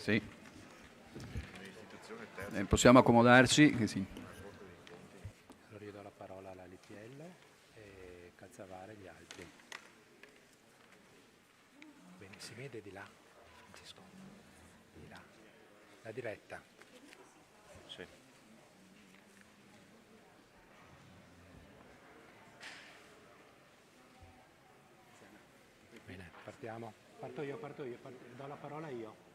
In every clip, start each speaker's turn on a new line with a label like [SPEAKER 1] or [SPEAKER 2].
[SPEAKER 1] Sì. Possiamo accomodarci? Sì.
[SPEAKER 2] Allora io do la parola alla Lipiello e Calzavara e gli altri. Bene, si vede di là, Francesco? Di là. La diretta. Sì. Bene, partiamo. Parto io. Do la parola io.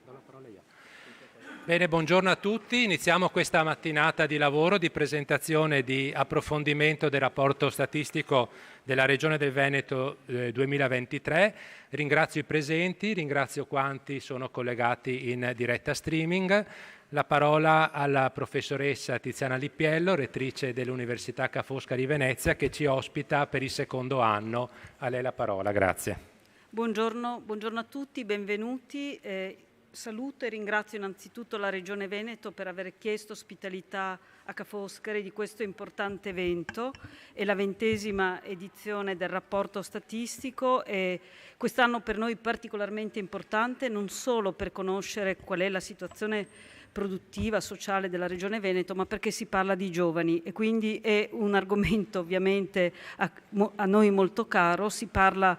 [SPEAKER 2] Bene, buongiorno a tutti. Iniziamo questa mattinata di lavoro, di presentazione, di approfondimento del rapporto statistico della Regione del Veneto 2023. Ringrazio i presenti, ringrazio quanti sono collegati in diretta streaming. La parola alla professoressa Tiziana Lipiello, rettrice dell'Università Ca' Foscari di Venezia, che ci ospita per il secondo anno. A lei la parola, grazie.
[SPEAKER 3] Buongiorno a tutti, benvenuti. Saluto e ringrazio innanzitutto la Regione Veneto per aver chiesto ospitalità a Ca' Foscari di questo importante evento. È la 20ª edizione del rapporto statistico e quest'anno per noi particolarmente importante non solo per conoscere qual è la situazione produttiva, sociale della Regione Veneto, ma perché si parla di giovani e quindi è un argomento ovviamente a noi molto caro. Si parla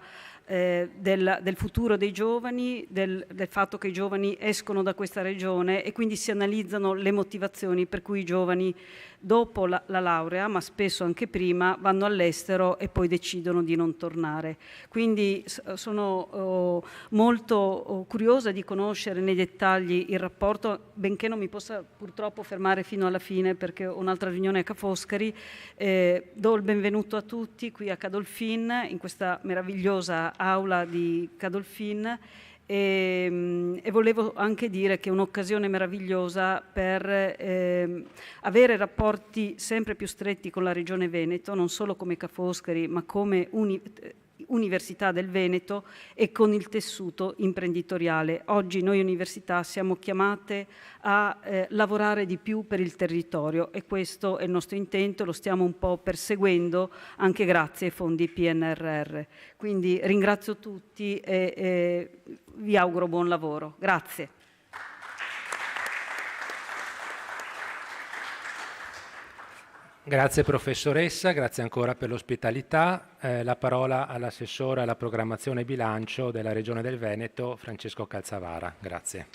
[SPEAKER 3] del futuro dei giovani, del fatto che i giovani escono da questa regione e quindi si analizzano le motivazioni per cui i giovani dopo la laurea, ma spesso anche prima, vanno all'estero e poi decidono di non tornare. Quindi sono molto curiosa di conoscere nei dettagli il rapporto, benché non mi possa purtroppo fermare fino alla fine perché ho un'altra riunione a Ca' Foscari. Do il benvenuto a tutti qui a Cadolfin, in questa meravigliosa aula di Cadolfin. E volevo anche dire che è un'occasione meravigliosa per avere rapporti sempre più stretti con la Regione Veneto, non solo come Ca' Foscari, ma come Università del Veneto e con il tessuto imprenditoriale. Oggi noi università siamo chiamate a lavorare di più per il territorio e questo è il nostro intento, lo stiamo un po' perseguendo anche grazie ai fondi PNRR. Quindi ringrazio tutti e vi auguro buon lavoro. Grazie.
[SPEAKER 2] Grazie professoressa, grazie ancora per l'ospitalità. La parola all'assessore alla programmazione e bilancio della Regione del Veneto, Francesco Calzavara. Grazie.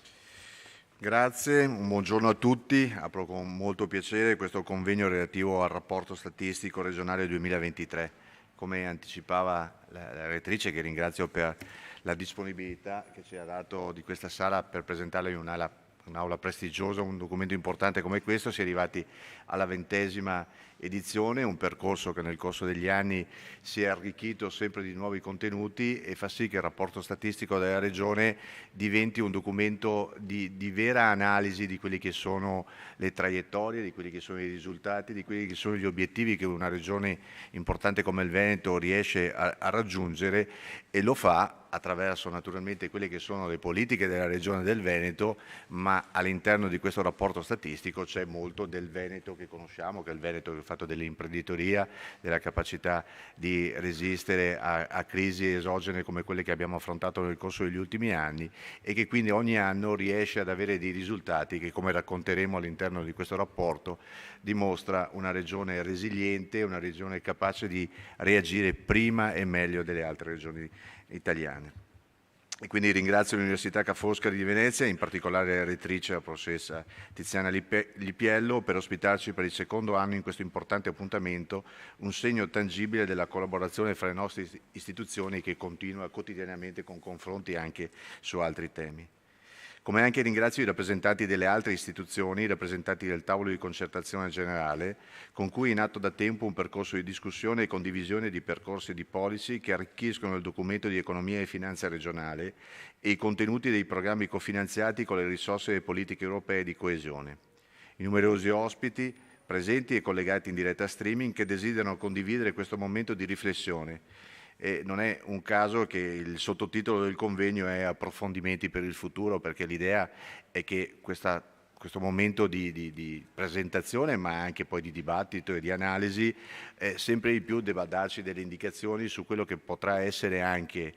[SPEAKER 4] Grazie, un buongiorno a tutti. Apro con molto piacere questo convegno relativo al rapporto statistico regionale 2023. Come anticipava la rettrice, che ringrazio per la disponibilità che ci ha dato di questa sala per presentarlo in un'aula prestigiosa, un documento importante come questo, si è arrivati alla 20ª edizione, un percorso che nel corso degli anni si è arricchito sempre di nuovi contenuti e fa sì che il rapporto statistico della Regione diventi un documento di vera analisi di quelli che sono le traiettorie, di quelli che sono i risultati, di quelli che sono gli obiettivi che una Regione importante come il Veneto riesce a raggiungere, e lo fa attraverso naturalmente quelle che sono le politiche della Regione del Veneto, ma all'interno di questo rapporto statistico c'è molto del Veneto che conosciamo, che è il Veneto che ha fatto dell'imprenditoria, della capacità di resistere a crisi esogene come quelle che abbiamo affrontato nel corso degli ultimi anni, e che quindi ogni anno riesce ad avere dei risultati che, come racconteremo all'interno di questo rapporto, dimostra una regione resiliente, una regione capace di reagire prima e meglio delle altre regioni italiane. E quindi ringrazio l'Università Ca' Foscari di Venezia, in particolare la rettrice, la professoressa Tiziana Lipiello, per ospitarci per il secondo anno in questo importante appuntamento, un segno tangibile della collaborazione fra le nostre istituzioni che continua quotidianamente con confronti anche su altri temi. Come anche ringrazio i rappresentanti delle altre istituzioni, i rappresentanti del tavolo di concertazione generale, con cui è in atto da tempo un percorso di discussione e condivisione di percorsi e di policy che arricchiscono il documento di economia e finanza regionale e i contenuti dei programmi cofinanziati con le risorse delle politiche europee di coesione. I numerosi ospiti presenti e collegati in diretta streaming che desiderano condividere questo momento di riflessione. E non è un caso che il sottotitolo del convegno è Approfondimenti per il futuro, perché l'idea è che questa questo momento di presentazione, ma anche poi di dibattito e di analisi, sempre di più debba darci delle indicazioni su quello che potrà essere anche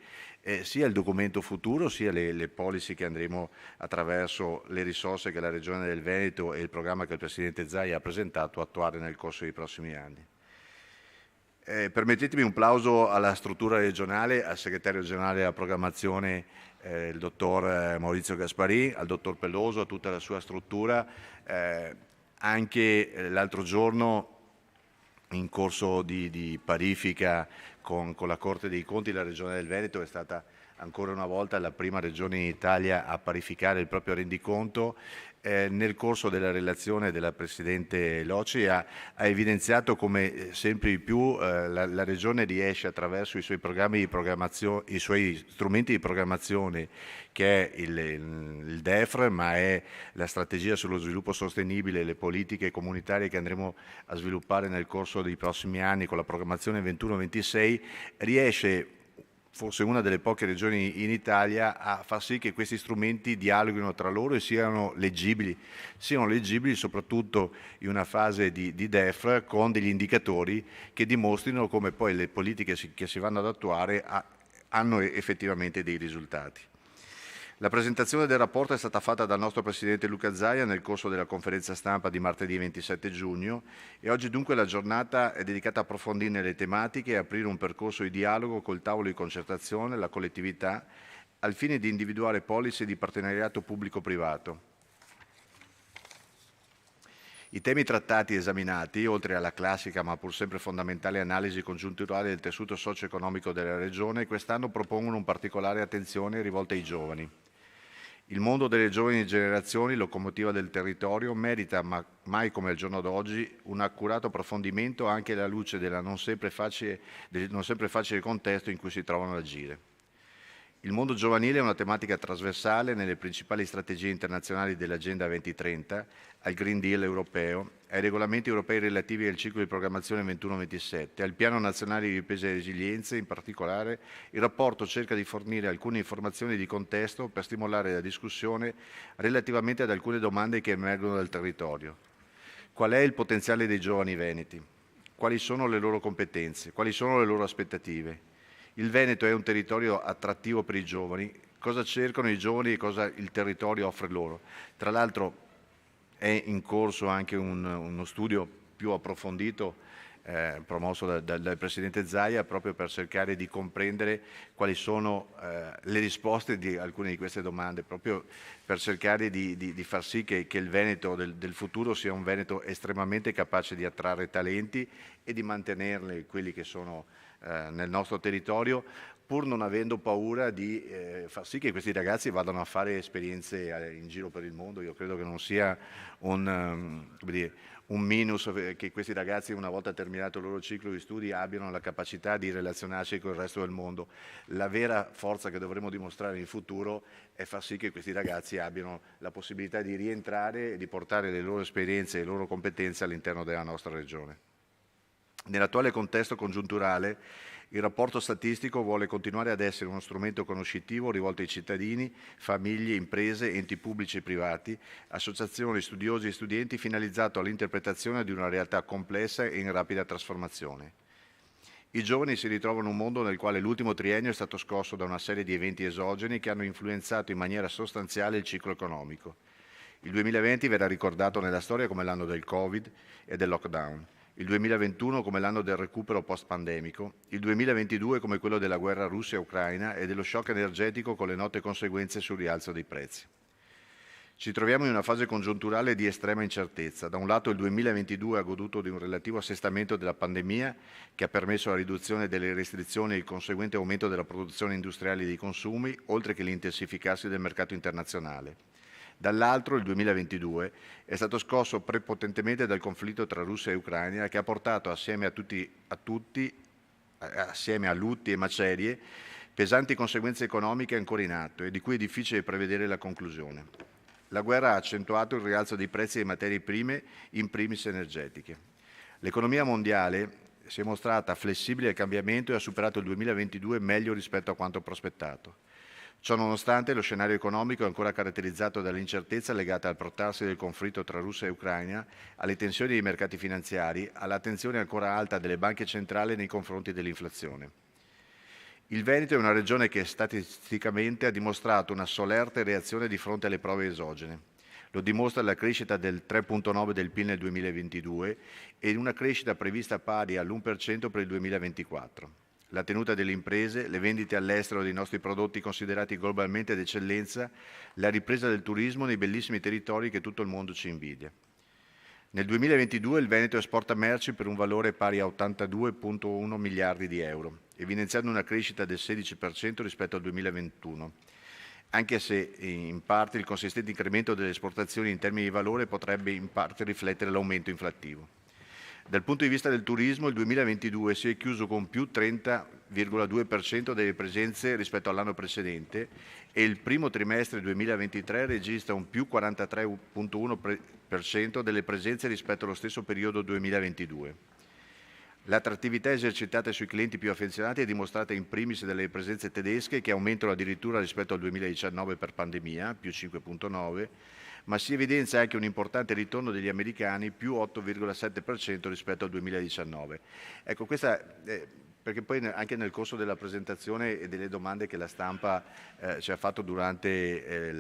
[SPEAKER 4] sia il documento futuro, sia le policy che andremo attraverso le risorse che la Regione del Veneto e il programma che il Presidente Zaia ha presentato a attuare nel corso dei prossimi anni. Permettetemi un plauso alla struttura regionale, al segretario generale della programmazione, il dottor Maurizio Gasparini, al dottor Peloso, a tutta la sua struttura. Anche l'altro giorno, in corso di parifica con la Corte dei Conti, la Regione del Veneto è stata ancora una volta la prima regione in Italia a parificare il proprio rendiconto. Nel corso della relazione della Presidente Loci ha evidenziato come sempre di più la Regione riesce attraverso i suoi programmi di programmazione, i suoi strumenti di programmazione, che è il DEFR, ma è la strategia sullo sviluppo sostenibile, le politiche comunitarie che andremo a sviluppare nel corso dei prossimi anni con la programmazione 21-26, riesce, forse una delle poche regioni in Italia, a far sì che questi strumenti dialoghino tra loro e siano leggibili soprattutto in una fase di DEFR, con degli indicatori che dimostrino come poi le politiche che si vanno ad attuare hanno effettivamente dei risultati. La presentazione del rapporto è stata fatta dal nostro Presidente Luca Zaia nel corso della conferenza stampa di martedì 27 giugno e oggi dunque la giornata è dedicata a approfondire le tematiche e aprire un percorso di dialogo col tavolo di concertazione, la collettività, al fine di individuare policy di partenariato pubblico-privato. I temi trattati e esaminati, oltre alla classica ma pur sempre fondamentale analisi congiunturale del tessuto socio-economico della Regione, quest'anno propongono un particolare attenzione rivolta ai giovani. Il mondo delle giovani generazioni, locomotiva del territorio, merita, ma mai come al giorno d'oggi, un accurato approfondimento anche alla luce del non sempre facile contesto in cui si trovano ad agire. Il mondo giovanile è una tematica trasversale nelle principali strategie internazionali dell'Agenda 2030, al Green Deal europeo, ai regolamenti europei relativi al ciclo di programmazione 21-27, al Piano Nazionale di Ripresa e Resilienza. In particolare, il rapporto cerca di fornire alcune informazioni di contesto per stimolare la discussione relativamente ad alcune domande che emergono dal territorio. Qual è il potenziale dei giovani veneti? Quali sono le loro competenze? Quali sono le loro aspettative? Il Veneto è un territorio attrattivo per i giovani. Cosa cercano i giovani e cosa il territorio offre loro? Tra l'altro è in corso anche uno studio più approfondito promosso dal Presidente Zaia, proprio per cercare di comprendere quali sono le risposte di alcune di queste domande, proprio per cercare di far sì che il Veneto del futuro sia un Veneto estremamente capace di attrarre talenti e di mantenerli, quelli che sono nel nostro territorio, pur non avendo paura di far sì che questi ragazzi vadano a fare esperienze in giro per il mondo. Io credo che non sia un minus che questi ragazzi, una volta terminato il loro ciclo di studi, abbiano la capacità di relazionarsi con il resto del mondo. La vera forza che dovremo dimostrare in futuro è far sì che questi ragazzi abbiano la possibilità di rientrare e di portare le loro esperienze e le loro competenze all'interno della nostra regione. Nell'attuale contesto congiunturale, il rapporto statistico vuole continuare ad essere uno strumento conoscitivo rivolto ai cittadini, famiglie, imprese, enti pubblici e privati, associazioni, studiosi e studenti, finalizzato all'interpretazione di una realtà complessa e in rapida trasformazione. I giovani si ritrovano in un mondo nel quale l'ultimo triennio è stato scosso da una serie di eventi esogeni che hanno influenzato in maniera sostanziale il ciclo economico. Il 2020 verrà ricordato nella storia come l'anno del Covid e del lockdown. Il 2021 come l'anno del recupero post-pandemico, il 2022 come quello della guerra Russia-Ucraina e dello shock energetico con le note conseguenze sul rialzo dei prezzi. Ci troviamo in una fase congiunturale di estrema incertezza. Da un lato il 2022 ha goduto di un relativo assestamento della pandemia che ha permesso la riduzione delle restrizioni e il conseguente aumento della produzione industriale e dei consumi, oltre che l'intensificarsi del mercato internazionale. Dall'altro, il 2022 è stato scosso prepotentemente dal conflitto tra Russia e Ucraina, che ha portato assieme a lutti e macerie, pesanti conseguenze economiche ancora in atto e di cui è difficile prevedere la conclusione. La guerra ha accentuato il rialzo dei prezzi delle materie prime, in primis energetiche. L'economia mondiale si è mostrata flessibile al cambiamento e ha superato il 2022 meglio rispetto a quanto prospettato. Ciò nonostante, lo scenario economico è ancora caratterizzato dall'incertezza legata al protrarsi del conflitto tra Russia e Ucraina, alle tensioni dei mercati finanziari, all'attenzione ancora alta delle banche centrali nei confronti dell'inflazione. Il Veneto è una regione che statisticamente ha dimostrato una solerte reazione di fronte alle prove esogene. Lo dimostra la crescita del 3,9 del PIL nel 2022 e una crescita prevista pari all'1% per il 2024. La tenuta delle imprese, le vendite all'estero dei nostri prodotti considerati globalmente d'eccellenza, la ripresa del turismo nei bellissimi territori che tutto il mondo ci invidia. Nel 2022 il Veneto esporta merci per un valore pari a 82,1 miliardi di euro, evidenziando una crescita del 16% rispetto al 2021, anche se in parte il consistente incremento delle esportazioni in termini di valore potrebbe in parte riflettere l'aumento inflattivo. Dal punto di vista del turismo, il 2022 si è chiuso con più 30,2% delle presenze rispetto all'anno precedente e il primo trimestre 2023 registra un più 43,1% delle presenze rispetto allo stesso periodo 2022. L'attrattività esercitata sui clienti più affezionati è dimostrata in primis dalle presenze tedesche che aumentano addirittura rispetto al 2019 per pandemia, più 5,9%, ma si evidenzia anche un importante ritorno degli americani, più 8,7% rispetto al 2019. Ecco, questa perché poi anche nel corso della presentazione e delle domande che la stampa ci ha fatto durante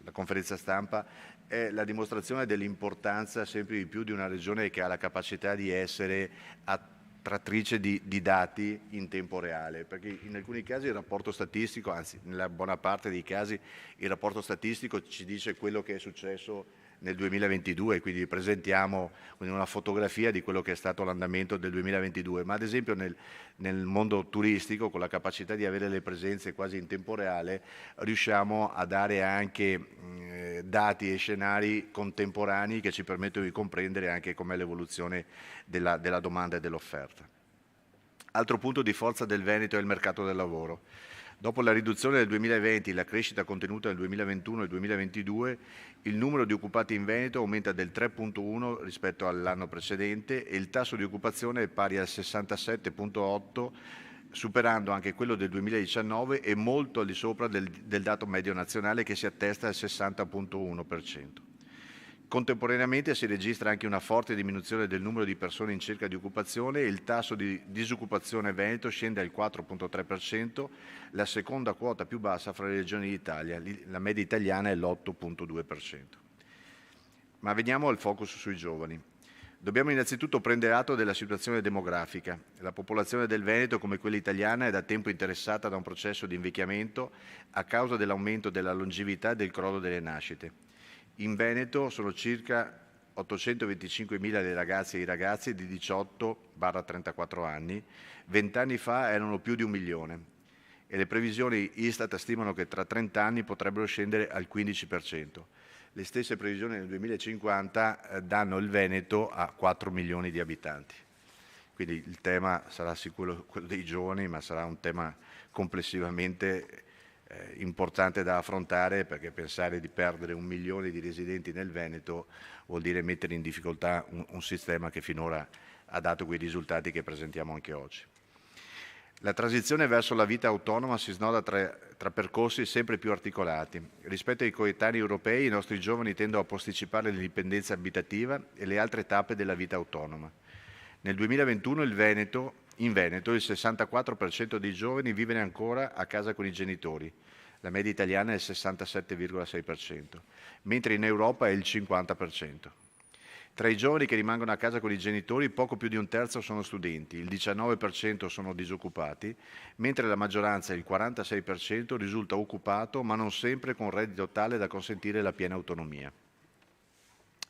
[SPEAKER 4] la conferenza stampa è la dimostrazione dell'importanza sempre di più di una regione che ha la capacità di essere attrattrice di dati in tempo reale, perché in alcuni casi il rapporto statistico, anzi nella buona parte dei casi il rapporto statistico ci dice quello che è successo nel 2022, quindi presentiamo una fotografia di quello che è stato l'andamento del 2022, ma ad esempio nel mondo turistico, con la capacità di avere le presenze quasi in tempo reale, riusciamo a dare anche dati e scenari contemporanei che ci permettono di comprendere anche com'è l'evoluzione della domanda e dell'offerta. Altro punto di forza del Veneto è il mercato del lavoro. Dopo la riduzione del 2020 e la crescita contenuta nel 2021 e 2022, il numero di occupati in Veneto aumenta del 3,1 rispetto all'anno precedente e il tasso di occupazione è pari al 67,8, superando anche quello del 2019 e molto al di sopra del dato medio nazionale che si attesta al 60,1%. Contemporaneamente si registra anche una forte diminuzione del numero di persone in cerca di occupazione e il tasso di disoccupazione veneto scende al 4,3%, la seconda quota più bassa fra le regioni d'Italia, la media italiana è l'8,2%. Ma veniamo al focus sui giovani. Dobbiamo innanzitutto prendere atto della situazione demografica. La popolazione del Veneto, come quella italiana, è da tempo interessata da un processo di invecchiamento a causa dell'aumento della longevità e del crollo delle nascite. In Veneto sono circa 825.000 le ragazze e i ragazzi di 18-34 anni, 20 anni fa erano più di 1 milione e le previsioni Istat stimano che tra 30 anni potrebbero scendere al 15%. Le stesse previsioni nel 2050 danno il Veneto a 4 milioni di abitanti. Quindi il tema sarà sicuro quello dei giovani, ma sarà un tema complessivamente importante da affrontare, perché pensare di perdere 1 milione di residenti nel Veneto vuol dire mettere in difficoltà un sistema che finora ha dato quei risultati che presentiamo anche oggi. La transizione verso la vita autonoma si snoda tra percorsi sempre più articolati. Rispetto ai coetanei europei, i nostri giovani tendono a posticipare l'indipendenza abitativa e le altre tappe della vita autonoma. Nel 2021 in Veneto il 64% dei giovani vive ancora a casa con i genitori, la media italiana è il 67,6%, mentre in Europa è il 50%. Tra i giovani che rimangono a casa con i genitori, poco più di un terzo sono studenti, il 19% sono disoccupati, mentre la maggioranza, il 46%, risulta occupato, ma non sempre con reddito tale da consentire la piena autonomia.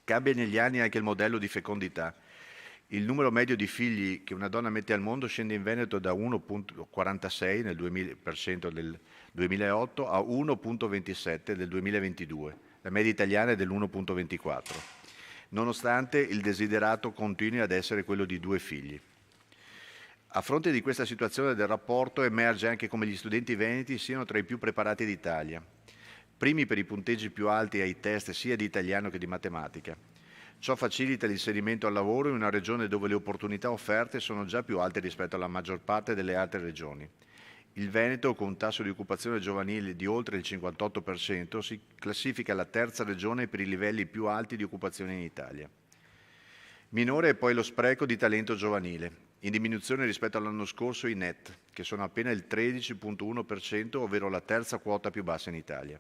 [SPEAKER 4] Cambia negli anni anche il modello di fecondità. Il numero medio di figli che una donna mette al mondo scende in Veneto da 1,46 nel 2000% del 2008 a 1,27 del 2022. La media italiana è dell'1,24. Nonostante il desiderato continui ad essere quello di 2 figli. A fronte di questa situazione del rapporto emerge anche come gli studenti veneti siano tra i più preparati d'Italia, primi per i punteggi più alti ai test sia di italiano che di matematica. Ciò facilita l'inserimento al lavoro in una regione dove le opportunità offerte sono già più alte rispetto alla maggior parte delle altre regioni. Il Veneto, con un tasso di occupazione giovanile di oltre il 58%, si classifica alla terza regione per i livelli più alti di occupazione in Italia. Minore è poi lo spreco di talento giovanile, in diminuzione rispetto all'anno scorso i NEET, che sono appena il 13,1%, ovvero la terza quota più bassa in Italia.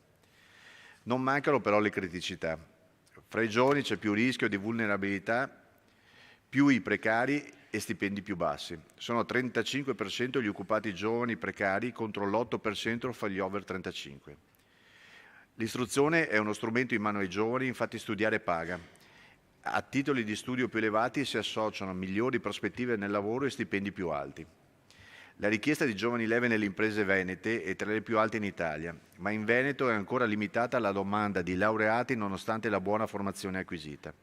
[SPEAKER 4] Non mancano però le criticità. Fra i giovani c'è più rischio di vulnerabilità, più i precari e stipendi più bassi. Sono 35% gli occupati giovani precari contro l'8% fra gli over 35. L'istruzione è uno strumento in mano ai giovani, infatti studiare paga. A titoli di studio più elevati si associano migliori prospettive nel lavoro e stipendi più alti. La richiesta di giovani leve nelle imprese venete è tra le più alte in Italia, ma in Veneto è ancora limitata la domanda di laureati nonostante la buona formazione acquisita.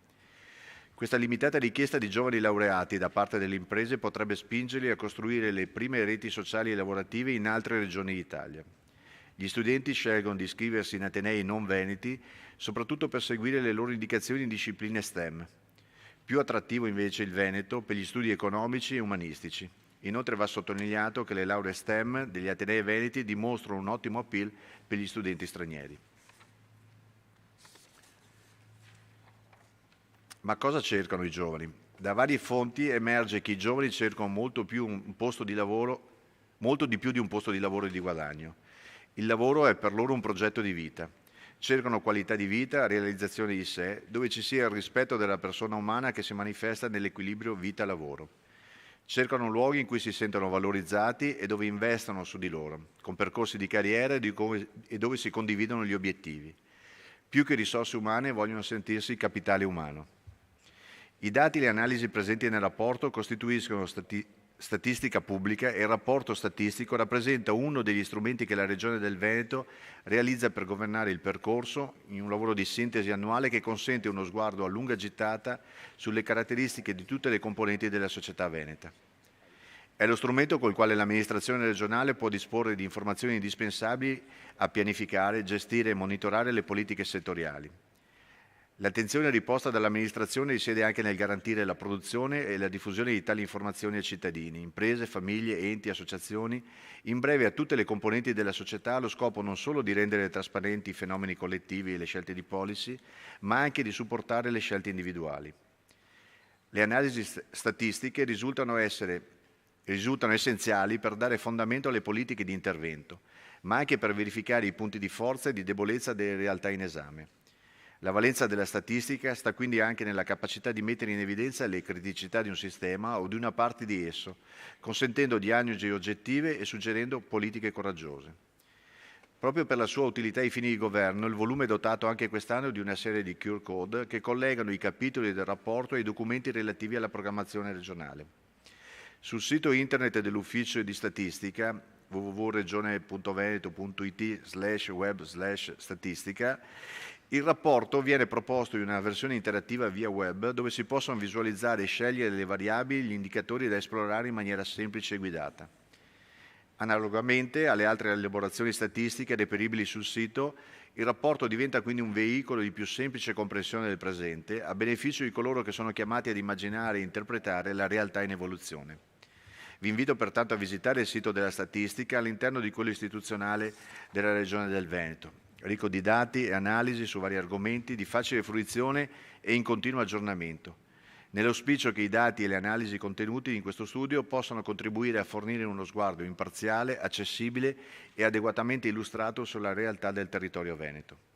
[SPEAKER 4] Questa limitata richiesta di giovani laureati da parte delle imprese potrebbe spingerli a costruire le prime reti sociali e lavorative in altre regioni d'Italia. Gli studenti scelgono di iscriversi in atenei non veneti soprattutto per seguire le loro indicazioni in discipline STEM. Più attrattivo invece il Veneto per gli studi economici e umanistici. Inoltre va sottolineato che le lauree STEM degli atenei veneti dimostrano un ottimo appeal per gli studenti stranieri. Ma cosa cercano i giovani? Da varie fonti emerge che i giovani cercano molto di più di un posto di lavoro e di guadagno. Il lavoro è per loro un progetto di vita. Cercano qualità di vita, realizzazione di sé, dove ci sia il rispetto della persona umana che si manifesta nell'equilibrio vita-lavoro. Cercano luoghi in cui si sentono valorizzati e dove investono su di loro, con percorsi di carriera e dove si condividono gli obiettivi. Più che risorse umane vogliono sentirsi capitale umano. I dati e le analisi presenti nel rapporto costituiscono statistica pubblica e il rapporto statistico rappresenta uno degli strumenti che la Regione del Veneto realizza per governare il percorso in un lavoro di sintesi annuale che consente uno sguardo a lunga gittata sulle caratteristiche di tutte le componenti della società veneta. È lo strumento col quale l'amministrazione regionale può disporre di informazioni indispensabili a pianificare, gestire e monitorare le politiche settoriali. L'attenzione riposta dall'amministrazione risiede anche nel garantire la produzione e la diffusione di tali informazioni ai cittadini, imprese, famiglie, enti, associazioni, in breve a tutte le componenti della società allo scopo non solo di rendere trasparenti i fenomeni collettivi e le scelte di policy, ma anche di supportare le scelte individuali. Le analisi statistiche risultano essenziali per dare fondamento alle politiche di intervento, ma anche per verificare i punti di forza e di debolezza delle realtà in esame. La valenza della statistica sta quindi anche nella capacità di mettere in evidenza le criticità di un sistema o di una parte di esso, consentendo diagnosi oggettive e suggerendo politiche coraggiose. Proprio per la sua utilità ai fini di governo, il volume è dotato anche quest'anno di una serie di QR code che collegano i capitoli del rapporto ai documenti relativi alla programmazione regionale. Sul sito internet dell'Ufficio di Statistica www.regione.venето.it/web/statistica il rapporto viene proposto in una versione interattiva via web dove si possono visualizzare e scegliere le variabili e gli indicatori da esplorare in maniera semplice e guidata. Analogamente alle altre elaborazioni statistiche reperibili sul sito, il rapporto diventa quindi un veicolo di più semplice comprensione del presente a beneficio di coloro che sono chiamati ad immaginare e interpretare la realtà in evoluzione. Vi invito pertanto a visitare il sito della statistica all'interno di quello istituzionale della Regione del Veneto, ricco di dati e analisi su vari argomenti di facile fruizione e in continuo aggiornamento, nell'auspicio che i dati e le analisi contenuti in questo studio possano contribuire a fornire uno sguardo imparziale, accessibile e adeguatamente illustrato sulla realtà del territorio veneto.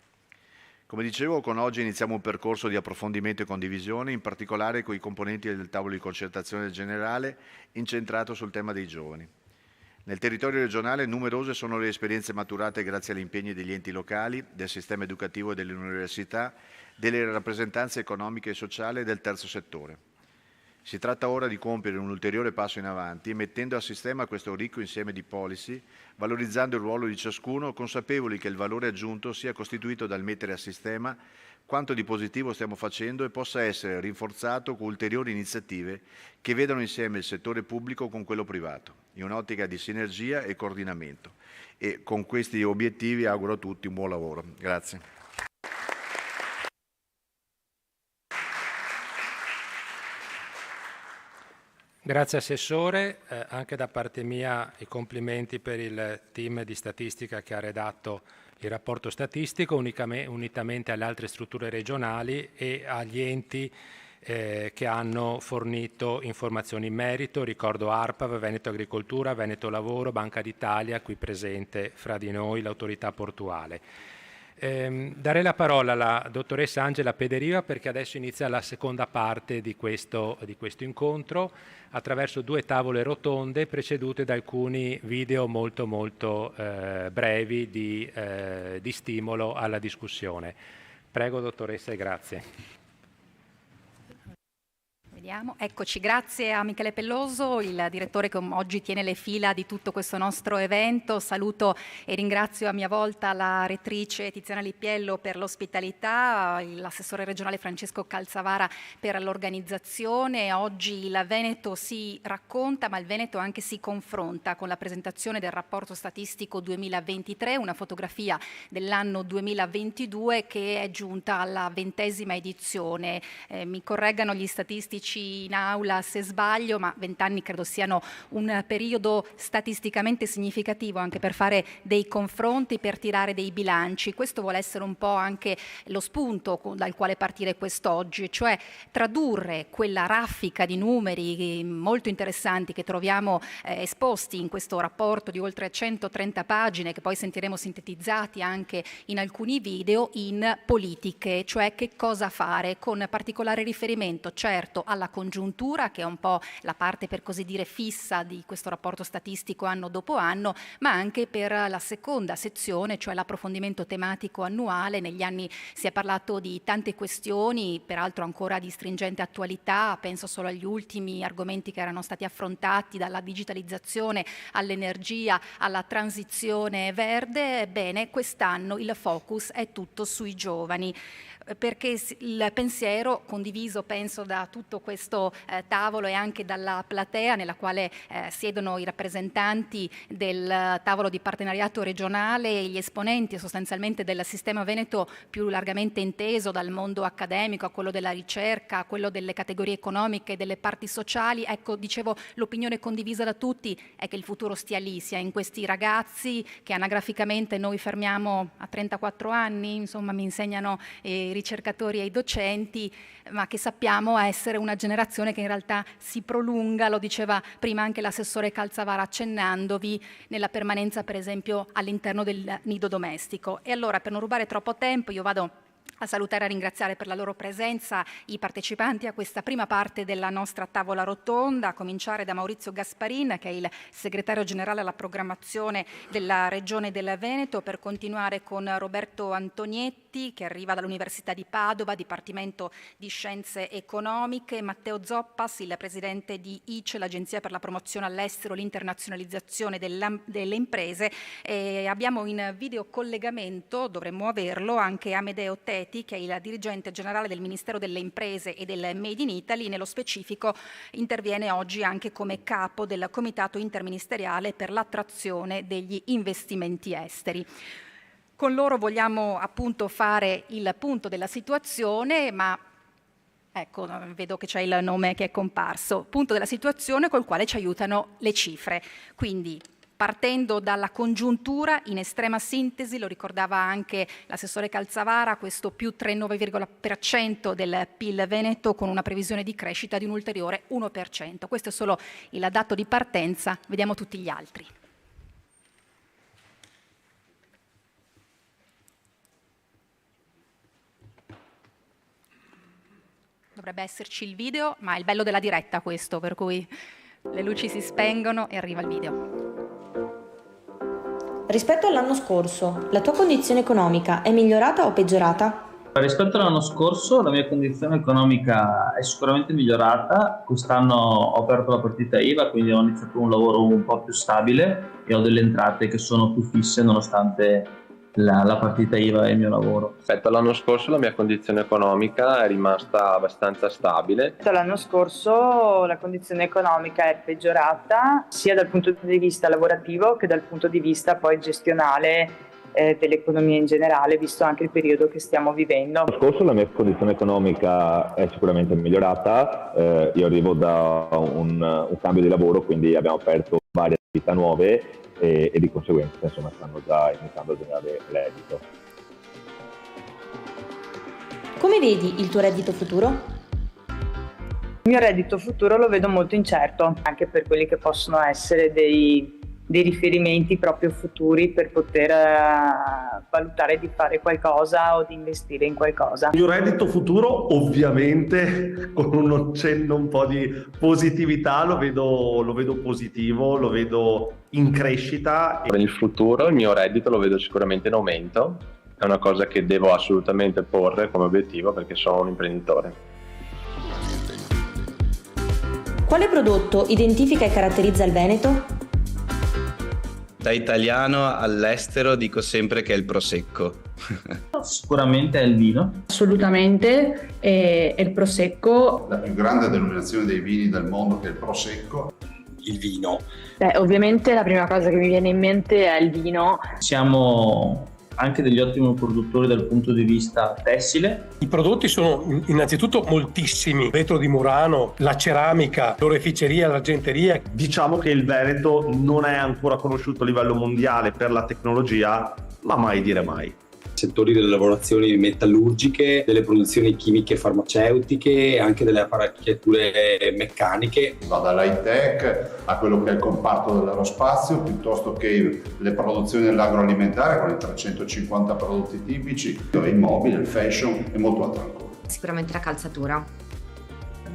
[SPEAKER 4] Come dicevo, con oggi iniziamo un percorso di approfondimento e condivisione, in particolare con i componenti del tavolo di concertazione generale, incentrato sul tema dei giovani. Nel territorio regionale numerose sono le esperienze maturate grazie agli impegni degli enti locali, del sistema educativo e delle università, delle rappresentanze economiche e sociali e del terzo settore. Si tratta ora di compiere un ulteriore passo in avanti, mettendo a sistema questo ricco insieme di policy, valorizzando il ruolo di ciascuno, consapevoli che il valore aggiunto sia costituito dal mettere a sistema quanto di positivo stiamo facendo e possa essere rinforzato con ulteriori iniziative che vedano insieme il settore pubblico con quello privato, in un'ottica di sinergia e coordinamento. E con questi obiettivi auguro a tutti un buon lavoro. Grazie.
[SPEAKER 2] Grazie Assessore, anche da parte mia i complimenti per il team di statistica che ha redatto il rapporto statistico, unitamente alle altre strutture regionali e agli enti che hanno fornito informazioni in merito. Ricordo ARPAV, Veneto Agricoltura, Veneto Lavoro, Banca d'Italia, qui presente fra di noi l'autorità portuale. Darei la parola alla dottoressa Angela Pederiva perché adesso inizia la seconda parte di questo incontro attraverso 2 tavole rotonde precedute da alcuni video molto brevi di stimolo alla discussione. Prego dottoressa e grazie.
[SPEAKER 5] Eccoci, grazie a Michele Pelloso, il direttore che oggi tiene le fila di tutto questo nostro evento. Saluto e ringrazio a mia volta la rettrice Tiziana Lippiello per l'ospitalità, l'assessore regionale Francesco Calzavara per l'organizzazione. Oggi il Veneto si racconta, ma il Veneto anche si confronta con la presentazione del rapporto statistico 2023, una fotografia dell'anno 2022 che è giunta alla 20ª edizione. Mi correggano gli statistici in aula se sbaglio, ma 20 anni credo siano un periodo statisticamente significativo anche per fare dei confronti, per tirare dei bilanci. Questo vuole essere un po' anche lo spunto dal quale partire quest'oggi, cioè tradurre quella raffica di numeri molto interessanti che troviamo esposti in questo rapporto di oltre 130 pagine, che poi sentiremo sintetizzati anche in alcuni video, in politiche, cioè che cosa fare, con particolare riferimento certo alla congiuntura, che è un po' la parte per così dire fissa di questo rapporto statistico anno dopo anno, ma anche per la seconda sezione, cioè l'approfondimento tematico annuale. Negli anni si è parlato di tante questioni, peraltro ancora di stringente attualità, penso solo agli ultimi argomenti che erano stati affrontati, dalla digitalizzazione all'energia, alla transizione verde. Ebbene, quest'anno il focus è tutto sui giovani, perché il pensiero condiviso, penso, da tutto questo tavolo e anche dalla platea nella quale siedono i rappresentanti del tavolo di partenariato regionale e gli esponenti sostanzialmente del sistema veneto più largamente inteso, dal mondo accademico a quello della ricerca, a quello delle categorie economiche, delle parti sociali. Ecco, dicevo, l'opinione condivisa da tutti è che il futuro stia lì, sia in questi ragazzi che anagraficamente noi fermiamo a 34 anni, insomma mi insegnano i ricercatori e i docenti, ma che sappiamo essere una generazione che in realtà si prolunga, lo diceva prima anche l'assessore Calzavara accennandovi, nella permanenza per esempio all'interno del nido domestico. E allora, per non rubare troppo tempo, io vado a salutare e a ringraziare per la loro presenza i partecipanti a questa prima parte della nostra tavola rotonda, a cominciare da Maurizio Gasparin, che è il segretario generale alla programmazione della Regione del Veneto, per continuare con Roberto Antonietti, che arriva dall'Università di Padova, Dipartimento di Scienze Economiche, Matteo Zoppas, il presidente di ICE, l'Agenzia per la Promozione all'Estero e l'Internazionalizzazione delle Imprese. E abbiamo in videocollegamento, dovremmo averlo, anche Amedeo Tetti, che è il dirigente generale del Ministero delle Imprese e del Made in Italy. Nello specifico interviene oggi anche come capo del Comitato Interministeriale per l'attrazione degli investimenti esteri. Con loro vogliamo appunto fare il punto della situazione, ma ecco, vedo che c'è il nome che è comparso, punto della situazione col quale ci aiutano le cifre. Quindi, partendo dalla congiuntura, in estrema sintesi, lo ricordava anche l'assessore Calzavara, questo più 3,9% del PIL veneto con una previsione di crescita di un ulteriore 1%. Questo è solo il dato di partenza, vediamo tutti gli altri. Dovrebbe esserci il video, ma è il bello della diretta questo, per cui le luci si spengono e arriva il video.
[SPEAKER 6] Rispetto all'anno scorso, la tua condizione economica è migliorata o peggiorata?
[SPEAKER 7] Rispetto all'anno scorso la mia condizione economica è sicuramente migliorata. Quest'anno ho aperto la partita IVA, quindi ho iniziato un lavoro un po' più stabile e ho delle entrate che sono più fisse nonostante la partita IVA e il mio lavoro.
[SPEAKER 8] Rispetto all'anno scorso la mia condizione economica è rimasta abbastanza stabile.
[SPEAKER 9] Rispetto all'anno scorso la condizione economica è peggiorata sia dal punto di vista lavorativo che dal punto di vista poi gestionale dell'economia in generale, visto anche il periodo che stiamo vivendo.
[SPEAKER 10] L'anno scorso la mia condizione economica è sicuramente migliorata, io arrivo da un cambio di lavoro, quindi abbiamo aperto varie attività nuove e di conseguenza insomma stanno già iniziando a generare reddito.
[SPEAKER 6] Come vedi il tuo reddito futuro?
[SPEAKER 9] Il mio reddito futuro lo vedo molto incerto, anche per quelli che possono essere dei riferimenti proprio futuri per poter valutare di fare qualcosa o di investire in qualcosa.
[SPEAKER 11] Il mio reddito futuro, ovviamente, con un accenno un po' di positività, lo vedo positivo, lo vedo in crescita.
[SPEAKER 8] Per il futuro il mio reddito lo vedo sicuramente in aumento, è una cosa che devo assolutamente porre come obiettivo perché sono un imprenditore.
[SPEAKER 6] Quale prodotto identifica e caratterizza il Veneto?
[SPEAKER 12] Da italiano all'estero dico sempre che è il Prosecco.
[SPEAKER 7] Sicuramente è il vino.
[SPEAKER 13] Assolutamente è il Prosecco.
[SPEAKER 14] La più grande denominazione dei vini del mondo, che è il Prosecco.
[SPEAKER 15] Il vino.
[SPEAKER 13] Ovviamente la prima cosa che mi viene in mente è il vino.
[SPEAKER 7] Siamo anche degli ottimi produttori dal punto di vista tessile.
[SPEAKER 15] I prodotti sono innanzitutto moltissimi: vetro di Murano, la ceramica, l'oreficeria, l'argenteria.
[SPEAKER 11] Diciamo che il Veneto non è ancora conosciuto a livello mondiale per la tecnologia, ma mai dire mai.
[SPEAKER 15] Settori delle lavorazioni metallurgiche, delle produzioni chimiche farmaceutiche e anche delle apparecchiature meccaniche.
[SPEAKER 14] Va dall'high tech a quello che è il comparto dell'aerospazio, piuttosto che le produzioni dell'agroalimentare con i 350 prodotti tipici, il mobile, il fashion e molto altro ancora.
[SPEAKER 16] Sicuramente la calzatura.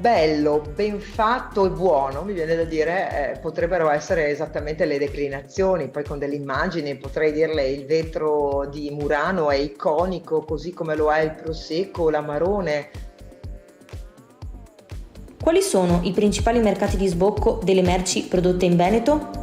[SPEAKER 17] Bello, ben fatto e buono, mi viene da dire, potrebbero essere esattamente le declinazioni, poi con delle immagini potrei dirle il vetro di Murano è iconico, così come lo è il Prosecco, l'Amarone.
[SPEAKER 6] Quali sono i principali mercati di sbocco delle merci prodotte in Veneto?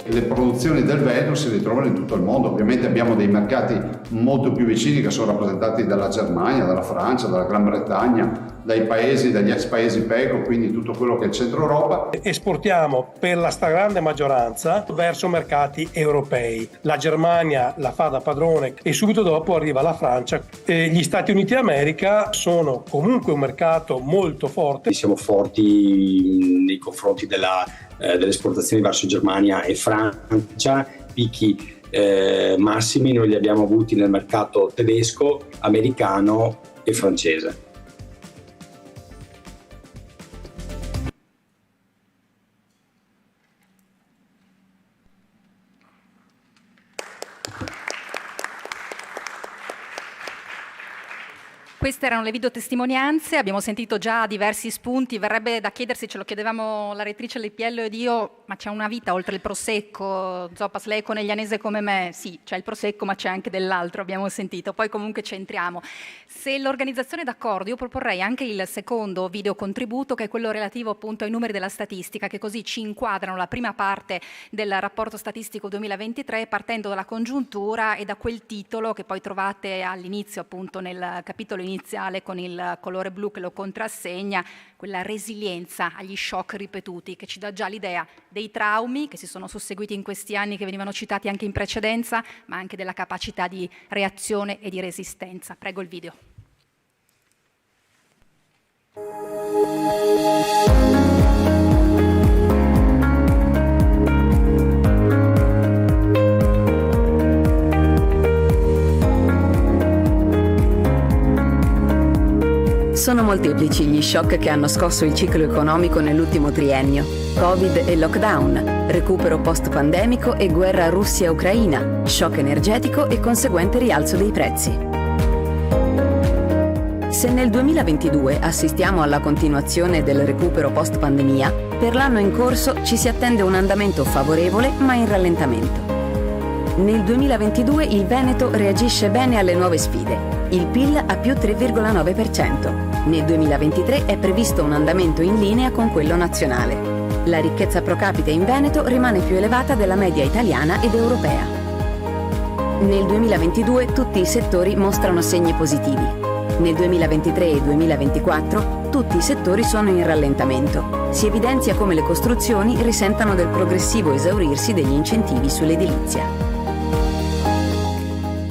[SPEAKER 14] Le produzioni del Veneto si ritrovano in tutto il mondo, ovviamente abbiamo dei mercati molto più vicini che sono rappresentati dalla Germania, dalla Francia, dalla Gran Bretagna, dagli ex paesi PECO, quindi tutto quello che è il centro Europa.
[SPEAKER 15] Esportiamo per la stragrande maggioranza verso mercati europei. La Germania la fa da padrone e subito dopo arriva la Francia. Gli Stati Uniti d'America sono comunque un mercato molto forte.
[SPEAKER 18] Siamo forti nei confronti delle esportazioni verso Germania e Francia, picchi massimi noi li abbiamo avuti nel mercato tedesco, americano e francese.
[SPEAKER 5] Queste erano le videotestimonianze, abbiamo sentito già diversi spunti, verrebbe da chiedersi, ce lo chiedevamo la rettrice Lippiello ed io, ma c'è una vita oltre il Prosecco? Zoppas, lei è coneglianese come me, sì, c'è il Prosecco ma c'è anche dell'altro, abbiamo sentito, poi comunque c'entriamo. Se l'organizzazione è d'accordo, io proporrei anche il secondo video contributo, che è quello relativo appunto ai numeri della statistica, che così ci inquadrano la prima parte del rapporto statistico 2023, partendo dalla congiuntura e da quel titolo che poi trovate all'inizio appunto nel capitolo iniziale con il colore blu che lo contrassegna, quella resilienza agli shock ripetuti che ci dà già l'idea dei traumi che si sono susseguiti in questi anni, che venivano citati anche in precedenza, ma anche della capacità di reazione e di resistenza. Prego il video.
[SPEAKER 19] Sono molteplici gli shock che hanno scosso il ciclo economico nell'ultimo triennio. Covid e lockdown, recupero post-pandemico e guerra Russia-Ucraina, shock energetico e conseguente rialzo dei prezzi. Se nel 2022 assistiamo alla continuazione del recupero post-pandemia, per l'anno in corso ci si attende un andamento favorevole ma in rallentamento. Nel 2022 il Veneto reagisce bene alle nuove sfide. Il PIL a più 3,9%. Nel 2023 è previsto un andamento in linea con quello nazionale. La ricchezza pro capite in Veneto rimane più elevata della media italiana ed europea. Nel 2022 tutti i settori mostrano segni positivi. Nel 2023 e 2024 tutti i settori sono in rallentamento. Si evidenzia come le costruzioni risentano del progressivo esaurirsi degli incentivi sull'edilizia.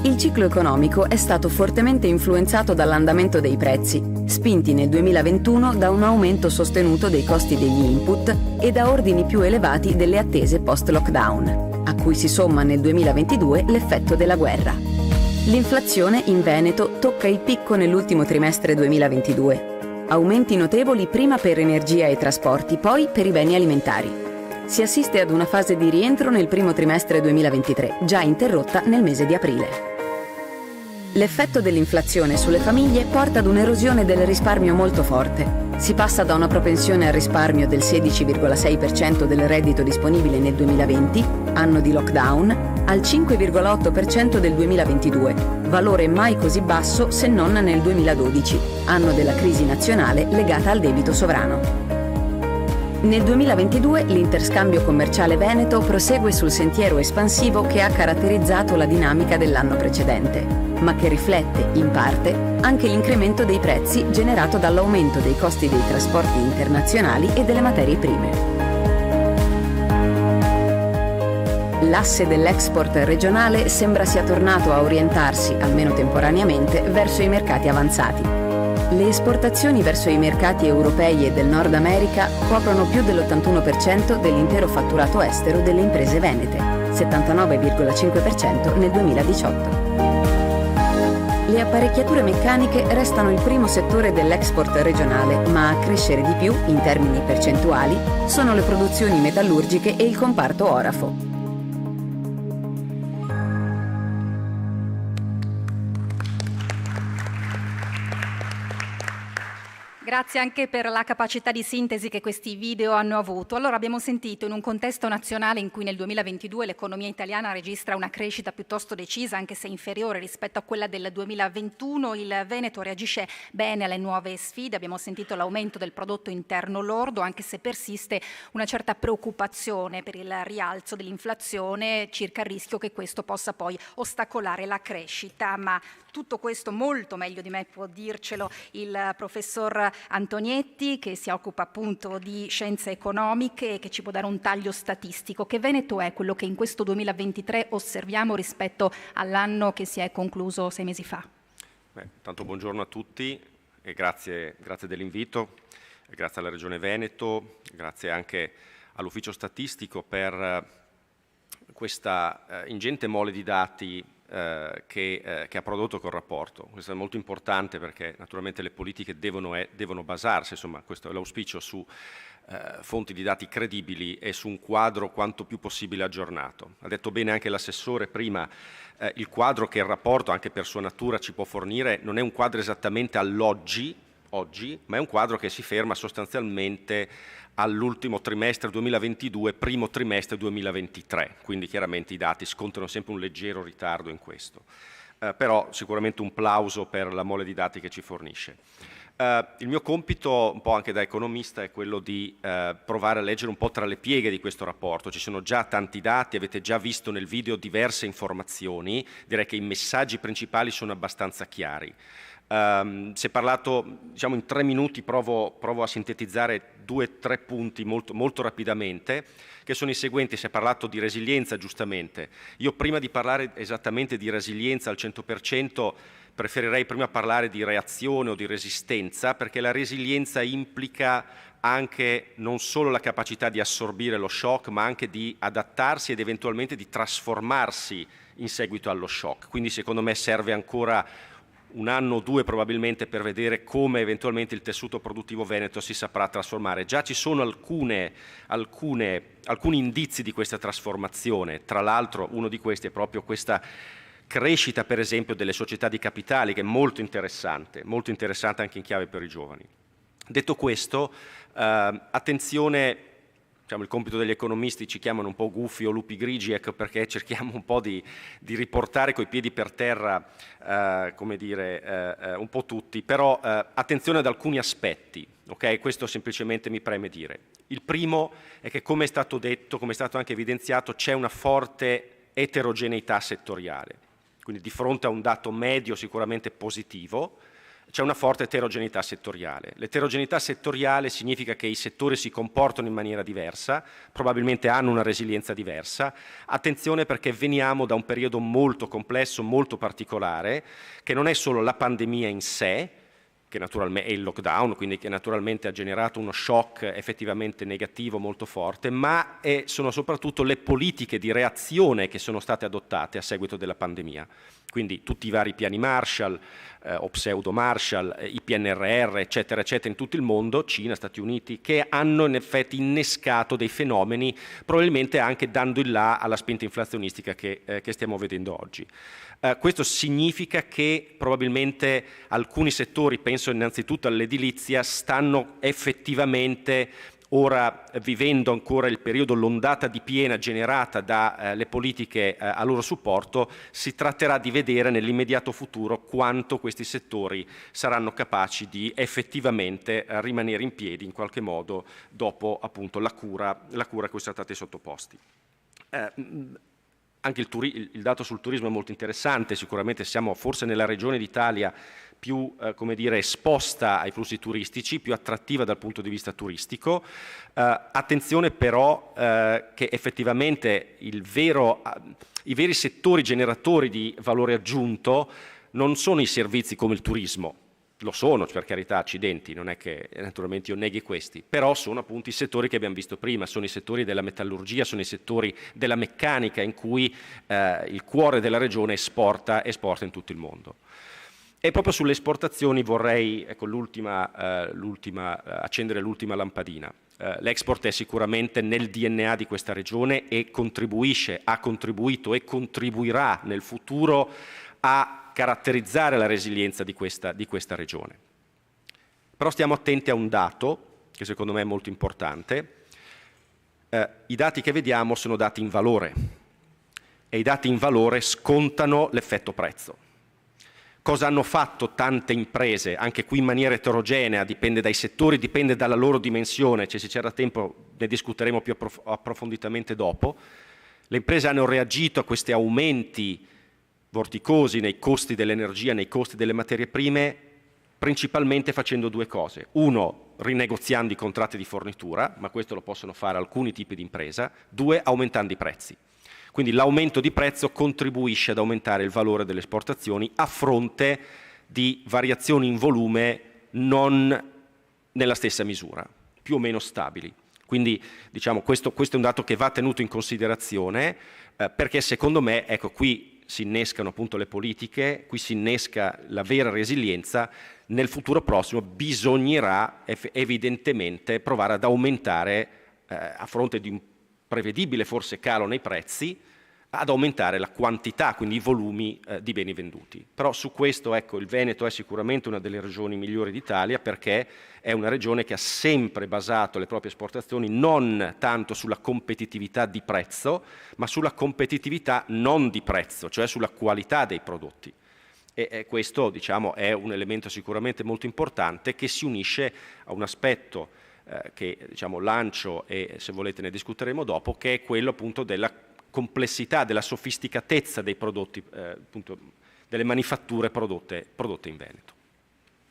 [SPEAKER 19] Il ciclo economico è stato fortemente influenzato dall'andamento dei prezzi, spinti nel 2021 da un aumento sostenuto dei costi degli input e da ordini più elevati delle attese post-lockdown, a cui si somma nel 2022 l'effetto della guerra. L'inflazione in Veneto tocca il picco nell'ultimo trimestre 2022. Aumenti notevoli prima per energia e trasporti, poi per i beni alimentari. Si assiste ad una fase di rientro nel primo trimestre 2023, già interrotta nel mese di aprile. L'effetto dell'inflazione sulle famiglie porta ad un'erosione del risparmio molto forte. Si passa da una propensione al risparmio del 16,6% del reddito disponibile nel 2020, anno di lockdown, al 5,8% del 2022, valore mai così basso se non nel 2012, anno della crisi nazionale legata al debito sovrano. Nel 2022 l'interscambio commerciale veneto prosegue sul sentiero espansivo che ha caratterizzato la dinamica dell'anno precedente, ma che riflette, in parte, anche l'incremento dei prezzi generato dall'aumento dei costi dei trasporti internazionali e delle materie prime. L'asse dell'export regionale sembra sia tornato a orientarsi, almeno temporaneamente, verso i mercati avanzati. Le esportazioni verso i mercati europei e del Nord America coprono più dell'81% dell'intero fatturato estero delle imprese venete, 79,5% nel 2018. Le apparecchiature meccaniche restano il primo settore dell'export regionale, ma a crescere di più, in termini percentuali, sono le produzioni metallurgiche e il comparto orafo.
[SPEAKER 5] Grazie anche per la capacità di sintesi che questi video hanno avuto. Allora, abbiamo sentito in un contesto nazionale in cui nel 2022 l'economia italiana registra una crescita piuttosto decisa, anche se inferiore rispetto a quella del 2021, il Veneto reagisce bene alle nuove sfide. Abbiamo sentito l'aumento del prodotto interno lordo, anche se persiste una certa preoccupazione per il rialzo dell'inflazione circa il rischio che questo possa poi ostacolare la crescita. Ma tutto questo molto meglio di me può dircelo il professor Antonietti, che si occupa appunto di scienze economiche e che ci può dare un taglio statistico. Che Veneto è quello che in questo 2023 osserviamo rispetto all'anno che si è concluso 6 mesi fa?
[SPEAKER 20] Tanto buongiorno a tutti e grazie dell'invito, grazie alla Regione Veneto, grazie anche all'Ufficio Statistico per questa ingente mole di dati che ha prodotto col rapporto. Questo è molto importante perché naturalmente le politiche devono basarsi, insomma questo è l'auspicio, su fonti di dati credibili e su un quadro quanto più possibile aggiornato. Ha detto bene anche l'assessore prima, il quadro che il rapporto anche per sua natura ci può fornire non è un quadro esattamente all'oggi, ma è un quadro che si ferma sostanzialmente all'ultimo trimestre 2022, primo trimestre 2023, quindi chiaramente i dati scontano sempre un leggero ritardo in questo, però sicuramente un plauso per la mole di dati che ci fornisce. Il mio compito, un po' anche da economista, è quello di provare a leggere un po' tra le pieghe di questo rapporto. Ci sono già tanti dati, avete già visto nel video diverse informazioni, direi che i messaggi principali sono abbastanza chiari. Si è parlato, diciamo in 3 minuti provo a sintetizzare 2-3 punti molto rapidamente, che sono i seguenti. Si è parlato di resilienza, giustamente. Io prima di parlare esattamente di resilienza al 100% preferirei prima parlare di reazione o di resistenza, perché la resilienza implica anche non solo la capacità di assorbire lo shock, ma anche di adattarsi ed eventualmente di trasformarsi in seguito allo shock. Quindi secondo me serve ancora 1 anno o 2 probabilmente per vedere come eventualmente il tessuto produttivo veneto si saprà trasformare. Già ci sono alcuni indizi di questa trasformazione, tra l'altro uno di questi è proprio questa crescita per esempio delle società di capitali, che è molto interessante anche in chiave per i giovani. Detto questo, attenzione. Il compito degli economisti ci chiamano un po' gufi o lupi grigi, ecco perché cerchiamo un po' di riportare coi piedi per terra, un po' tutti, però attenzione ad alcuni aspetti, ok? Questo semplicemente mi preme dire. Il primo è che, come è stato detto, come è stato anche evidenziato, c'è una forte eterogeneità settoriale, quindi di fronte a un dato medio sicuramente positivo, c'è una forte eterogeneità settoriale. L'eterogeneità settoriale significa che i settori si comportano in maniera diversa, probabilmente hanno una resilienza diversa. Attenzione, perché veniamo da un periodo molto complesso, molto particolare, che non è solo la pandemia in sé, che naturalmente è il lockdown, quindi che naturalmente ha generato uno shock effettivamente negativo molto forte, ma sono soprattutto le politiche di reazione che sono state adottate a seguito della pandemia. Quindi tutti i vari piani Marshall o pseudo Marshall, i PNRR, eccetera, eccetera, in tutto il mondo, Cina, Stati Uniti, che hanno in effetti innescato dei fenomeni, probabilmente anche dando il là alla spinta inflazionistica che stiamo vedendo oggi. Questo significa che probabilmente alcuni settori, penso innanzitutto all'edilizia, stanno effettivamente ora vivendo ancora il periodo, l'ondata di piena generata dalle politiche a loro supporto. Si tratterà di vedere nell'immediato futuro quanto questi settori saranno capaci di effettivamente rimanere in piedi in qualche modo dopo appunto la cura a cui sono stati sottoposti. Anche il dato sul turismo è molto interessante, sicuramente siamo forse nella regione d'Italia più come dire, esposta ai flussi turistici, più attrattiva dal punto di vista turistico. Attenzione però che effettivamente i veri settori generatori di valore aggiunto non sono i servizi come il turismo. Lo sono, per carità, accidenti, non è che naturalmente io neghi questi, però sono appunto i settori che abbiamo visto prima, sono i settori della metallurgia, sono i settori della meccanica in cui il cuore della regione esporta in tutto il mondo. E proprio sulle esportazioni vorrei accendere l'ultima lampadina. L'export è sicuramente nel DNA di questa regione e ha contribuito e contribuirà nel futuro a caratterizzare la resilienza di questa regione. Però stiamo attenti a un dato che secondo me è molto importante. I dati che vediamo sono dati in valore e i dati in valore scontano l'effetto prezzo. Cosa hanno fatto tante imprese, anche qui in maniera eterogenea, dipende dai settori, dipende dalla loro dimensione, se c'era tempo ne discuteremo più approfonditamente dopo. Le imprese hanno reagito a questi aumenti vorticosi nei costi dell'energia, nei costi delle materie prime, principalmente facendo due cose. Uno, rinegoziando i contratti di fornitura, ma questo lo possono fare alcuni tipi di impresa. Due, aumentando i prezzi. Quindi l'aumento di prezzo contribuisce ad aumentare il valore delle esportazioni a fronte di variazioni in volume non nella stessa misura, più o meno stabili. Quindi diciamo questo è un dato che va tenuto in considerazione perché secondo me, ecco, qui si innescano appunto le politiche, qui si innesca la vera resilienza. Nel futuro prossimo bisognerà evidentemente provare ad aumentare, a fronte di un prevedibile forse calo nei prezzi, ad aumentare la quantità, quindi i volumi di beni venduti. Però su questo, ecco, il Veneto è sicuramente una delle regioni migliori d'Italia perché è una regione che ha sempre basato le proprie esportazioni non tanto sulla competitività di prezzo, ma sulla competitività non di prezzo, cioè sulla qualità dei prodotti. E questo, diciamo, è un elemento sicuramente molto importante che si unisce a un aspetto che diciamo lancio e se volete ne discuteremo dopo, che è quello appunto della complessità, della sofisticatezza dei prodotti, appunto, delle manifatture prodotte in Veneto.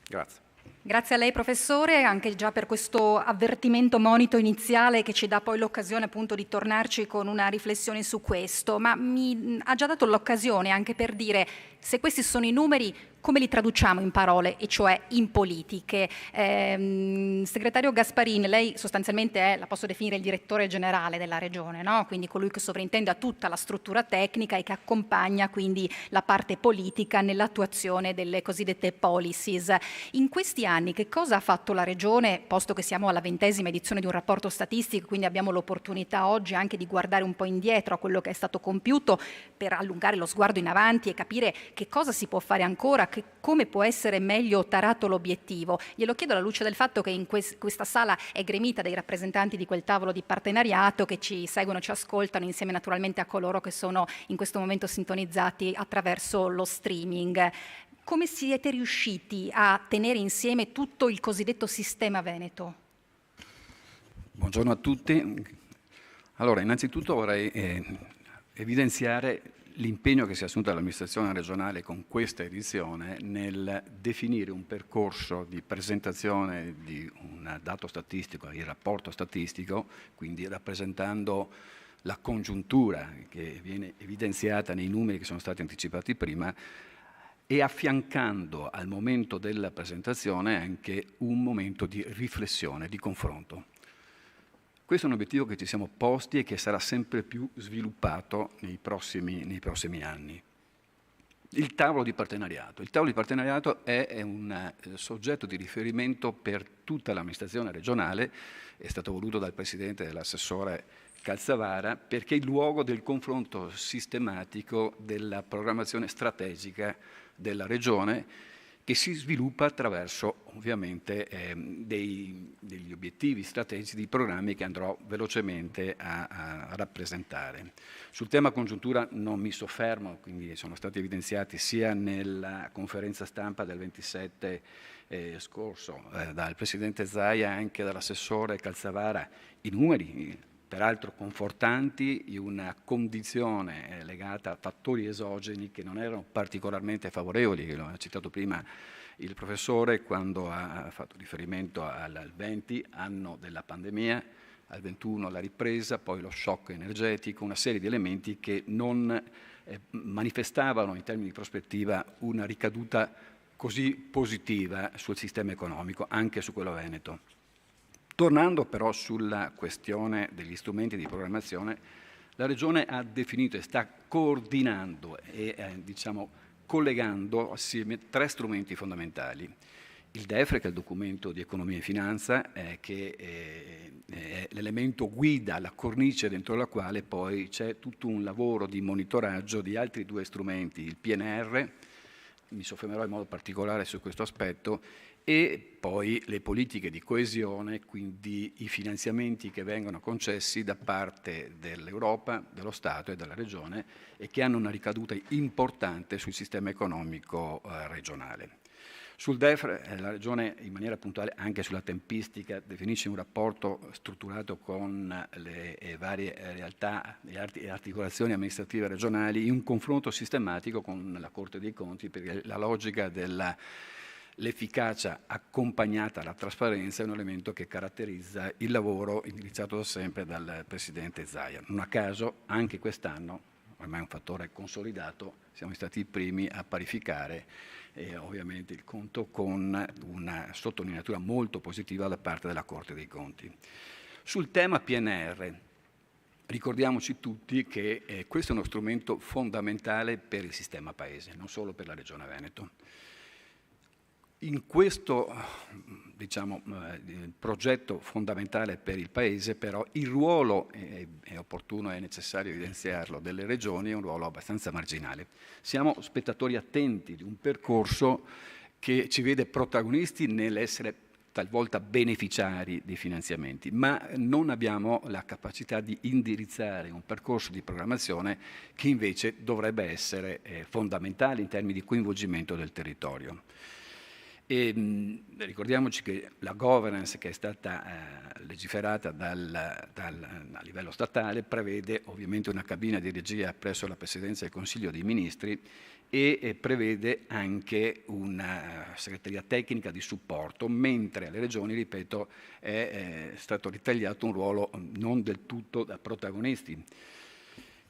[SPEAKER 20] Grazie.
[SPEAKER 5] Grazie a lei professore, anche già per questo avvertimento monito iniziale che ci dà poi l'occasione appunto di tornarci con una riflessione su questo, ma mi ha già dato l'occasione anche per dire se questi sono i numeri come li traduciamo in parole, e cioè in politiche. Segretario Gasparin, lei sostanzialmente è, la posso definire, il direttore generale della regione, no? Quindi colui che sovrintende a tutta la struttura tecnica e che accompagna quindi la parte politica nell'attuazione delle cosiddette policies. In questi anni che cosa ha fatto la regione, posto che siamo alla 20ª edizione di un rapporto statistico, quindi abbiamo l'opportunità oggi anche di guardare un po' indietro a quello che è stato compiuto per allungare lo sguardo in avanti e capire che cosa si può fare ancora, come può essere meglio tarato l'obiettivo. Glielo chiedo alla luce del fatto che in questa sala è gremita dei rappresentanti di quel tavolo di partenariato che ci seguono, ci ascoltano, insieme naturalmente a coloro che sono in questo momento sintonizzati attraverso lo streaming. Come siete riusciti a tenere insieme tutto il cosiddetto sistema Veneto?
[SPEAKER 1] Buongiorno a tutti. Allora, innanzitutto vorrei evidenziare l'impegno che si è assunta l'amministrazione regionale con questa edizione nel definire un percorso di presentazione di un dato statistico, il rapporto statistico, quindi rappresentando la congiuntura che viene evidenziata nei numeri che sono stati anticipati prima, e affiancando al momento della presentazione anche un momento di riflessione, di confronto. Questo è un obiettivo che ci siamo posti e che sarà sempre più sviluppato nei prossimi anni. Il tavolo di partenariato. Il tavolo di partenariato è un soggetto di riferimento per tutta l'amministrazione regionale, è stato voluto dal Presidente e dall'assessore Calzavara, perché è il luogo del confronto sistematico della programmazione strategica della Regione, che si sviluppa attraverso ovviamente degli obiettivi strategici, di programmi che andrò velocemente a rappresentare. Sul tema congiuntura non mi soffermo, quindi sono stati evidenziati sia nella conferenza stampa del 27 scorso dal Presidente Zaia, anche dall'assessore Calzavara, i numeri, peraltro confortanti, in una condizione legata a fattori esogeni che non erano particolarmente favorevoli, che lo ha citato prima il professore quando ha fatto riferimento al 20, anno della pandemia, al 21 la ripresa, poi lo shock energetico, una serie di elementi che non manifestavano in termini di prospettiva una ricaduta così positiva sul sistema economico, anche su quello veneto. Tornando però sulla questione degli strumenti di programmazione, la Regione ha definito e sta coordinando e collegando assieme 3 strumenti fondamentali. Il DEFRE, che è il documento di economia e finanza, che è l'elemento guida, la cornice dentro la quale poi c'è tutto un lavoro di monitoraggio di altri 2 strumenti, il PNR, mi soffermerò in modo particolare su questo aspetto, e poi le politiche di coesione, quindi i finanziamenti che vengono concessi da parte dell'Europa, dello Stato e della Regione e che hanno una ricaduta importante sul sistema economico regionale. Sul DEF la Regione, in maniera puntuale anche sulla tempistica, definisce un rapporto strutturato con le varie realtà e articolazioni amministrative regionali in un confronto sistematico con la Corte dei Conti, perché la logica l'efficacia accompagnata alla trasparenza è un elemento che caratterizza il lavoro indirizzato da sempre dal Presidente Zaia. Non a caso, anche quest'anno, ormai è un fattore consolidato, siamo stati i primi a parificare ovviamente il conto con una sottolineatura molto positiva da parte della Corte dei Conti. Sul tema PNR, ricordiamoci tutti che questo è uno strumento fondamentale per il sistema Paese, non solo per la Regione Veneto. In questo progetto fondamentale per il Paese, però, il ruolo, è opportuno e necessario evidenziarlo, delle regioni è un ruolo abbastanza marginale. Siamo spettatori attenti di un percorso che ci vede protagonisti nell'essere talvolta beneficiari dei finanziamenti, ma non abbiamo la capacità di indirizzare un percorso di programmazione che invece dovrebbe essere fondamentale in termini di coinvolgimento del territorio. E ricordiamoci che la governance che è stata legiferata a livello statale prevede ovviamente una cabina di regia presso la Presidenza del Consiglio dei Ministri e prevede anche una segreteria tecnica di supporto, mentre alle regioni, ripeto, è stato ritagliato un ruolo non del tutto da protagonisti.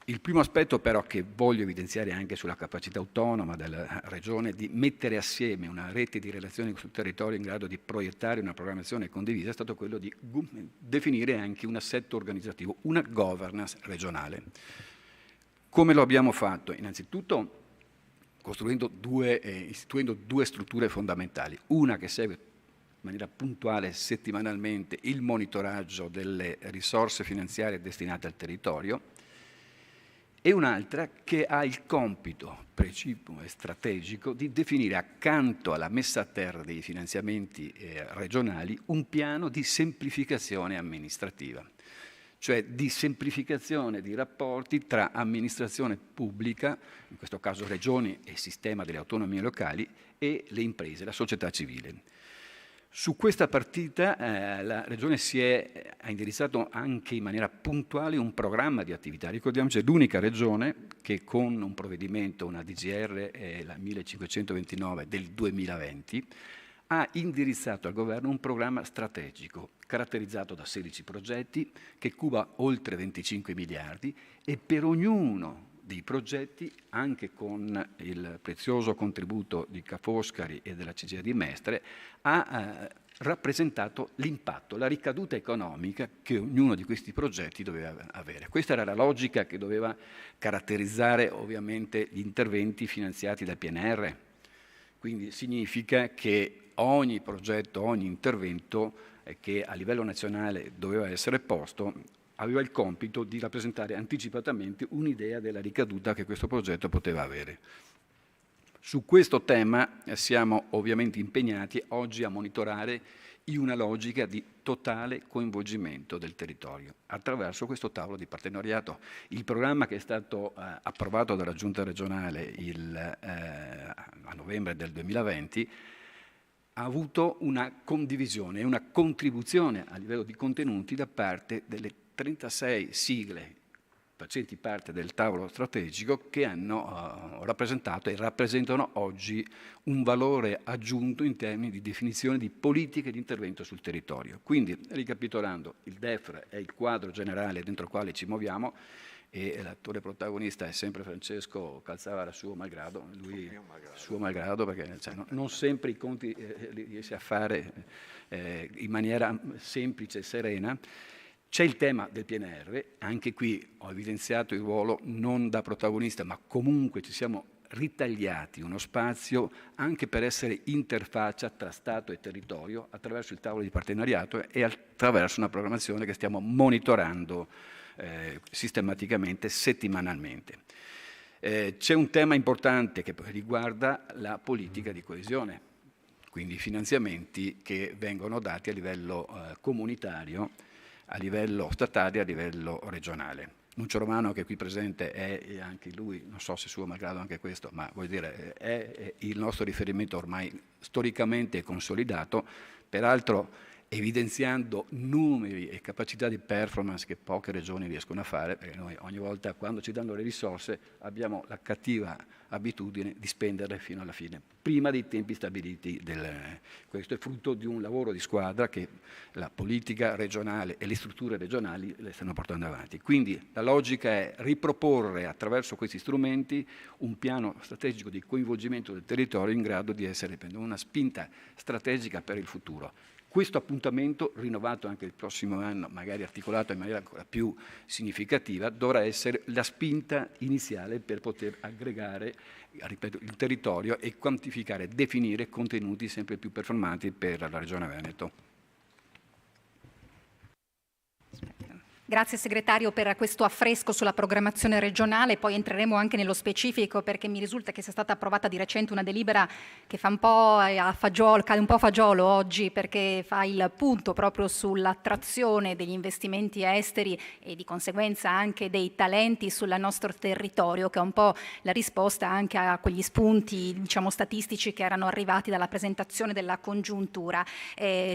[SPEAKER 1] Il primo aspetto però che voglio evidenziare anche sulla capacità autonoma della Regione di mettere assieme una rete di relazioni sul territorio in grado di proiettare una programmazione condivisa è stato quello di definire anche un assetto organizzativo, una governance regionale. Come lo abbiamo fatto? Innanzitutto istituendo due strutture fondamentali, una che segue in maniera puntuale settimanalmente il monitoraggio delle risorse finanziarie destinate al territorio, e un'altra che ha il compito precipuo e strategico di definire, accanto alla messa a terra dei finanziamenti regionali, un piano di semplificazione amministrativa, cioè di semplificazione di rapporti tra amministrazione pubblica, in questo caso regioni e sistema delle autonomie locali, e le imprese, la società civile. Su questa partita la Regione ha indirizzato anche in maniera puntuale un programma di attività. Ricordiamoci, è l'unica Regione che con un provvedimento, una DGR, la 1529 del 2020, ha indirizzato al Governo un programma strategico caratterizzato da 16 progetti che cuba oltre 25 miliardi e per ognuno dei progetti, anche con il prezioso contributo di Ca' Foscari e della CGIA di Mestre, ha rappresentato l'impatto, la ricaduta economica che ognuno di questi progetti doveva avere. Questa era la logica che doveva caratterizzare ovviamente gli interventi finanziati dal PNR. Quindi significa che ogni progetto, ogni intervento che a livello nazionale doveva essere posto aveva il compito di rappresentare anticipatamente un'idea della ricaduta che questo progetto poteva avere. Su questo tema siamo ovviamente impegnati oggi a monitorare in una logica di totale coinvolgimento del territorio attraverso questo tavolo di partenariato. Il programma che è stato approvato dalla Giunta regionale a novembre del 2020 ha avuto una condivisione e una contribuzione a livello di contenuti da parte delle 36 sigle facenti parte del tavolo strategico che hanno rappresentato e rappresentano oggi un valore aggiunto in termini di definizione di politiche di intervento sul territorio. Quindi, ricapitolando, il DEF è il quadro generale dentro il quale ci muoviamo e l'attore protagonista è sempre Francesco Calzavara, suo malgrado, lui suo malgrado perché non sempre i conti li riesce a fare in maniera semplice e serena. C'è il tema del PNR, anche qui ho evidenziato il ruolo non da protagonista, ma comunque ci siamo ritagliati uno spazio anche per essere interfaccia tra Stato e territorio attraverso il tavolo di partenariato e attraverso una programmazione che stiamo monitorando sistematicamente, settimanalmente. C'è un tema importante che riguarda la politica di coesione, quindi i finanziamenti che vengono dati a livello comunitario, a livello statale e a livello regionale. Nuncio Romano, che è qui presente, è anche lui, non so se suo malgrado anche questo, ma voglio dire, è il nostro riferimento ormai storicamente consolidato, peraltro evidenziando numeri e capacità di performance che poche regioni riescono a fare, perché noi ogni volta quando ci danno le risorse abbiamo la cattiva abitudine di spenderle fino alla fine, prima dei tempi stabiliti. Questo è frutto di un lavoro di squadra che la politica regionale e le strutture regionali le stanno portando avanti. Quindi la logica è riproporre attraverso questi strumenti un piano strategico di coinvolgimento del territorio in grado di essere una spinta strategica per il futuro. Questo appuntamento, rinnovato anche il prossimo anno, magari articolato in maniera ancora più significativa, dovrà essere la spinta iniziale per poter aggregare, ripeto, il territorio e quantificare, definire contenuti sempre più performanti per la Regione Veneto.
[SPEAKER 5] Grazie segretario per questo affresco sulla programmazione regionale, poi entreremo anche nello specifico perché mi risulta che sia stata approvata di recente una delibera che fa un po' a fagiolo, cade un po' a fagiolo oggi perché fa il punto proprio sull'attrazione degli investimenti esteri e di conseguenza anche dei talenti sul nostro territorio, che è un po' la risposta anche a quegli spunti, diciamo, statistici che erano arrivati dalla presentazione della congiuntura.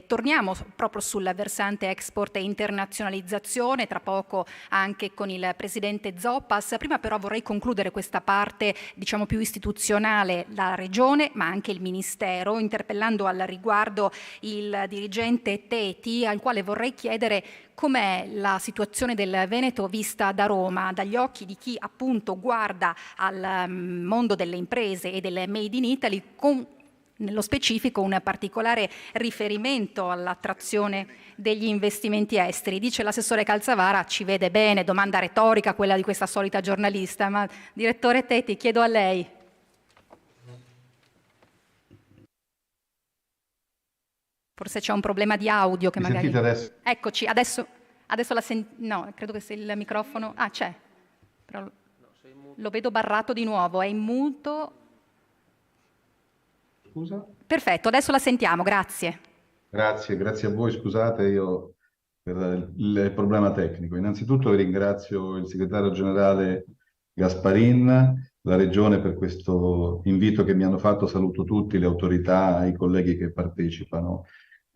[SPEAKER 5] Torniamo proprio sul versante export e internazionalizzazione, tra poco anche con il presidente Zoppas. Prima però vorrei concludere questa parte, diciamo, più istituzionale, la Regione ma anche il Ministero, interpellando al riguardo il dirigente Teti, al quale vorrei chiedere com'è la situazione del Veneto vista da Roma, dagli occhi di chi appunto guarda al mondo delle imprese e del Made in Italy, con nello specifico un particolare riferimento all'attrazione degli investimenti esteri. Dice l'assessore Calzavara, ci vede bene, domanda retorica quella di questa solita giornalista, ma direttore Teti, chiedo a lei. Forse c'è un problema di audio che magari...
[SPEAKER 21] Sentite adesso?
[SPEAKER 5] Eccoci, adesso la no, credo che sia il microfono... Ah, c'è, però lo vedo barrato di nuovo, è in muto...
[SPEAKER 21] Scusa?
[SPEAKER 5] Perfetto, adesso la sentiamo, grazie.
[SPEAKER 21] Grazie a voi, scusate io per il problema tecnico. Innanzitutto ringrazio il segretario generale Gasparin, la Regione per questo invito che mi hanno fatto, saluto tutti, le autorità, i colleghi che partecipano.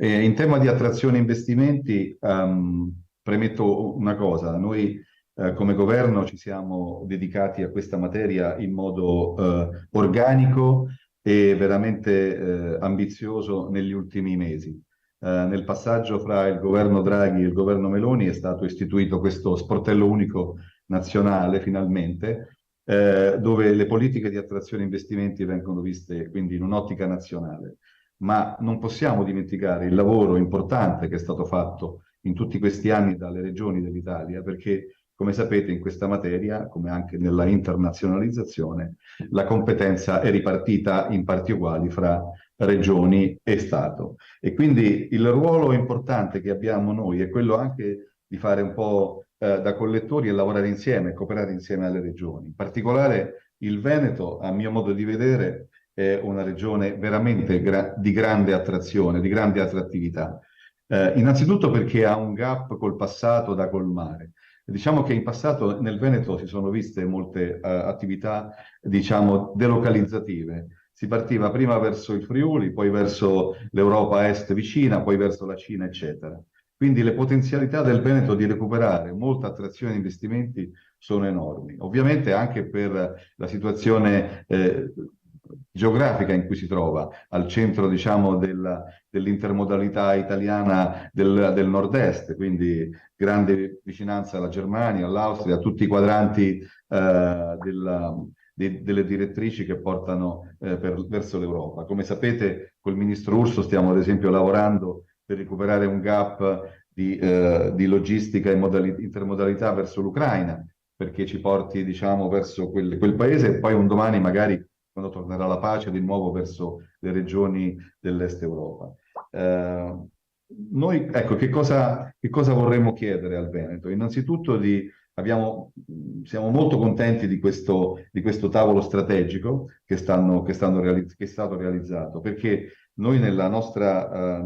[SPEAKER 21] In tema di attrazione investimenti, premetto una cosa, noi come governo ci siamo dedicati a questa materia in modo organico e veramente ambizioso negli ultimi mesi. Nel passaggio fra il governo Draghi e il governo Meloni è stato istituito questo sportello unico nazionale, finalmente, dove le politiche di attrazione investimenti vengono viste quindi in un'ottica nazionale. Ma non possiamo dimenticare il lavoro importante che è stato fatto in tutti questi anni dalle regioni dell'Italia, perché, come sapete, in questa materia, come anche nella internazionalizzazione, la competenza è ripartita in parti uguali fra regioni e Stato. E quindi il ruolo importante che abbiamo noi è quello anche di fare un po' da collettori e lavorare insieme, cooperare insieme alle regioni. In particolare il Veneto, a mio modo di vedere, è una regione veramente di grande attrazione, di grande attrattività. Innanzitutto perché ha un gap col passato da colmare. Diciamo che in passato nel Veneto si sono viste molte attività, diciamo, delocalizzative. Si partiva prima verso il Friuli, poi verso l'Europa est vicina, poi verso la Cina, eccetera. Quindi le potenzialità del Veneto di recuperare molta attrazione di investimenti sono enormi. Ovviamente anche per la situazione geografica in cui si trova, al centro, diciamo, dell'intermodalità italiana del nord-est, quindi grande vicinanza alla Germania, all'Austria, a tutti i quadranti delle direttrici che portano verso l'Europa. Come sapete, col ministro Urso stiamo ad esempio lavorando per recuperare un gap di logistica e intermodalità verso l'Ucraina, perché ci porti, diciamo, verso quel paese e poi un domani magari, quando tornerà la pace, di nuovo verso le regioni dell'est Europa. Noi, ecco, che cosa vorremmo chiedere al Veneto? Innanzitutto siamo molto contenti di questo tavolo strategico che è stato realizzato, perché noi nella nostra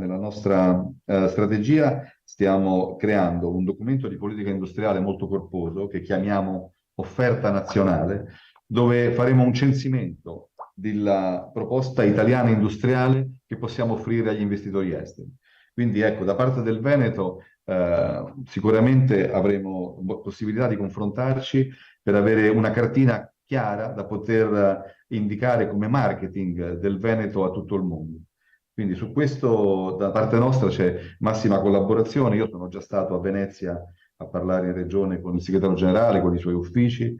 [SPEAKER 21] strategia stiamo creando un documento di politica industriale molto corposo che chiamiamo Offerta Nazionale, dove faremo un censimento della proposta italiana industriale che possiamo offrire agli investitori esteri. Quindi ecco, da parte del Veneto sicuramente avremo possibilità di confrontarci per avere una cartina chiara da poter indicare come marketing del Veneto a tutto il mondo. Quindi su questo da parte nostra c'è massima collaborazione. Io sono già stato a Venezia a parlare in regione con il segretario generale, con i suoi uffici,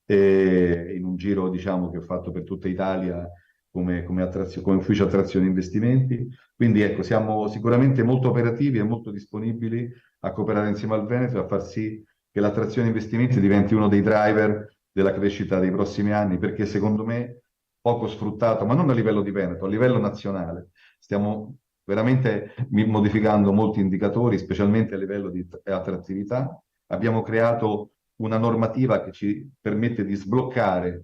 [SPEAKER 21] e in un giro, diciamo, che ho fatto per tutta Italia come ufficio attrazione investimenti. Quindi ecco, siamo sicuramente molto operativi e molto disponibili a cooperare insieme al Veneto e a far sì che l'attrazione investimenti diventi uno dei driver della crescita dei prossimi anni, perché secondo me poco sfruttato, ma non a livello di Veneto, a livello nazionale. Stiamo veramente modificando molti indicatori, specialmente a livello di attrattività. Abbiamo creato una normativa che ci permette di sbloccare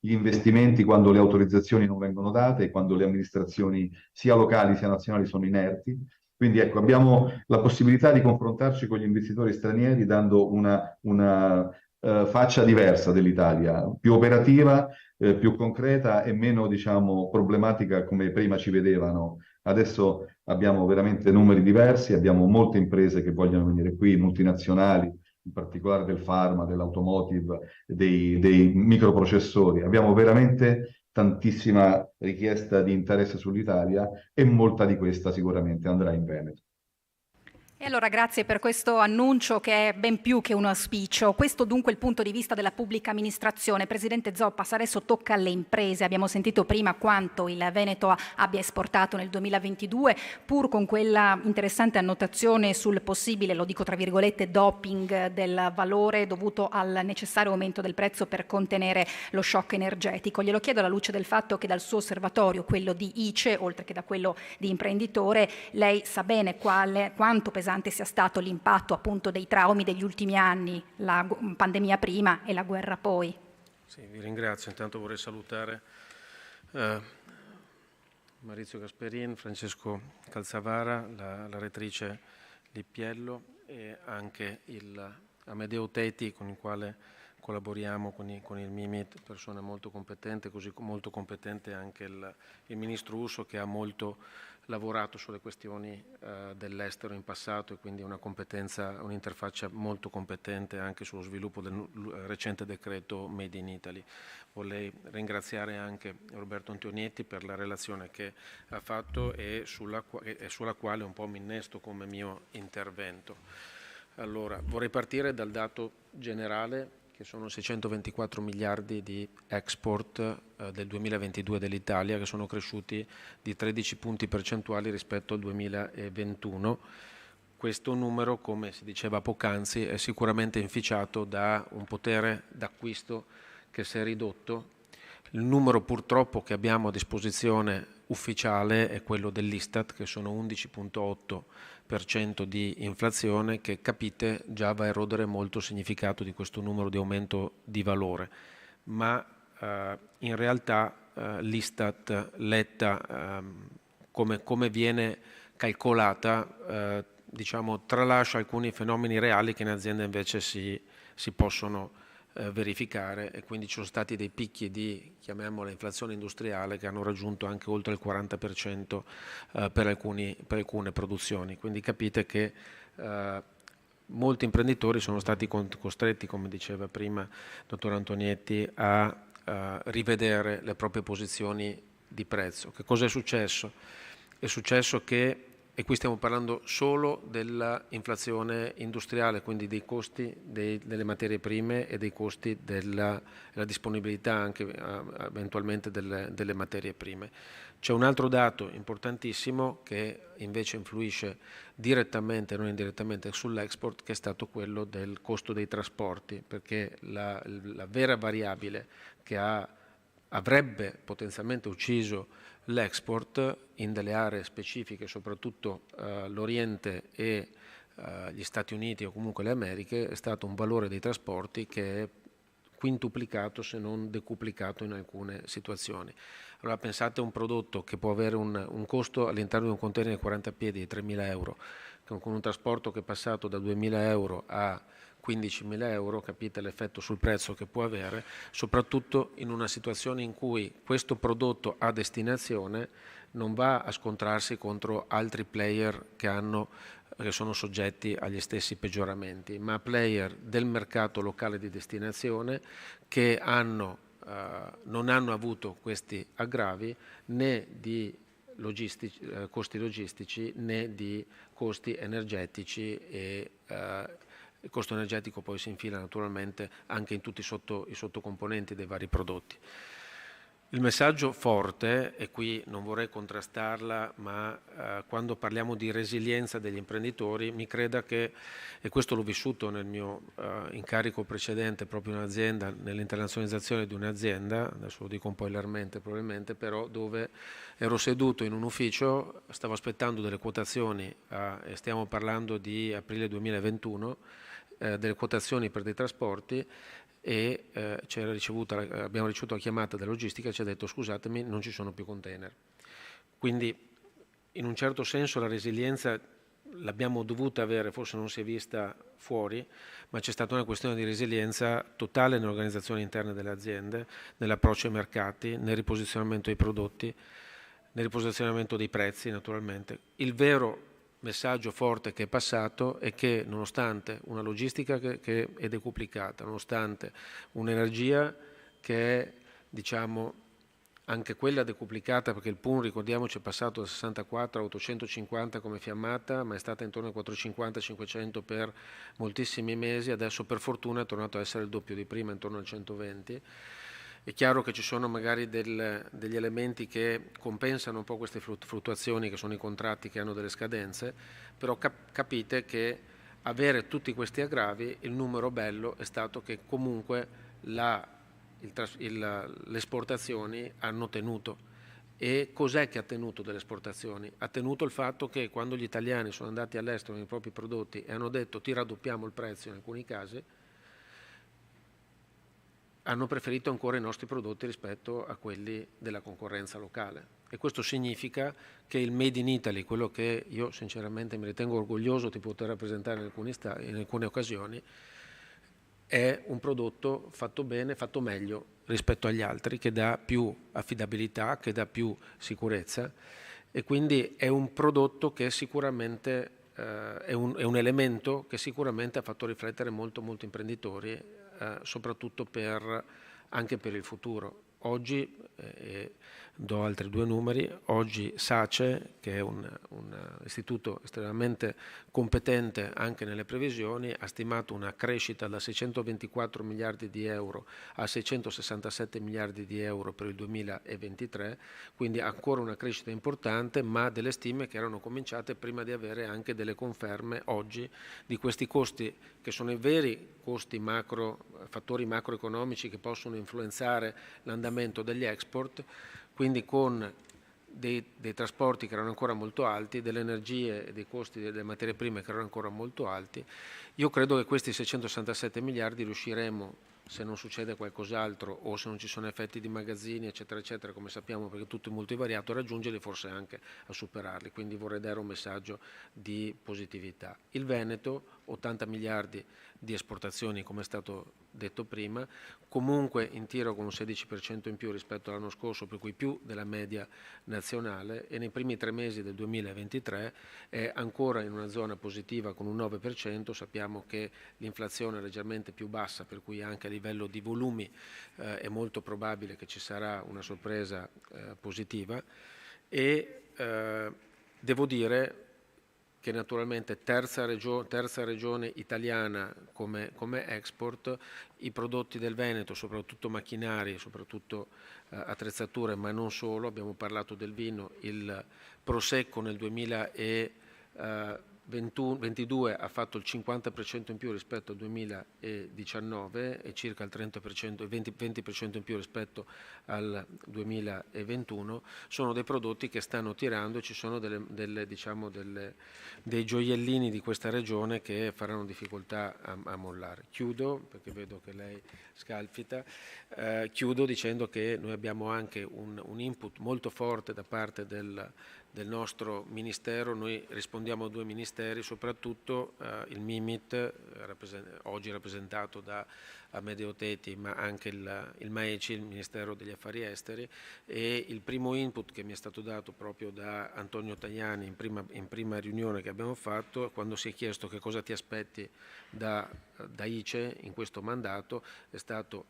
[SPEAKER 21] gli investimenti quando le autorizzazioni non vengono date e quando le amministrazioni sia locali sia nazionali sono inerti. Quindi ecco, abbiamo la possibilità di confrontarci con gli investitori stranieri dando una faccia diversa dell'Italia, più operativa, più concreta e meno, diciamo, problematica come prima ci vedevano. Adesso abbiamo veramente numeri diversi, abbiamo molte imprese che vogliono venire qui, multinazionali, in particolare del pharma, dell'automotive, dei microprocessori. Abbiamo veramente tantissima richiesta di interesse sull'Italia e molta di questa sicuramente andrà in Veneto.
[SPEAKER 5] E allora grazie per questo annuncio che è ben più che un auspicio. Questo dunque è il punto di vista della pubblica amministrazione. Presidente Zoppas, adesso tocca alle imprese. Abbiamo sentito prima quanto il Veneto abbia esportato nel 2022, pur con quella interessante annotazione sul possibile, lo dico tra virgolette, doping del valore dovuto al necessario aumento del prezzo per contenere lo shock energetico. Glielo chiedo alla luce del fatto che dal suo osservatorio, quello di ICE, oltre che da quello di imprenditore, lei sa bene quanto pesante sia stato l'impatto appunto dei traumi degli ultimi anni, la pandemia prima e la guerra poi.
[SPEAKER 3] Sì, vi ringrazio. Intanto vorrei salutare Maurizio Gasperin, Francesco Calzavara, la rettrice Lippiello e anche Amedeo Teti, con il quale collaboriamo con il MIMIT, persona molto competente, così molto competente anche il ministro Urso, che ha molto lavorato sulle questioni dell'estero in passato e quindi una competenza, un'interfaccia molto competente anche sullo sviluppo del recente decreto Made in Italy. Vorrei ringraziare anche Roberto Antonietti per la relazione che ha fatto e sulla quale un po' mi innesto come mio intervento. Allora, vorrei partire dal dato generale, che sono 624 miliardi di export del 2022 dell'Italia, che sono cresciuti di 13 punti percentuali rispetto al 2021. Questo numero, come si diceva poc'anzi, è sicuramente inficiato da un potere d'acquisto che si è ridotto. Il numero purtroppo che abbiamo a disposizione ufficiale è quello dell'Istat, che sono 11,8% di inflazione, che capite già va a erodere molto il significato di questo numero di aumento di valore. Ma in realtà l'Istat letta come viene calcolata diciamo, tralascia alcuni fenomeni reali che in azienda invece si possono verificare, e quindi ci sono stati dei picchi di, chiamiamola, inflazione industriale che hanno raggiunto anche oltre il 40% per alcune produzioni. Quindi capite che molti imprenditori sono stati costretti, come diceva prima il dottor Antonietti, a rivedere le proprie posizioni di prezzo. Che cosa è successo? È successo che, e qui stiamo parlando solo dell'inflazione industriale, quindi dei costi delle materie prime e dei costi della disponibilità anche eventualmente delle materie prime. C'è un altro dato importantissimo che invece influisce direttamente e non indirettamente sull'export, che è stato quello del costo dei trasporti, perché la vera variabile che avrebbe potenzialmente ucciso l'export in delle aree specifiche, soprattutto l'Oriente e gli Stati Uniti o comunque le Americhe, è stato un valore dei trasporti che è quintuplicato se non decuplicato in alcune situazioni. Allora pensate a un prodotto che può avere un costo all'interno di un container di 40 piedi di 3.000 euro, con un trasporto che è passato da 2.000 euro a 15.000 euro, capite l'effetto sul prezzo che può avere, soprattutto in una situazione in cui questo prodotto a destinazione non va a scontrarsi contro altri player che sono soggetti agli stessi peggioramenti, ma player del mercato locale di destinazione che non hanno avuto questi aggravi né di costi logistici né di costi energetici, e il costo energetico poi si infila naturalmente anche in tutti i sottocomponenti dei vari prodotti. Il messaggio forte, e qui non vorrei contrastarla, ma quando parliamo di resilienza degli imprenditori, mi creda che, e questo l'ho vissuto nel mio incarico precedente proprio in un'azienda, nell'internazionalizzazione di un'azienda, adesso lo dico un po' ilarmente probabilmente, però dove ero seduto in un ufficio, stavo aspettando delle quotazioni, e stiamo parlando di aprile 2021, delle quotazioni per dei trasporti, e abbiamo ricevuto la chiamata della logistica e ci ha detto: scusatemi, non ci sono più container. Quindi in un certo senso la resilienza l'abbiamo dovuta avere, forse non si è vista fuori, ma c'è stata una questione di resilienza totale nell'organizzazione interna delle aziende, nell'approccio ai mercati, nel riposizionamento dei prodotti, nel riposizionamento dei prezzi naturalmente. Il vero messaggio forte che è passato è che, nonostante una logistica che è decuplicata, nonostante un'energia che è, diciamo, anche quella decuplicata, perché il PUN, ricordiamoci, è passato da 64 a 850 come fiammata, ma è stata intorno a 450-500 per moltissimi mesi, adesso per fortuna è tornato a essere il doppio di prima, intorno al 120. È chiaro che ci sono magari degli elementi che compensano un po' queste fluttuazioni, che sono i contratti che hanno delle scadenze, però capite che avere tutti questi aggravi, il numero bello è stato che comunque le esportazioni hanno tenuto. E cos'è che ha tenuto delle esportazioni? Ha tenuto il fatto che quando gli italiani sono andati all'estero con i propri prodotti e hanno detto ti raddoppiamo il prezzo in alcuni casi, hanno preferito ancora i nostri prodotti rispetto a quelli della concorrenza locale. E questo significa che il Made in Italy, quello che io sinceramente mi ritengo orgoglioso di poter rappresentare in alcune occasioni, è un prodotto fatto bene, fatto meglio rispetto agli altri, che dà più affidabilità, che dà più sicurezza, e quindi è un prodotto che sicuramente è un elemento che sicuramente ha fatto riflettere molto imprenditori, soprattutto anche per il futuro. Oggi, do altri 2 numeri, oggi SACE, che è un istituto estremamente competente anche nelle previsioni, ha stimato una crescita da 624 miliardi di euro a 667 miliardi di euro per il 2023, quindi ancora una crescita importante, ma delle stime che erano cominciate prima di avere anche delle conferme oggi di questi costi, che sono i veri costi fattori macroeconomici che possono influenzare l'andamento degli export, quindi con dei trasporti che erano ancora molto alti, delle energie e dei costi delle materie prime che erano ancora molto alti. Io credo che questi 667 miliardi riusciremo, se non succede qualcos'altro o se non ci sono effetti di magazzini eccetera eccetera, come sappiamo perché tutto è multivariato, a raggiungerli, forse anche a superarli, quindi vorrei dare un messaggio di positività. Il Veneto, 80 miliardi di esportazioni come è stato detto prima, comunque in tiro con un 16% in più rispetto all'anno scorso, per cui più della media nazionale, e nei primi 3 mesi del 2023 è ancora in una zona positiva con un 9%, sappiamo che l'inflazione è leggermente più bassa, per cui anche a livello di volumi è molto probabile che ci sarà una sorpresa positiva, e devo dire che naturalmente terza regione italiana come export, i prodotti del Veneto, soprattutto macchinari, soprattutto attrezzature, ma non solo, abbiamo parlato del vino, il Prosecco nel 2022 ha fatto il 50% in più rispetto al 2019 e circa il 30%, 20% in più rispetto al 2021, sono dei prodotti che stanno tirando, ci sono dei gioiellini di questa regione che faranno difficoltà a mollare. Chiudo, perché vedo che lei scalpita, chiudo dicendo che noi abbiamo anche un input molto forte da parte del nostro Ministero. Noi rispondiamo a 2 ministeri, soprattutto il MIMIT, oggi rappresentato da Amedeo Teti, ma anche il MAECI, il Ministero degli Affari Esteri, e il primo input che mi è stato dato proprio da Antonio Tajani in prima riunione che abbiamo fatto, quando si è chiesto che cosa ti aspetti da ICE in questo mandato, è stato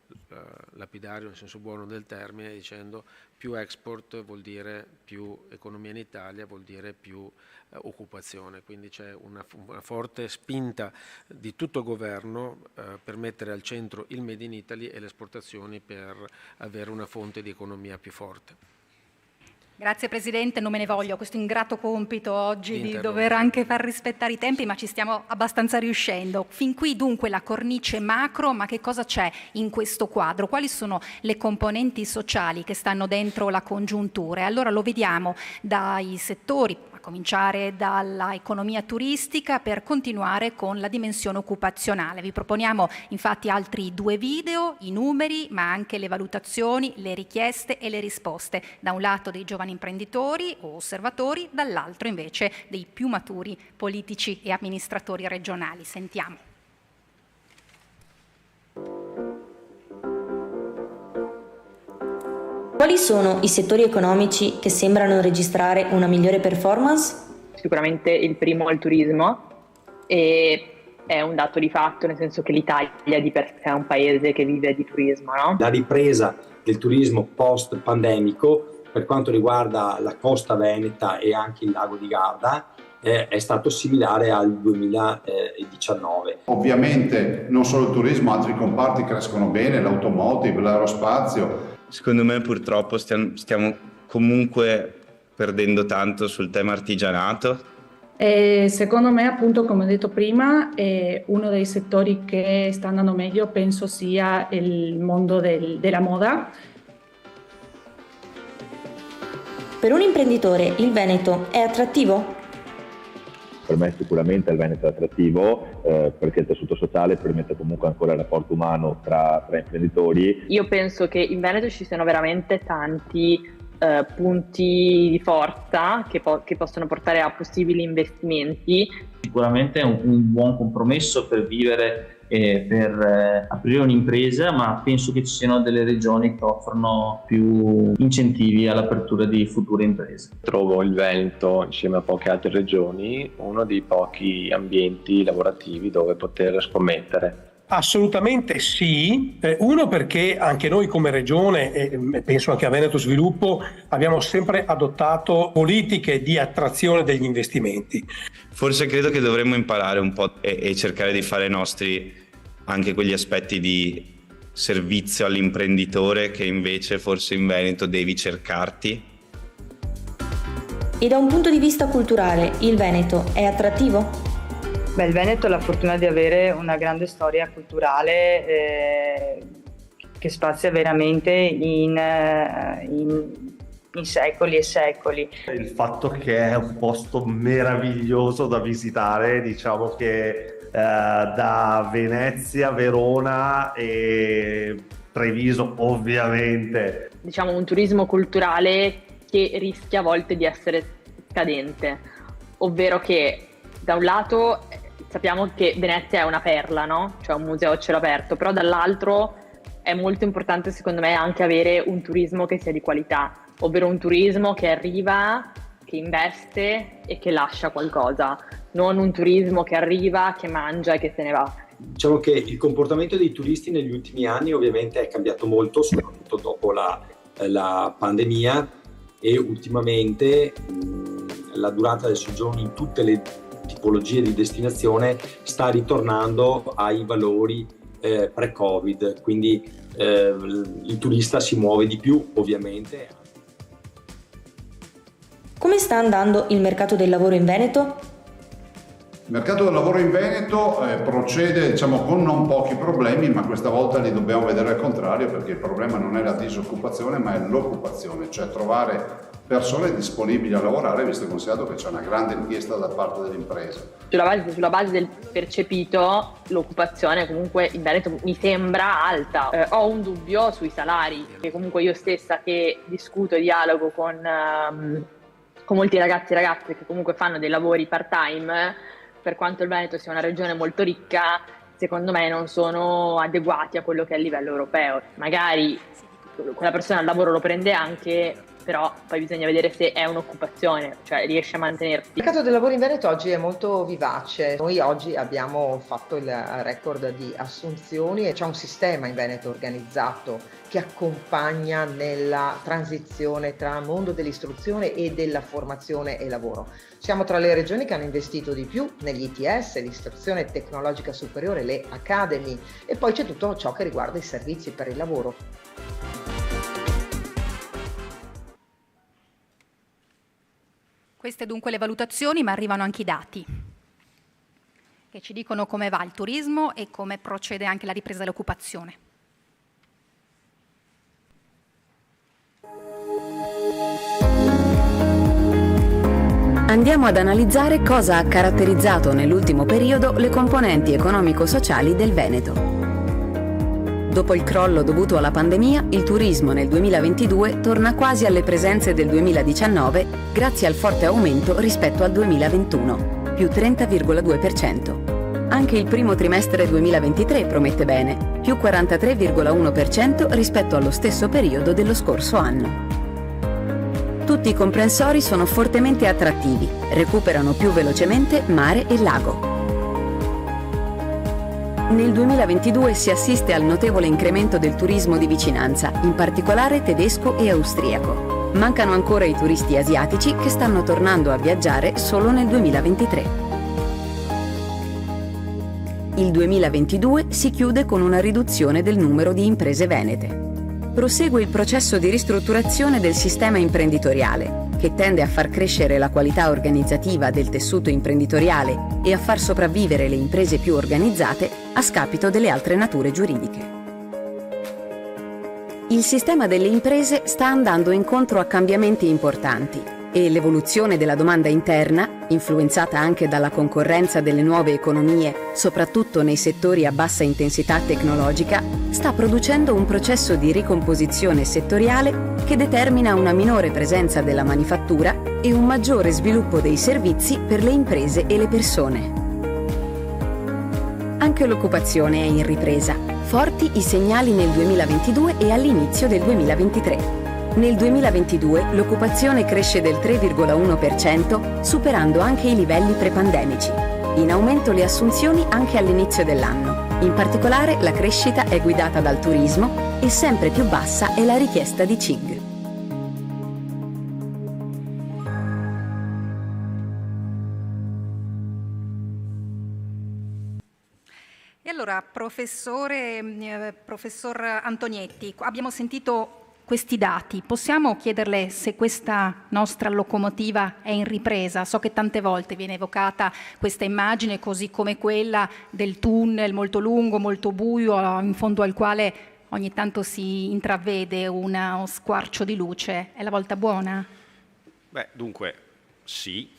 [SPEAKER 3] lapidario nel senso buono del termine, dicendo più export vuol dire più economia in Italia, vuol dire più occupazione, quindi c'è una forte spinta di tutto il governo per mettere al centro il Made in Italy e le esportazioni per avere una fonte di economia più forte.
[SPEAKER 5] Grazie Presidente, non me ne voglio, questo ingrato compito oggi di dover anche far rispettare i tempi, ma ci stiamo abbastanza riuscendo. Fin qui dunque la cornice macro, ma che cosa c'è in questo quadro? Quali sono le componenti sociali che stanno dentro la congiuntura? E allora lo vediamo dai settori, a cominciare dalla economia turistica, per continuare con la dimensione occupazionale. Vi proponiamo infatti altri 2 video, i numeri, ma anche le valutazioni, le richieste e le risposte. Da un lato dei giovani imprenditori o osservatori, dall'altro invece dei più maturi politici e amministratori regionali. Sentiamo.
[SPEAKER 6] Quali sono i settori economici che sembrano registrare una migliore performance?
[SPEAKER 13] Sicuramente il primo è il turismo, e è un dato di fatto, nel senso che l'Italia di per sé è un paese che vive di turismo, no? La ripresa del turismo post-pandemico per quanto riguarda la costa veneta e anche il lago di Garda è stato similare al 2019.
[SPEAKER 14] Ovviamente non solo il turismo, altri comparti crescono bene, l'automotive, l'aerospazio.
[SPEAKER 12] Secondo me purtroppo stiamo comunque perdendo tanto sul tema artigianato.
[SPEAKER 4] Secondo me, appunto, come ho detto prima, uno dei settori che sta andando meglio penso sia il mondo della moda.
[SPEAKER 6] Per un imprenditore il Veneto è attrattivo?
[SPEAKER 10] Per me sicuramente il Veneto è attrattivo perché il tessuto sociale permette comunque ancora il rapporto umano tra imprenditori.
[SPEAKER 13] Io penso che in Veneto ci siano veramente tanti punti di forza che possono portare a possibili investimenti.
[SPEAKER 7] Sicuramente è un buon compromesso per vivere per aprire un'impresa, ma penso che ci siano delle regioni che offrono più incentivi all'apertura di future imprese.
[SPEAKER 8] Trovo il Veneto, insieme a poche altre regioni, uno dei pochi ambienti lavorativi dove poter scommettere.
[SPEAKER 15] Assolutamente sì, uno perché anche noi come regione e penso anche a Veneto Sviluppo abbiamo sempre adottato politiche di attrazione degli investimenti.
[SPEAKER 12] Forse credo che dovremmo imparare un po' e cercare di fare nostri anche quegli aspetti di servizio all'imprenditore che invece forse in Veneto devi cercarti.
[SPEAKER 6] E da un punto di vista culturale, il Veneto è attrattivo?
[SPEAKER 9] Beh, il Veneto ha la fortuna di avere una grande storia culturale che spazia veramente in secoli e secoli.
[SPEAKER 11] Il fatto che è un posto meraviglioso da visitare, diciamo che da Venezia, Verona e Treviso ovviamente.
[SPEAKER 13] Diciamo un turismo culturale che rischia a volte di essere scadente, ovvero che da un lato sappiamo che Venezia è una perla, no? Cioè un museo a cielo aperto, però dall'altro è molto importante secondo me anche avere un turismo che sia di qualità, ovvero un turismo che arriva, che investe e che lascia qualcosa, non un turismo che arriva, che mangia e che se ne va.
[SPEAKER 18] Diciamo che il comportamento dei turisti negli ultimi anni ovviamente è cambiato molto, soprattutto dopo la pandemia, e ultimamente la durata del soggiorno in tutte le tipologie di destinazione sta ritornando ai valori pre-Covid, quindi il turista si muove di più ovviamente.
[SPEAKER 6] Come sta andando il mercato del lavoro in Veneto?
[SPEAKER 14] Il mercato del lavoro in Veneto procede con non pochi problemi, ma questa volta li dobbiamo vedere al contrario, perché il problema non è la disoccupazione ma è l'occupazione, cioè trovare persone disponibili a lavorare, visto e considerato che c'è una grande richiesta da parte delle imprese.
[SPEAKER 13] Sulla base del percepito, l'occupazione comunque in Veneto mi sembra alta. Ho un dubbio sui salari, che comunque io stessa che discuto e dialogo con molti ragazzi e ragazze che comunque fanno dei lavori part-time, per quanto il Veneto sia una regione molto ricca, secondo me non sono adeguati a quello che è il livello europeo. Magari quella persona il lavoro lo prende anche, però poi bisogna vedere se è un'occupazione, cioè riesce a mantenersi.
[SPEAKER 17] Il mercato del lavoro in Veneto oggi è molto vivace. Noi oggi abbiamo fatto il record di assunzioni e c'è un sistema in Veneto organizzato che accompagna nella transizione tra mondo dell'istruzione e della formazione e lavoro. Siamo tra le regioni che hanno investito di più negli ITS, l'istruzione tecnologica superiore, le academy, e poi c'è tutto ciò che riguarda i servizi per il lavoro.
[SPEAKER 5] Queste dunque le valutazioni, ma arrivano anche i dati che ci dicono come va il turismo e come procede anche la ripresa dell'occupazione.
[SPEAKER 19] Andiamo ad analizzare cosa ha caratterizzato nell'ultimo periodo le componenti economico-sociali del Veneto. Dopo il crollo dovuto alla pandemia, il turismo nel 2022 torna quasi alle presenze del 2019 grazie al forte aumento rispetto al 2021, più 30,2%. Anche il primo trimestre 2023 promette bene, più 43,1% rispetto allo stesso periodo dello scorso anno. Tutti i comprensori sono fortemente attrattivi, recuperano più velocemente mare e lago. Nel 2022 si assiste al notevole incremento del turismo di vicinanza, in particolare tedesco e austriaco. Mancano ancora i turisti asiatici che stanno tornando a viaggiare solo nel 2023. Il 2022 si chiude con una riduzione del numero di imprese venete. Prosegue il processo di ristrutturazione del sistema imprenditoriale, che tende a far crescere la qualità organizzativa del tessuto imprenditoriale e a far sopravvivere le imprese più organizzate a scapito delle altre nature giuridiche. Il sistema delle imprese sta andando incontro a cambiamenti importanti e l'evoluzione della domanda interna, influenzata anche dalla concorrenza delle nuove economie, soprattutto nei settori a bassa intensità tecnologica, sta producendo un processo di ricomposizione settoriale che determina una minore presenza della manifattura e un maggiore sviluppo dei servizi per le imprese e le persone. Anche l'occupazione è in ripresa. Forti i segnali nel 2022 e all'inizio del 2023. Nel 2022 l'occupazione cresce del 3,1%, superando anche i livelli prepandemici. In aumento le assunzioni anche all'inizio dell'anno. In particolare la crescita è guidata dal turismo e sempre più bassa è la richiesta di CIG.
[SPEAKER 5] E allora, professor Antonietti, abbiamo sentito questi dati. Possiamo chiederle se questa nostra locomotiva è in ripresa? So che tante volte viene evocata questa immagine, così come quella del tunnel molto lungo, molto buio, in fondo al quale ogni tanto si intravede uno squarcio di luce. È la volta buona?
[SPEAKER 20] Beh, dunque, sì,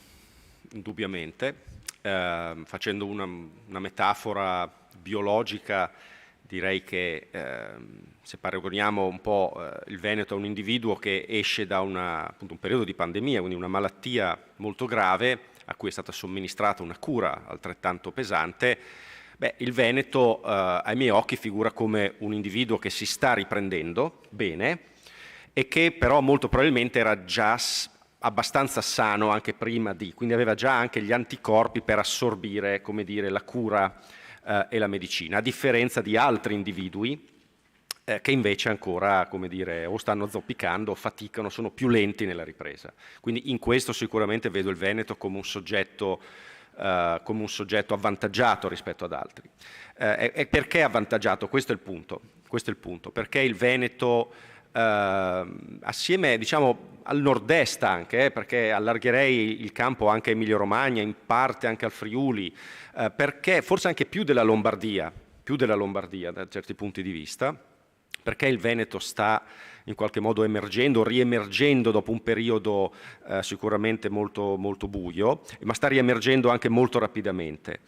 [SPEAKER 20] indubbiamente. Facendo una metafora biologica, direi che se paragoniamo un po' il Veneto a un individuo che esce da appunto un periodo di pandemia, quindi una malattia molto grave a cui è stata somministrata una cura altrettanto pesante, beh, il Veneto ai miei occhi figura come un individuo che si sta riprendendo bene e che però molto probabilmente era già abbastanza sano anche prima quindi aveva già anche gli anticorpi per assorbire, come dire, la cura e la medicina, a differenza di altri individui che invece ancora, come dire, o stanno zoppicando o faticano, sono più lenti nella ripresa. Quindi in questo sicuramente vedo il Veneto come un soggetto avvantaggiato rispetto ad altri. E perché avvantaggiato? Questo è il punto. Perché il Veneto assieme, diciamo, al nord-est anche, perché allargherei il campo anche a Emilia-Romagna, in parte anche al Friuli, perché forse anche più della Lombardia da certi punti di vista, perché il Veneto sta in qualche modo emergendo, riemergendo dopo un periodo sicuramente molto, molto buio, ma sta riemergendo anche molto rapidamente.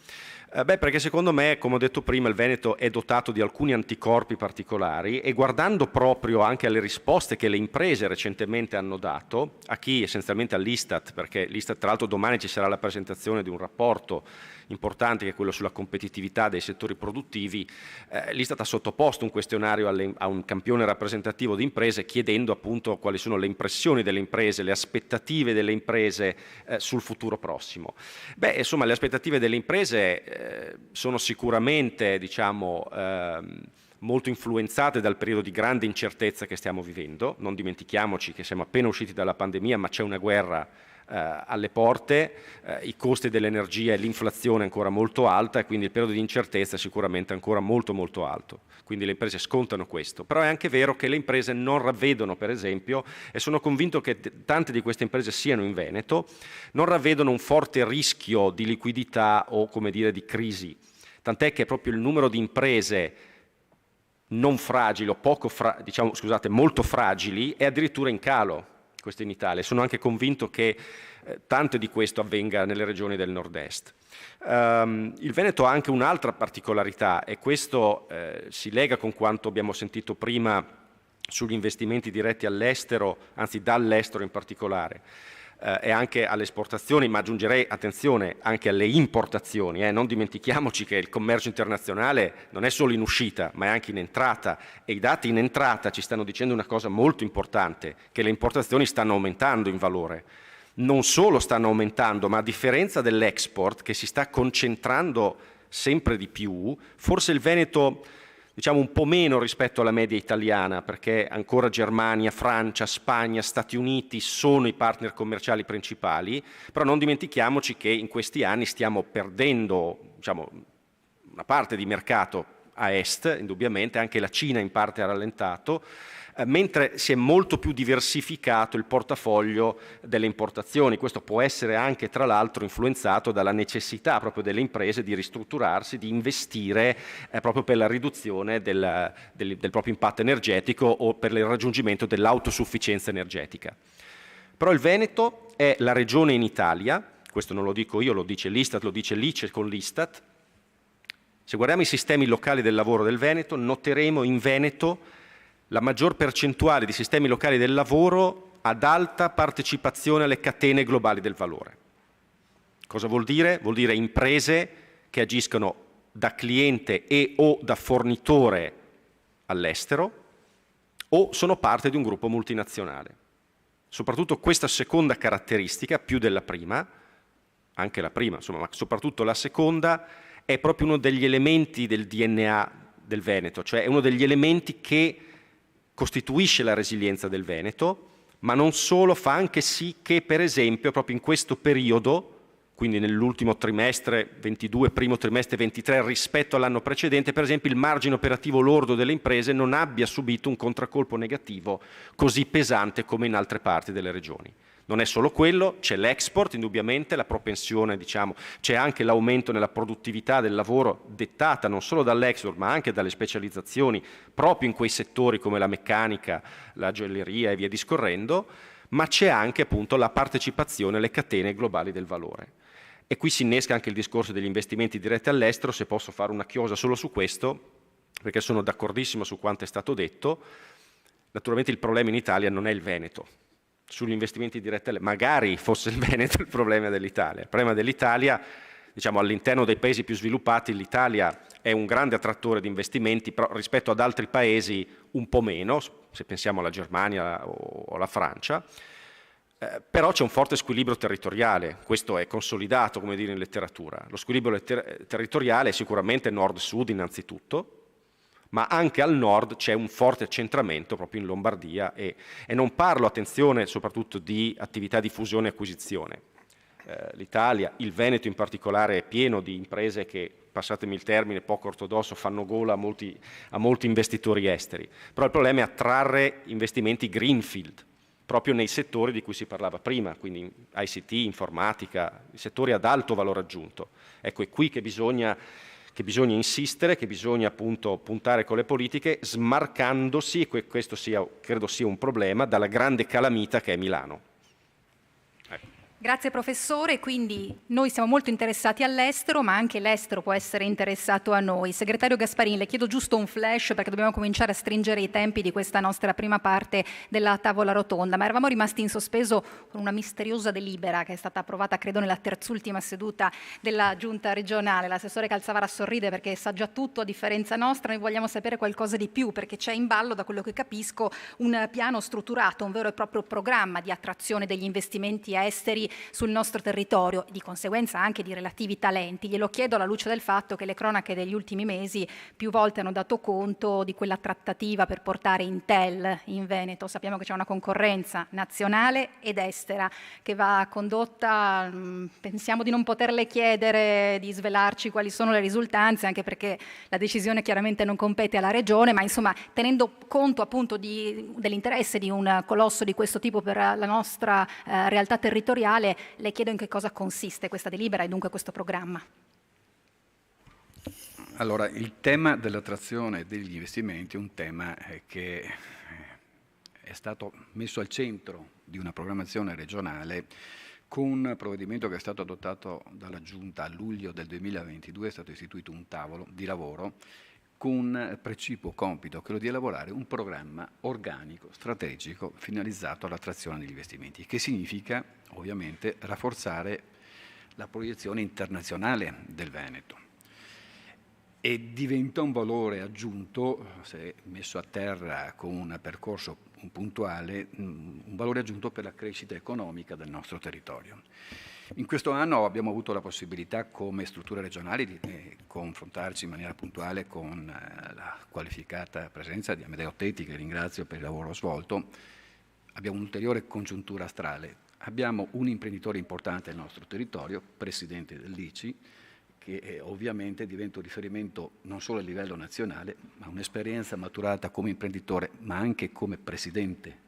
[SPEAKER 20] Perché secondo me, come ho detto prima, il Veneto è dotato di alcuni anticorpi particolari e guardando proprio anche alle risposte che le imprese recentemente hanno dato, a chi essenzialmente all'Istat, perché l'Istat tra l'altro domani ci sarà la presentazione di un rapporto importante che è quello sulla competitività dei settori produttivi, l'Istat ha sottoposto un questionario a un campione rappresentativo di imprese chiedendo appunto quali sono le impressioni delle imprese, le aspettative delle imprese sul futuro prossimo. Insomma, le aspettative delle imprese sono sicuramente, diciamo, molto influenzate dal periodo di grande incertezza che stiamo vivendo. Non dimentichiamoci che siamo appena usciti dalla pandemia, ma c'è una guerra alle porte, i costi dell'energia e l'inflazione ancora molto alta e quindi il periodo di incertezza è sicuramente ancora molto molto alto. Quindi le imprese scontano questo. Però è anche vero che le imprese non ravvedono, per esempio, e sono convinto che tante di queste imprese siano in Veneto, non ravvedono un forte rischio di liquidità o, come dire, di crisi. Tant'è che proprio il numero di imprese non fragili o molto fragili è addirittura in calo. Questo in Italia. Sono anche convinto che tanto di questo avvenga nelle regioni del nord-est. Il Veneto ha anche un'altra particolarità e questo si lega con quanto abbiamo sentito prima sugli investimenti diretti all'estero, anzi dall'estero in particolare, e anche alle esportazioni, ma aggiungerei, attenzione, anche alle importazioni. Non dimentichiamoci che il commercio internazionale non è solo in uscita, ma è anche in entrata e i dati in entrata ci stanno dicendo una cosa molto importante, che le importazioni stanno aumentando in valore. Non solo stanno aumentando, ma a differenza dell'export che si sta concentrando sempre di più, forse il Veneto, diciamo un po' meno rispetto alla media italiana, perché ancora Germania, Francia, Spagna, Stati Uniti sono i partner commerciali principali, però non dimentichiamoci che in questi anni stiamo perdendo, diciamo, una parte di mercato a est, indubbiamente, anche la Cina in parte ha rallentato, mentre si è molto più diversificato il portafoglio delle importazioni. Questo può essere anche, tra l'altro, influenzato dalla necessità proprio delle imprese di ristrutturarsi, di investire proprio per la riduzione del proprio impatto energetico o per il raggiungimento dell'autosufficienza energetica. Però il Veneto è la regione in Italia, questo non lo dico io, lo dice l'Istat, lo dice l'ICE con l'Istat. Se guardiamo i sistemi locali del lavoro del Veneto, noteremo in Veneto la maggior percentuale di sistemi locali del lavoro ad alta partecipazione alle catene globali del valore. Cosa vuol dire? Vuol dire imprese che agiscono da cliente e o da fornitore all'estero o sono parte di un gruppo multinazionale. Soprattutto questa seconda caratteristica, più della prima, anche la prima, insomma, ma soprattutto la seconda, è proprio uno degli elementi del DNA del Veneto, cioè è uno degli elementi che costituisce la resilienza del Veneto, ma non solo, fa anche sì che, per esempio, proprio in questo periodo, quindi nell'ultimo trimestre 22, primo trimestre 23, rispetto all'anno precedente, per esempio il margine operativo lordo delle imprese non abbia subito un contraccolpo negativo così pesante come in altre parti delle regioni. Non è solo quello, c'è l'export, indubbiamente, la propensione, diciamo, c'è anche l'aumento nella produttività del lavoro dettata non solo dall'export ma anche dalle specializzazioni proprio in quei settori come la meccanica, la gioielleria e via discorrendo, ma c'è anche appunto la partecipazione alle catene globali del valore. E qui si innesca anche il discorso degli investimenti diretti all'estero, se posso fare una chiosa solo su questo, perché sono d'accordissimo su quanto è stato detto. Naturalmente il problema in Italia non è il Veneto. Sugli investimenti diretti all'estero, magari fosse il Veneto il problema dell'Italia. Il problema dell'Italia, diciamo all'interno dei paesi più sviluppati, l'Italia è un grande attrattore di investimenti, però rispetto ad altri paesi un po' meno, se pensiamo alla Germania o alla Francia. Però c'è un forte squilibrio territoriale, questo è consolidato, come dire, in letteratura. Lo squilibrio territoriale è sicuramente nord-sud innanzitutto, ma anche al nord c'è un forte accentramento proprio in Lombardia e non parlo, attenzione, soprattutto di attività di fusione e acquisizione. L'Italia, il Veneto in particolare, è pieno di imprese che, passatemi il termine poco ortodosso, fanno gola a molti investitori esteri. Però il problema è attrarre investimenti greenfield, proprio nei settori di cui si parlava prima, quindi ICT, informatica, i settori ad alto valore aggiunto. Ecco, è qui che bisogna insistere, che bisogna appunto puntare con le politiche, smarcandosi, e questo credo sia un problema, dalla grande calamita che è Milano.
[SPEAKER 5] Grazie professore, quindi noi siamo molto interessati all'estero, ma anche l'estero può essere interessato a noi. Segretario Gasparini, le chiedo giusto un flash perché dobbiamo cominciare a stringere i tempi di questa nostra prima parte della tavola rotonda, ma eravamo rimasti in sospeso con una misteriosa delibera che è stata approvata credo nella terzultima seduta della Giunta regionale. L'assessore Calzavara sorride perché sa già tutto a differenza nostra, noi vogliamo sapere qualcosa di più perché c'è in ballo, da quello che capisco, un piano strutturato, un vero e proprio programma di attrazione degli investimenti esteri sul nostro territorio e di conseguenza anche di relativi talenti. Glielo chiedo alla luce del fatto che le cronache degli ultimi mesi più volte hanno dato conto di quella trattativa per portare Intel in Veneto. Sappiamo che c'è una concorrenza nazionale ed estera che va condotta, pensiamo di non poterle chiedere di svelarci quali sono le risultanze, anche perché la decisione chiaramente non compete alla Regione, ma insomma tenendo conto appunto dell'interesse di un colosso di questo tipo per la nostra realtà territoriale, le chiedo in che cosa consiste questa delibera e dunque questo programma.
[SPEAKER 1] Allora, il tema dell'attrazione degli investimenti è un tema che è stato messo al centro di una programmazione regionale con un provvedimento che è stato adottato dalla Giunta a luglio del 2022, è stato istituito un tavolo di lavoro con precipuo compito, quello di elaborare un programma organico, strategico, finalizzato all'attrazione degli investimenti, che significa ovviamente rafforzare la proiezione internazionale del Veneto e diventa un valore aggiunto, se messo a terra con un percorso puntuale, un valore aggiunto per la crescita economica del nostro territorio. In questo anno abbiamo avuto la possibilità come strutture regionali di confrontarci in maniera puntuale con la qualificata presenza di Amedeo Tetti, che ringrazio per il lavoro svolto. Abbiamo un'ulteriore congiuntura astrale. Abbiamo un imprenditore importante nel nostro territorio, presidente dell'ICI, che ovviamente diventa un riferimento non solo a livello nazionale, ma un'esperienza maturata come imprenditore, ma anche come presidente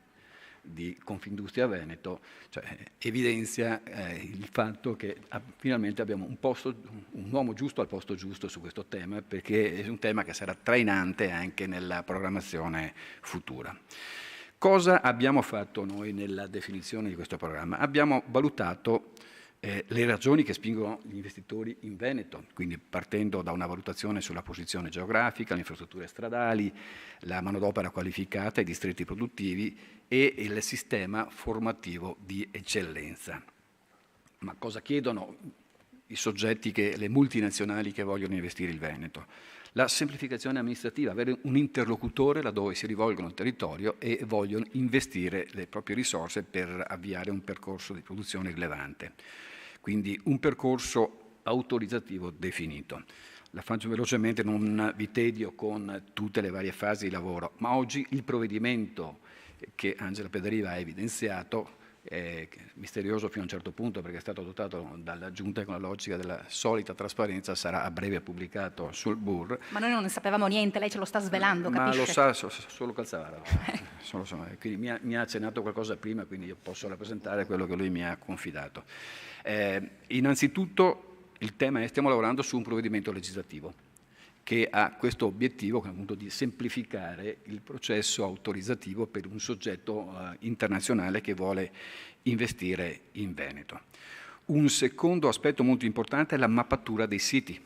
[SPEAKER 1] di Confindustria Veneto, cioè evidenzia il fatto che finalmente abbiamo un uomo giusto al posto giusto su questo tema, perché è un tema che sarà trainante anche nella programmazione futura. Cosa abbiamo fatto noi nella definizione di questo programma? Abbiamo valutato le ragioni che spingono gli investitori in Veneto, quindi partendo da una valutazione sulla posizione geografica, le infrastrutture stradali, la manodopera qualificata, i distretti produttivi e il sistema formativo di eccellenza. Ma cosa chiedono soggetti, le multinazionali che vogliono investire in Veneto. La semplificazione amministrativa, avere un interlocutore laddove si rivolgono al territorio e vogliono investire le proprie risorse per avviare un percorso di produzione rilevante. Quindi un percorso autorizzativo definito. La faccio velocemente, non vi tedio con tutte le varie fasi di lavoro, ma oggi il provvedimento che Angela Pedariva ha evidenziato è misterioso fino a un certo punto perché è stato adottato dalla Giunta con la logica della solita trasparenza, sarà a breve pubblicato sul BUR.
[SPEAKER 5] Ma noi non ne sapevamo niente, lei ce lo sta svelando, capisce?
[SPEAKER 1] Ma lo sa solo Calzavara, quindi mi ha accennato qualcosa prima, quindi io posso rappresentare quello che lui mi ha confidato. Innanzitutto il tema è: stiamo lavorando su un provvedimento legislativo che ha questo obiettivo, appunto, di semplificare il processo autorizzativo per un soggetto internazionale che vuole investire in Veneto. Un secondo aspetto molto importante è la mappatura dei siti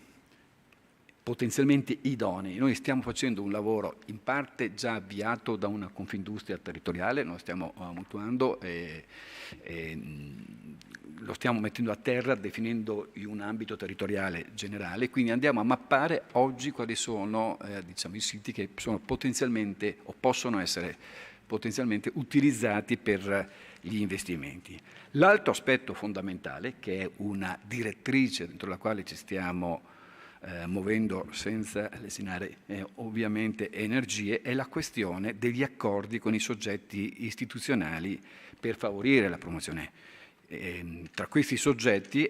[SPEAKER 1] potenzialmente idonei. Noi stiamo facendo un lavoro in parte già avviato da una Confindustria territoriale, lo stiamo mutuando e lo stiamo mettendo a terra definendo un ambito territoriale generale, quindi andiamo a mappare oggi quali sono i siti che sono potenzialmente o possono essere potenzialmente utilizzati per gli investimenti. L'altro aspetto fondamentale, che è una direttrice dentro la quale ci stiamo muovendo senza lesinare ovviamente energie, è la questione degli accordi con i soggetti istituzionali per favorire la promozione. Tra questi soggetti,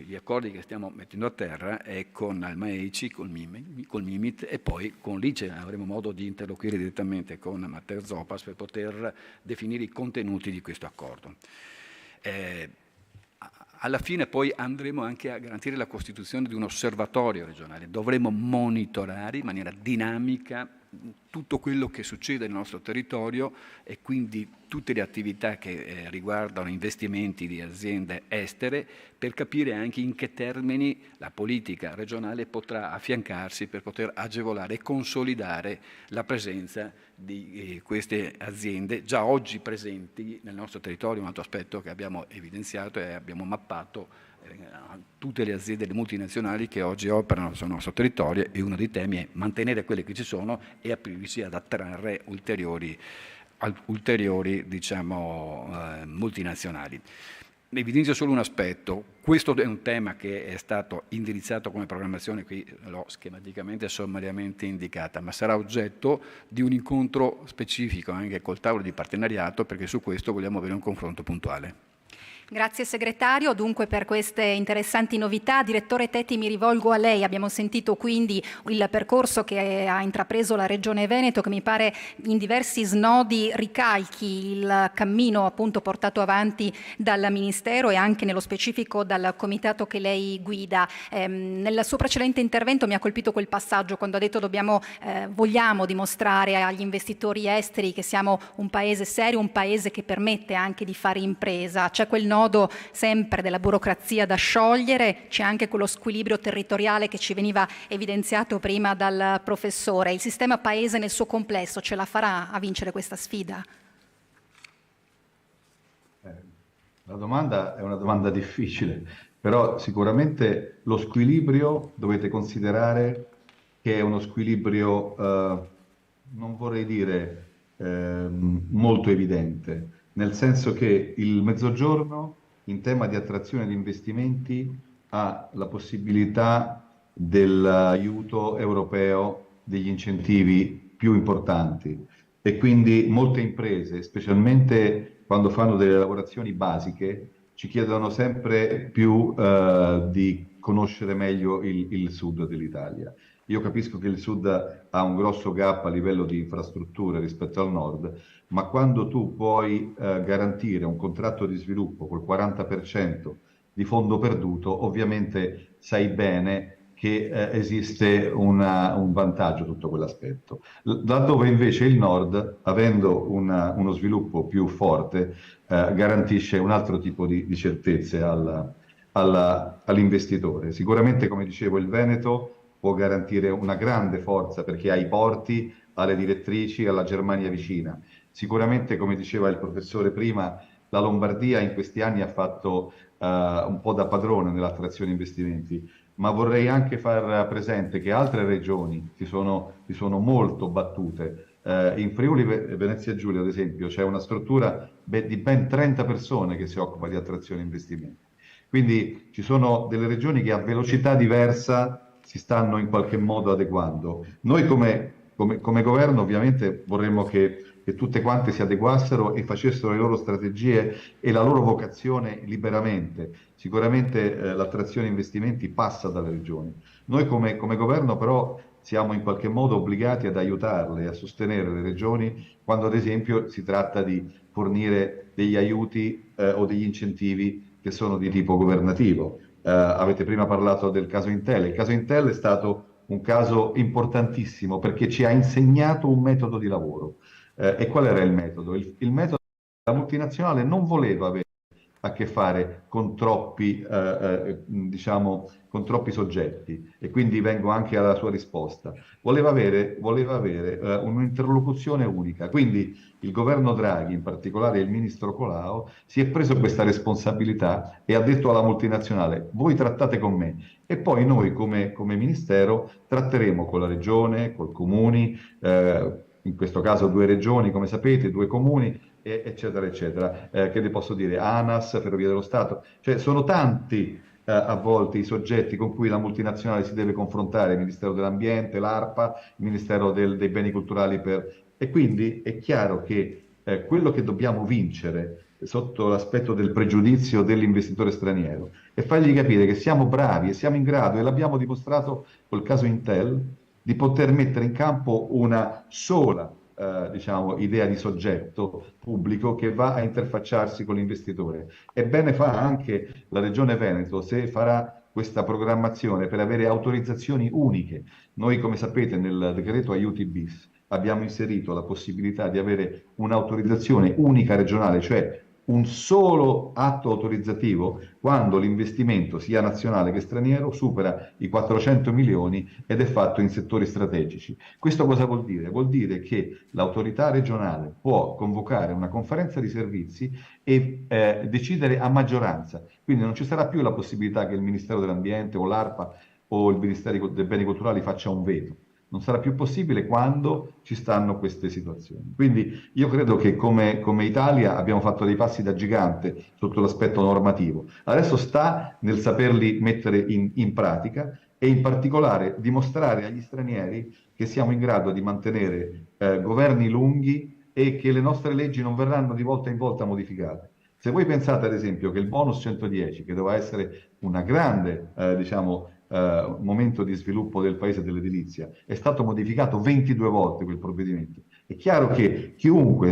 [SPEAKER 1] gli accordi che stiamo mettendo a terra è con Almaeci, col Mimit e poi con l'ICE. Avremo modo di interloquire direttamente con Matteo Zopas per poter definire i contenuti di questo accordo. Alla fine poi andremo anche a garantire la costituzione di un osservatorio regionale. Dovremo monitorare in maniera dinamica tutto quello che succede nel nostro territorio e quindi tutte le attività che riguardano investimenti di aziende estere, per capire anche in che termini la politica regionale potrà affiancarsi per poter agevolare e consolidare la presenza di queste aziende già oggi presenti nel nostro territorio. Un altro aspetto che abbiamo evidenziato e abbiamo mappato tutte le aziende multinazionali che oggi operano sul nostro territorio, e uno dei temi è mantenere quelle che ci sono e aprirsi ad attrarre ulteriori multinazionali. Evidenzio solo un aspetto: questo è un tema che è stato indirizzato come programmazione, qui l'ho schematicamente e sommariamente indicata, ma sarà oggetto di un incontro specifico anche col tavolo di partenariato, perché su questo vogliamo avere un confronto puntuale.
[SPEAKER 5] Grazie segretario, dunque per queste interessanti novità. Direttore Tetti, mi rivolgo a lei. Abbiamo sentito quindi il percorso che ha intrapreso la Regione Veneto, che mi pare in diversi snodi ricalchi il cammino appunto portato avanti dal Ministero e anche nello specifico dal comitato che lei guida. Nel suo precedente intervento mi ha colpito quel passaggio quando ha detto vogliamo dimostrare agli investitori esteri che siamo un paese serio, un paese che permette anche di fare impresa. C'è quel nodo sempre della burocrazia da sciogliere, c'è anche quello squilibrio territoriale che ci veniva evidenziato prima dal professore. Il sistema paese nel suo complesso ce la farà a vincere questa sfida?
[SPEAKER 21] La domanda è una domanda difficile, però sicuramente lo squilibrio dovete considerare che è uno squilibrio, non vorrei dire molto evidente, nel senso che il Mezzogiorno in tema di attrazione di investimenti ha la possibilità dell'aiuto europeo, degli incentivi più importanti, e quindi molte imprese, specialmente quando fanno delle lavorazioni basiche, ci chiedono sempre più di conoscere meglio il sud dell'Italia. Io capisco che il sud ha un grosso gap a livello di infrastrutture rispetto al nord, ma quando tu puoi garantire un contratto di sviluppo col 40% di fondo perduto, ovviamente sai bene che esiste un vantaggio tutto quell'aspetto. Laddove invece il nord, avendo uno sviluppo più forte, garantisce un altro tipo di certezze all'investitore. Sicuramente, come dicevo, il Veneto può garantire una grande forza perché ha i porti, ha le direttrici, alla Germania vicina. Sicuramente, come diceva il professore prima, la Lombardia in questi anni ha fatto un po' da padrone nell'attrazione investimenti, ma vorrei anche far presente che altre regioni si sono molto battute. In Friuli Venezia Giulia, ad esempio, c'è una struttura di ben 30 persone che si occupa di attrazione investimenti. Quindi ci sono delle regioni che a velocità diversa si stanno in qualche modo adeguando. Noi come governo ovviamente vorremmo che tutte quante si adeguassero e facessero le loro strategie e la loro vocazione liberamente. Sicuramente l'attrazione investimenti passa dalle regioni. Noi come governo però siamo in qualche modo obbligati ad aiutarle, a sostenere le regioni quando ad esempio si tratta di fornire degli aiuti o degli incentivi che sono di tipo governativo. Avete prima parlato del caso Intel. Il caso Intel è stato un caso importantissimo perché ci ha insegnato un metodo di lavoro. E qual era il metodo? Il metodo, la multinazionale non voleva avere a che fare con troppi, con troppi soggetti, e quindi vengo anche alla sua risposta. Voleva avere un'interlocuzione unica. Quindi il governo Draghi, in particolare il ministro Colao, si è preso questa responsabilità e ha detto alla multinazionale: voi trattate con me, e poi noi come ministero tratteremo con la regione, col comuni, in questo caso 2 regioni, come sapete, 2 comuni, eccetera, eccetera. Che ne posso dire? ANAS, Ferrovie dello Stato. Cioè sono tanti a volte i soggetti con cui la multinazionale si deve confrontare, il Ministero dell'Ambiente, l'ARPA, il Ministero dei Beni Culturali. E quindi è chiaro che quello che dobbiamo vincere sotto l'aspetto del pregiudizio dell'investitore straniero è fargli capire che siamo bravi e siamo in grado, e l'abbiamo dimostrato col caso Intel, di poter mettere in campo una sola idea di soggetto pubblico che va a interfacciarsi con l'investitore. E bene fa anche la Regione Veneto se farà questa programmazione per avere autorizzazioni uniche. Noi, come sapete, nel decreto aiuti bis abbiamo inserito la possibilità di avere un'autorizzazione unica regionale, cioè un solo atto autorizzativo quando l'investimento, sia nazionale che straniero, supera i 400 milioni ed è fatto in settori strategici. Questo cosa vuol dire? Vuol dire che l'autorità regionale può convocare una conferenza di servizi e decidere a maggioranza. Quindi non ci sarà più la possibilità che il Ministero dell'Ambiente o l'ARPA o il Ministero dei Beni Culturali faccia un veto. Non sarà più possibile quando ci stanno queste situazioni. Quindi io credo che come Italia abbiamo fatto dei passi da gigante sotto l'aspetto normativo. Adesso sta nel saperli mettere in pratica e in particolare dimostrare agli stranieri che siamo in grado di mantenere governi lunghi e che le nostre leggi non verranno di volta in volta modificate. Se voi pensate ad esempio che il bonus 110, che doveva essere una grande, momento di sviluppo del paese dell'edilizia, è stato modificato 22 volte quel provvedimento. È chiaro che chiunque,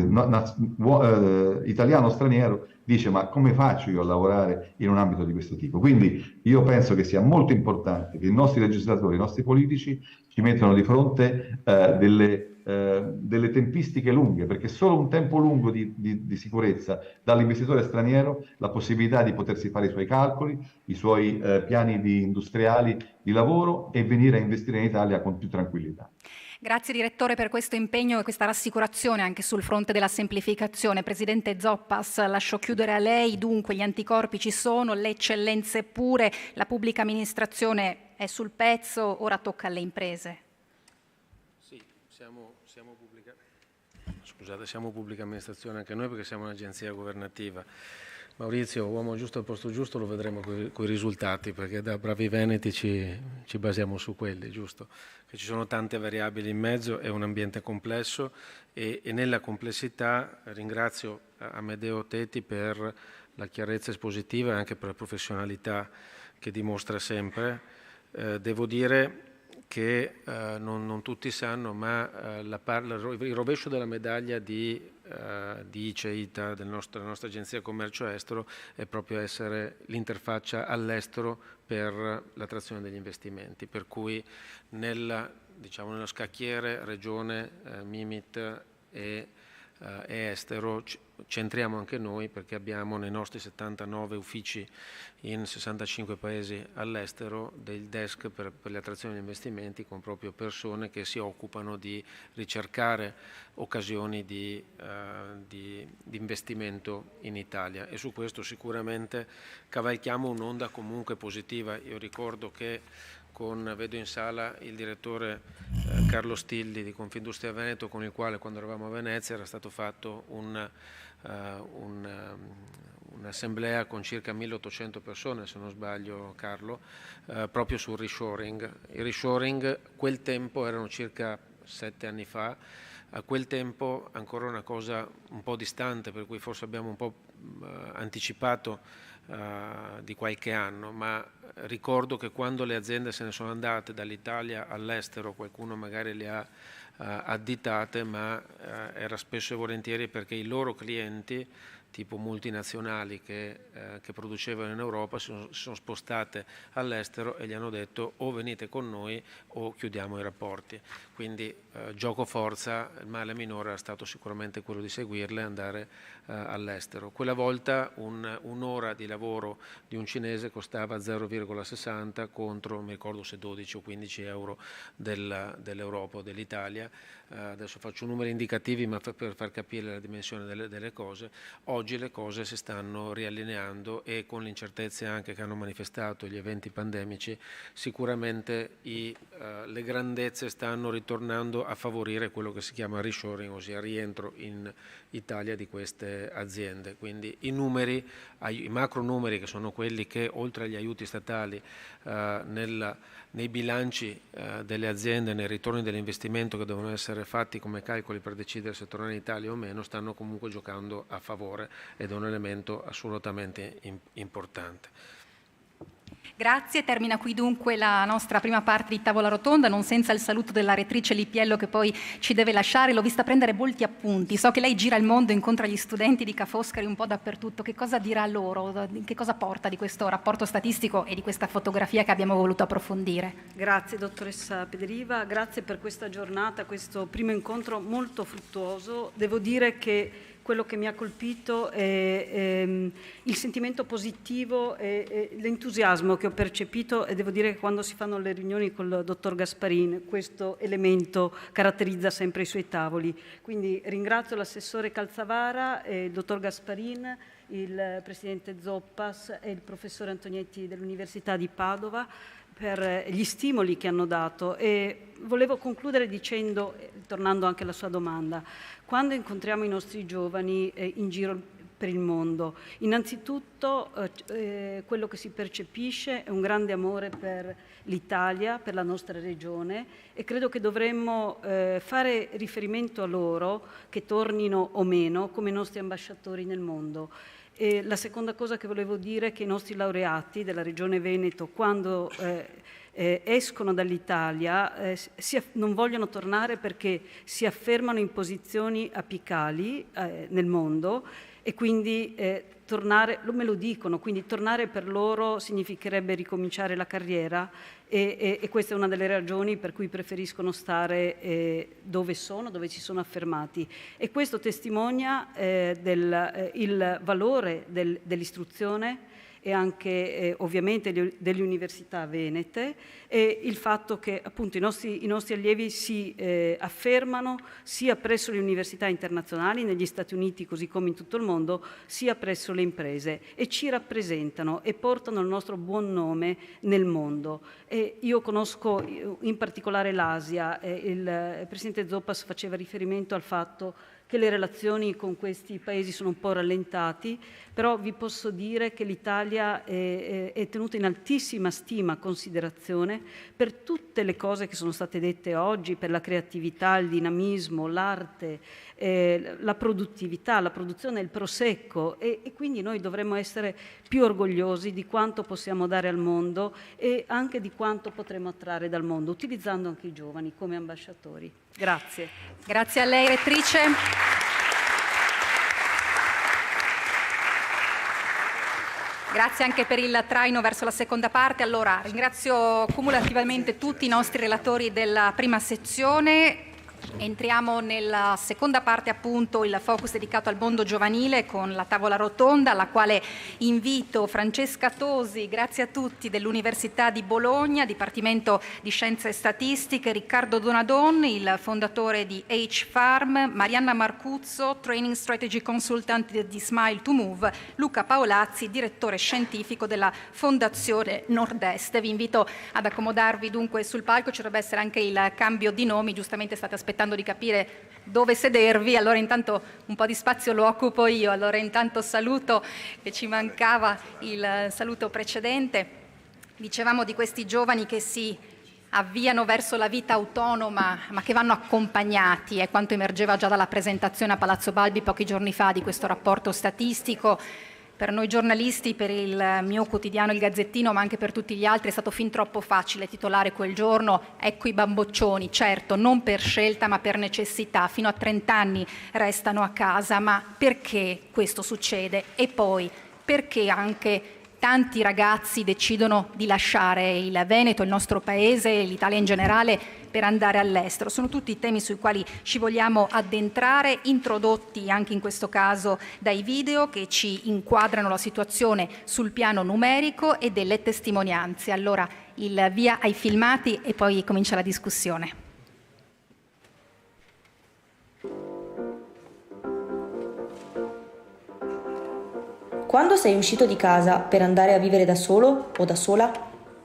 [SPEAKER 21] italiano o straniero, dice: ma come faccio io a lavorare in un ambito di questo tipo? Quindi io penso che sia molto importante che i nostri legislatori, i nostri politici ci mettano di fronte delle tempistiche lunghe, perché solo un tempo lungo di sicurezza dà all'investitore straniero la possibilità di potersi fare i suoi calcoli, i suoi piani industriali di lavoro e venire a investire in Italia con più tranquillità.
[SPEAKER 5] Grazie Direttore per questo impegno e questa rassicurazione anche sul fronte della semplificazione. Presidente Zoppas, lascio chiudere a lei. Dunque gli anticorpi ci sono, le eccellenze pure, la pubblica amministrazione è sul pezzo, ora tocca alle imprese.
[SPEAKER 3] Sì, siamo pubblica amministrazione anche noi perché siamo un'agenzia governativa. Maurizio, uomo giusto al posto giusto, lo vedremo con i risultati, perché da bravi veneti ci basiamo su quelli, giusto? Che ci sono tante variabili in mezzo, è un ambiente complesso e nella complessità ringrazio Amedeo Teti per la chiarezza espositiva e anche per la professionalità che dimostra sempre. Devo dire che non tutti sanno, ma il rovescio della medaglia di ICE-ITA, della nostra agenzia commercio estero, è proprio essere l'interfaccia all'estero per l'attrazione degli investimenti, per cui nello scacchiere regione, Mimit e e estero centriamo anche noi, perché abbiamo nei nostri 79 uffici in 65 paesi all'estero del desk per le attrazioni degli investimenti, con proprio persone che si occupano di ricercare occasioni di investimento in Italia, e su questo sicuramente cavalchiamo un'onda comunque positiva. Io ricordo che vedo in sala il direttore Carlo Stilli di Confindustria Veneto, con il quale quando eravamo a Venezia era stato fatto un'assemblea con circa 1800 persone, se non sbaglio Carlo, proprio sul reshoring. Il reshoring, quel tempo erano circa 7 anni fa, a quel tempo ancora una cosa un po' distante, per cui forse abbiamo un po' anticipato di qualche anno, ma ricordo che quando le aziende se ne sono andate dall'Italia all'estero, qualcuno magari le ha additate, ma era spesso e volentieri perché i loro clienti, tipo multinazionali che producevano in Europa, si sono spostate all'estero e gli hanno detto o venite con noi o chiudiamo i rapporti. Quindi gioco forza, il male minore era stato sicuramente quello di seguirle e andare all'estero. Quella volta un'ora di lavoro di un cinese costava 0,60 contro, mi ricordo se 12 o 15 euro dell'Europa o dell'Italia. Adesso faccio numeri indicativi, ma per far capire la dimensione delle cose. Oggi le cose si stanno riallineando, e con le incertezze anche che hanno manifestato gli eventi pandemici, sicuramente le grandezze stanno ritornando a favorire quello che si chiama reshoring, ossia rientro in Italia di queste aziende. Quindi i numeri, i macro numeri, che sono quelli che oltre agli aiuti statali nei bilanci delle aziende, nei ritorni dell'investimento che devono essere fatti come calcoli per decidere se tornare in Italia o meno, stanno comunque giocando a favore, ed è un elemento assolutamente importante.
[SPEAKER 5] Grazie, termina qui dunque la nostra prima parte di Tavola Rotonda, non senza il saluto della rettrice Lippiello, che poi ci deve lasciare. L'ho vista prendere molti appunti, so che lei gira il mondo, incontra gli studenti di Ca' Foscari un po' dappertutto. Che cosa dirà loro? Che cosa porta di questo rapporto statistico e di questa fotografia che abbiamo voluto approfondire?
[SPEAKER 2] Grazie dottoressa Pederiva, grazie per questa giornata, questo primo incontro molto fruttuoso. Devo dire che quello che mi ha colpito è il sentimento positivo e l'entusiasmo che ho percepito, e devo dire che quando si fanno le riunioni col dottor Gasparin questo elemento caratterizza sempre i suoi tavoli. Quindi ringrazio l'assessore Calzavara, il dottor Gasparin, il presidente Zoppas e il professore Antonietti dell'Università di Padova per gli stimoli che hanno dato. E volevo concludere dicendo, tornando anche alla sua domanda, quando incontriamo i nostri giovani in giro per il mondo, innanzitutto quello che si percepisce è un grande amore per l'Italia, per la nostra regione, e credo che dovremmo fare riferimento a loro, che tornino o meno, come nostri ambasciatori nel mondo. E la seconda cosa che volevo dire è che i nostri laureati della Regione Veneto, quando escono dall'Italia, non vogliono tornare perché si affermano in posizioni apicali nel mondo, e quindi tornare, me lo dicono, quindi tornare per loro significherebbe ricominciare la carriera, e questa è una delle ragioni per cui preferiscono stare dove si sono affermati. E questo testimonia il valore dell'istruzione e anche ovviamente delle università venete, e il fatto che appunto i nostri allievi si affermano sia presso le università internazionali negli Stati Uniti così come in tutto il mondo, sia presso le imprese, e ci rappresentano e portano il nostro buon nome nel mondo. E io conosco in particolare l'Asia, il presidente Zoppas faceva riferimento al fatto che le relazioni con questi paesi sono un po' rallentati, però vi posso dire che l'Italia è tenuta in altissima stima, considerazione per tutte le cose che sono state dette oggi, per la creatività, il dinamismo, l'arte, la produttività, la produzione del prosecco, e quindi noi dovremmo essere più orgogliosi di quanto possiamo dare al mondo e anche di quanto potremo attrarre dal mondo, utilizzando anche i giovani come ambasciatori. Grazie.
[SPEAKER 5] Grazie a lei, rettrice. Grazie anche per il traino verso la seconda parte. Allora, ringrazio cumulativamente tutti i nostri relatori della prima sezione. Entriamo nella seconda parte, appunto il focus dedicato al mondo giovanile con la tavola rotonda, alla quale invito Francesca Tosi, grazie a tutti, dell'Università di Bologna, Dipartimento di Scienze e Statistiche, Riccardo Donadon, il fondatore di H-Farm, Marianna Marcuzzo, Training Strategy Consultant di Smile to Move, Luca Paolazzi, direttore scientifico della Fondazione Nord-Est. Vi invito ad accomodarvi dunque sul palco, ci dovrebbe essere anche il cambio di nomi, giustamente state aspettando di capire dove sedervi, allora intanto un po' di spazio lo occupo io. Allora intanto saluto, che ci mancava il saluto precedente, dicevamo di questi giovani che si avviano verso la vita autonoma ma che vanno accompagnati, è quanto emergeva già dalla presentazione a Palazzo Balbi pochi giorni fa di questo rapporto statistico. Per noi giornalisti, per il mio quotidiano Il Gazzettino, ma anche per tutti gli altri, è stato fin troppo facile titolare quel giorno "Ecco i bamboccioni", certo non per scelta ma per necessità, fino a 30 anni restano a casa, ma perché questo succede? E poi perché anche tanti ragazzi decidono di lasciare il Veneto, il nostro paese, l'Italia in generale, per andare all'estero? Sono tutti temi sui quali ci vogliamo addentrare, introdotti anche in questo caso dai video che ci inquadrano la situazione sul piano numerico e delle testimonianze. Allora il via ai filmati e poi comincia la discussione.
[SPEAKER 6] Quando sei uscito di casa per andare a vivere da solo o da sola?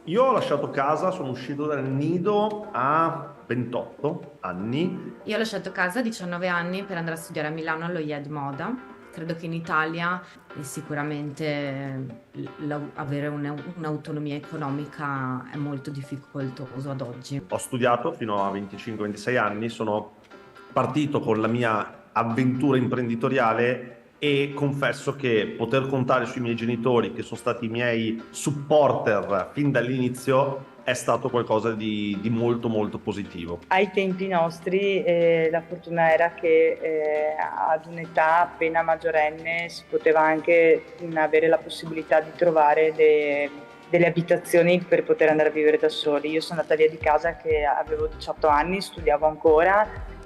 [SPEAKER 11] Io ho lasciato casa, sono uscito dal nido a 28 anni.
[SPEAKER 16] Io ho lasciato casa a 19 anni per andare a studiare a Milano allo IED Moda. Credo che in Italia sicuramente avere un'autonomia economica è molto difficoltoso ad oggi.
[SPEAKER 11] Ho studiato fino a 25-26 anni, sono partito con la mia avventura imprenditoriale e confesso che poter contare sui miei genitori, che sono stati i miei supporter fin dall'inizio, è stato qualcosa di molto molto positivo.
[SPEAKER 9] Ai tempi nostri la fortuna era che ad un'età appena maggiorenne si poteva anche avere la possibilità di trovare delle abitazioni per poter andare a vivere da soli. Io sono andata via di casa che avevo 18 anni, studiavo ancora.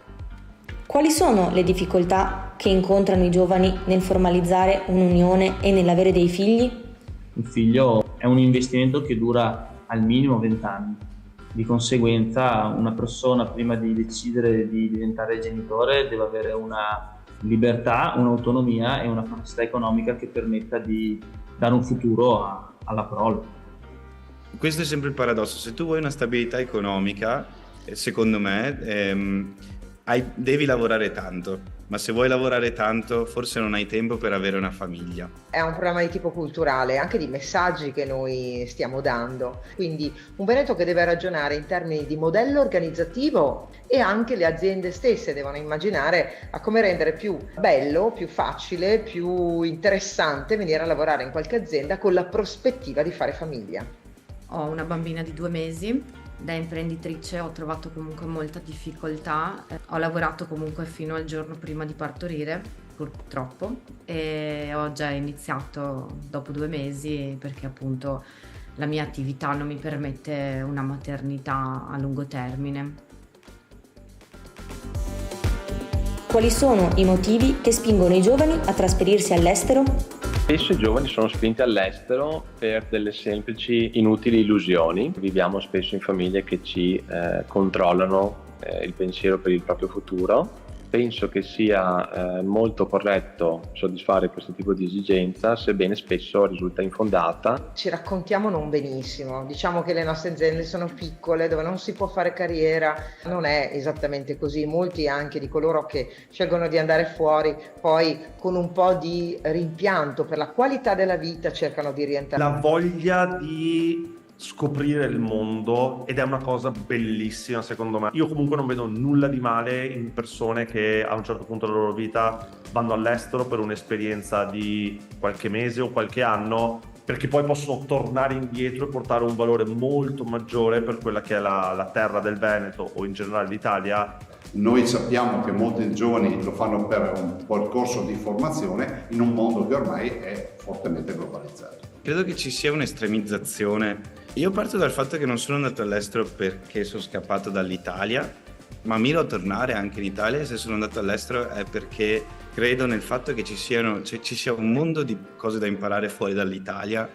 [SPEAKER 6] Quali sono le difficoltà che incontrano i giovani nel formalizzare un'unione e nell'avere dei figli?
[SPEAKER 7] Un figlio è un investimento che dura al minimo 20 anni. Di conseguenza una persona prima di decidere di diventare genitore deve avere una libertà, un'autonomia e una capacità economica che permetta di dare un futuro alla prole.
[SPEAKER 12] Questo è sempre il paradosso: se tu vuoi una stabilità economica, secondo me devi lavorare tanto, ma se vuoi lavorare tanto forse non hai tempo per avere una famiglia.
[SPEAKER 17] È un problema di tipo culturale, anche di messaggi che noi stiamo dando. Quindi un Veneto che deve ragionare in termini di modello organizzativo, e anche le aziende stesse devono immaginare a come rendere più bello, più facile, più interessante venire a lavorare in qualche azienda con la prospettiva di fare famiglia.
[SPEAKER 16] Ho una bambina di 2 mesi. Da imprenditrice ho trovato comunque molta difficoltà, ho lavorato comunque fino al giorno prima di partorire, purtroppo, e ho già iniziato dopo 2 mesi perché appunto la mia attività non mi permette una maternità a lungo termine.
[SPEAKER 6] Quali sono i motivi che spingono i giovani a trasferirsi all'estero?
[SPEAKER 8] Spesso i giovani sono spinti all'estero per delle semplici inutili illusioni. Viviamo spesso in famiglie che ci controllano il pensiero per il proprio futuro. Penso che sia molto corretto soddisfare questo tipo di esigenza, sebbene spesso risulta infondata.
[SPEAKER 17] Ci raccontiamo non benissimo, diciamo che le nostre aziende sono piccole, dove non si può fare carriera. Non è esattamente così. Molti anche di coloro che scelgono di andare fuori, poi con un po' di rimpianto per la qualità della vita cercano di rientrare.
[SPEAKER 11] La voglia di scoprire il mondo, ed è una cosa bellissima secondo me. Io comunque non vedo nulla di male in persone che a un certo punto della loro vita vanno all'estero per un'esperienza di qualche mese o qualche anno, perché poi possono tornare indietro e portare un valore molto maggiore per quella che è la terra del Veneto o in generale l'Italia.
[SPEAKER 14] Noi sappiamo che molti giovani lo fanno per un percorso di formazione in un mondo che ormai è fortemente globalizzato.
[SPEAKER 12] Credo che ci sia un'estremizzazione. Io parto dal fatto che non sono andato all'estero perché sono scappato dall'Italia, ma miro a tornare anche in Italia. Se sono andato all'estero è perché credo nel fatto che ci sia un mondo di cose da imparare fuori dall'Italia.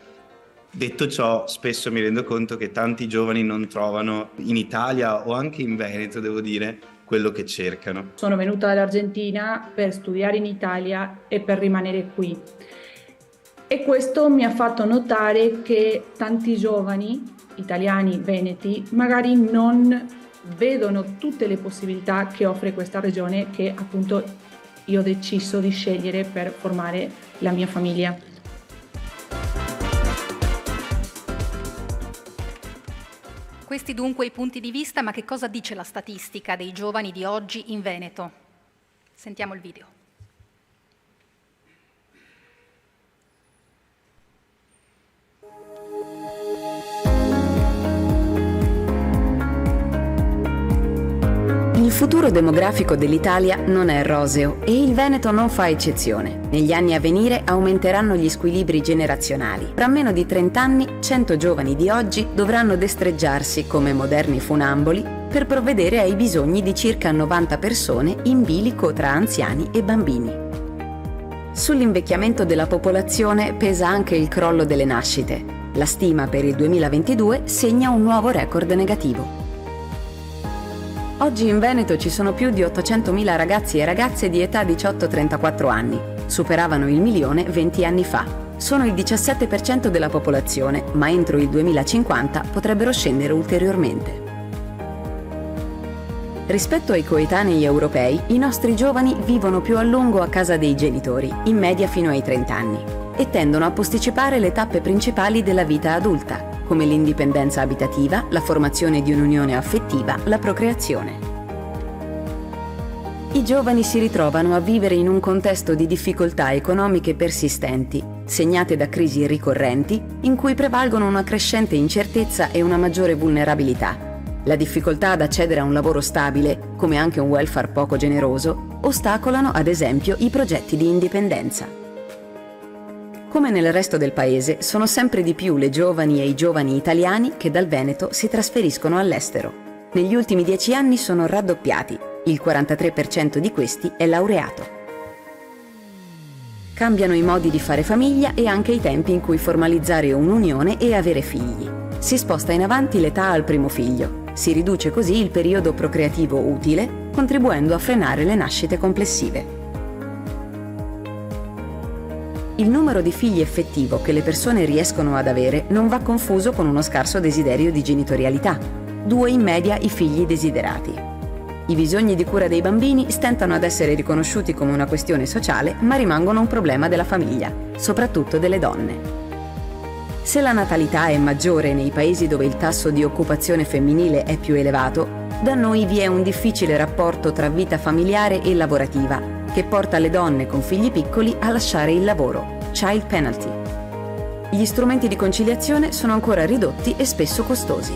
[SPEAKER 12] Detto ciò, spesso mi rendo conto che tanti giovani non trovano in Italia o anche in Veneto, devo dire, quello che cercano.
[SPEAKER 4] Sono venuta dall'Argentina per studiare in Italia e per rimanere qui. E questo mi ha fatto notare che tanti giovani italiani, veneti, magari non vedono tutte le possibilità che offre questa regione che appunto io ho deciso di scegliere per formare la mia famiglia.
[SPEAKER 5] Questi dunque i punti di vista, ma che cosa dice la statistica dei giovani di oggi in Veneto? Sentiamo il video.
[SPEAKER 19] Il futuro demografico dell'Italia non è roseo e il Veneto non fa eccezione. Negli anni a venire aumenteranno gli squilibri generazionali. Tra meno di 30 anni, 100 giovani di oggi dovranno destreggiarsi come moderni funamboli per provvedere ai bisogni di circa 90 persone in bilico tra anziani e bambini. Sull'invecchiamento della popolazione pesa anche il crollo delle nascite. La stima per il 2022 segna un nuovo record negativo. Oggi in Veneto ci sono più di 800.000 ragazzi e ragazze di età 18-34 anni. Superavano il 1.000.000 20 anni fa. Sono il 17% della popolazione, ma entro il 2050 potrebbero scendere ulteriormente. Rispetto ai coetanei europei, i nostri giovani vivono più a lungo a casa dei genitori, in media fino ai 30 anni, e tendono a posticipare le tappe principali della vita adulta, come l'indipendenza abitativa, la formazione di un'unione affettiva, la procreazione. I giovani si ritrovano a vivere in un contesto di difficoltà economiche persistenti, segnate da crisi ricorrenti, in cui prevalgono una crescente incertezza e una maggiore vulnerabilità. La difficoltà ad accedere a un lavoro stabile, come anche un welfare poco generoso, ostacolano ad esempio i progetti di indipendenza. Come nel resto del paese, sono sempre di più le giovani e i giovani italiani che dal Veneto si trasferiscono all'estero. Negli ultimi 10 anni sono raddoppiati, il 43% di questi è laureato. Cambiano i modi di fare famiglia e anche i tempi in cui formalizzare un'unione e avere figli. Si sposta in avanti l'età al primo figlio. Si riduce così il periodo procreativo utile, contribuendo a frenare le nascite complessive. Il numero di figli effettivo che le persone riescono ad avere non va confuso con uno scarso desiderio di genitorialità. 2 in media i figli desiderati. I bisogni di cura dei bambini stentano ad essere riconosciuti come una questione sociale, ma rimangono un problema della famiglia, soprattutto delle donne. Se la natalità è maggiore nei paesi dove il tasso di occupazione femminile è più elevato, da noi vi è un difficile rapporto tra vita familiare e lavorativa, che porta le donne con figli piccoli a lasciare il lavoro, child penalty. Gli strumenti di conciliazione sono ancora ridotti e spesso costosi.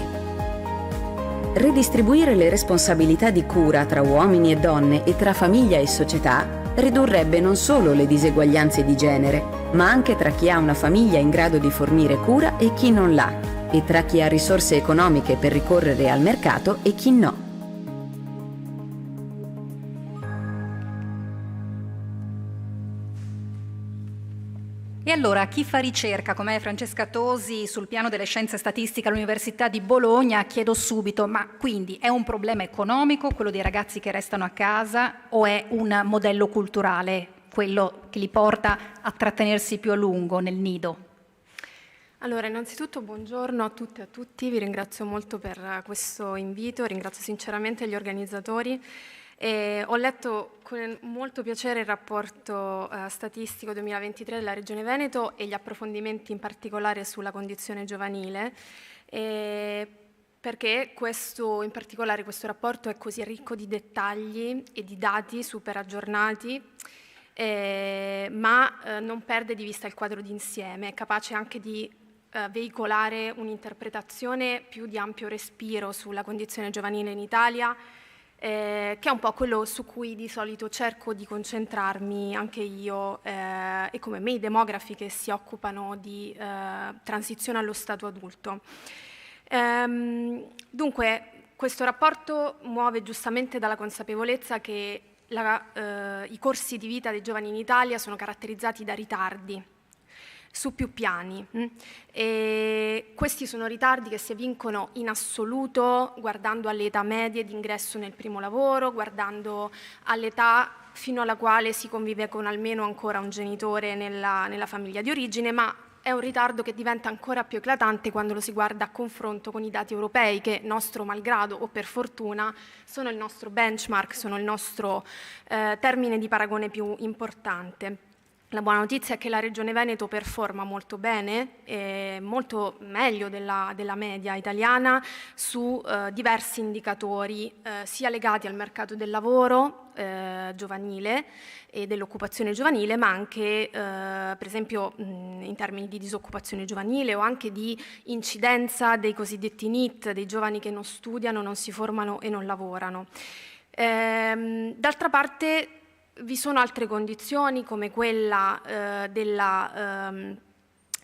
[SPEAKER 19] Redistribuire le responsabilità di cura tra uomini e donne e tra famiglia e società ridurrebbe non solo le diseguaglianze di genere, ma anche tra chi ha una famiglia in grado di fornire cura e chi non l'ha, e tra chi ha risorse economiche per ricorrere al mercato e chi no.
[SPEAKER 5] E allora, chi fa ricerca come Francesca Tosi sul piano delle scienze statistiche all'Università di Bologna, chiedo subito, ma quindi è un problema economico quello dei ragazzi che restano a casa o è un modello culturale quello che li porta a trattenersi più a lungo nel nido?
[SPEAKER 22] Allora, innanzitutto buongiorno a tutte e a tutti, vi ringrazio molto per questo invito, ringrazio sinceramente gli organizzatori. Ho letto con molto piacere il rapporto statistico 2023 della Regione Veneto e gli approfondimenti in particolare sulla condizione giovanile, perché in particolare questo rapporto è così ricco di dettagli e di dati super aggiornati, ma non perde di vista il quadro d'insieme, è capace anche di veicolare un'interpretazione più di ampio respiro sulla condizione giovanile in Italia, che è un po' quello su cui di solito cerco di concentrarmi anche io e come me i demografi che si occupano di transizione allo stato adulto. Dunque, questo rapporto muove giustamente dalla consapevolezza che i corsi di vita dei giovani in Italia sono caratterizzati da ritardi su più piani, e questi sono ritardi che si evincono in assoluto guardando alle età medie di ingresso nel primo lavoro, guardando all'età fino alla quale si convive con almeno ancora un genitore nella famiglia di origine, ma è un ritardo che diventa ancora più eclatante quando lo si guarda a confronto con i dati europei che, nostro malgrado o per fortuna, sono il nostro benchmark, sono il nostro termine di paragone più importante. La buona notizia è che la Regione Veneto performa molto bene, molto meglio della media italiana su diversi indicatori, sia legati al mercato del lavoro giovanile e dell'occupazione giovanile, ma anche per esempio in termini di disoccupazione giovanile o anche di incidenza dei cosiddetti NEET, dei giovani che non studiano, non si formano e non lavorano. D'altra parte vi sono altre condizioni come quella della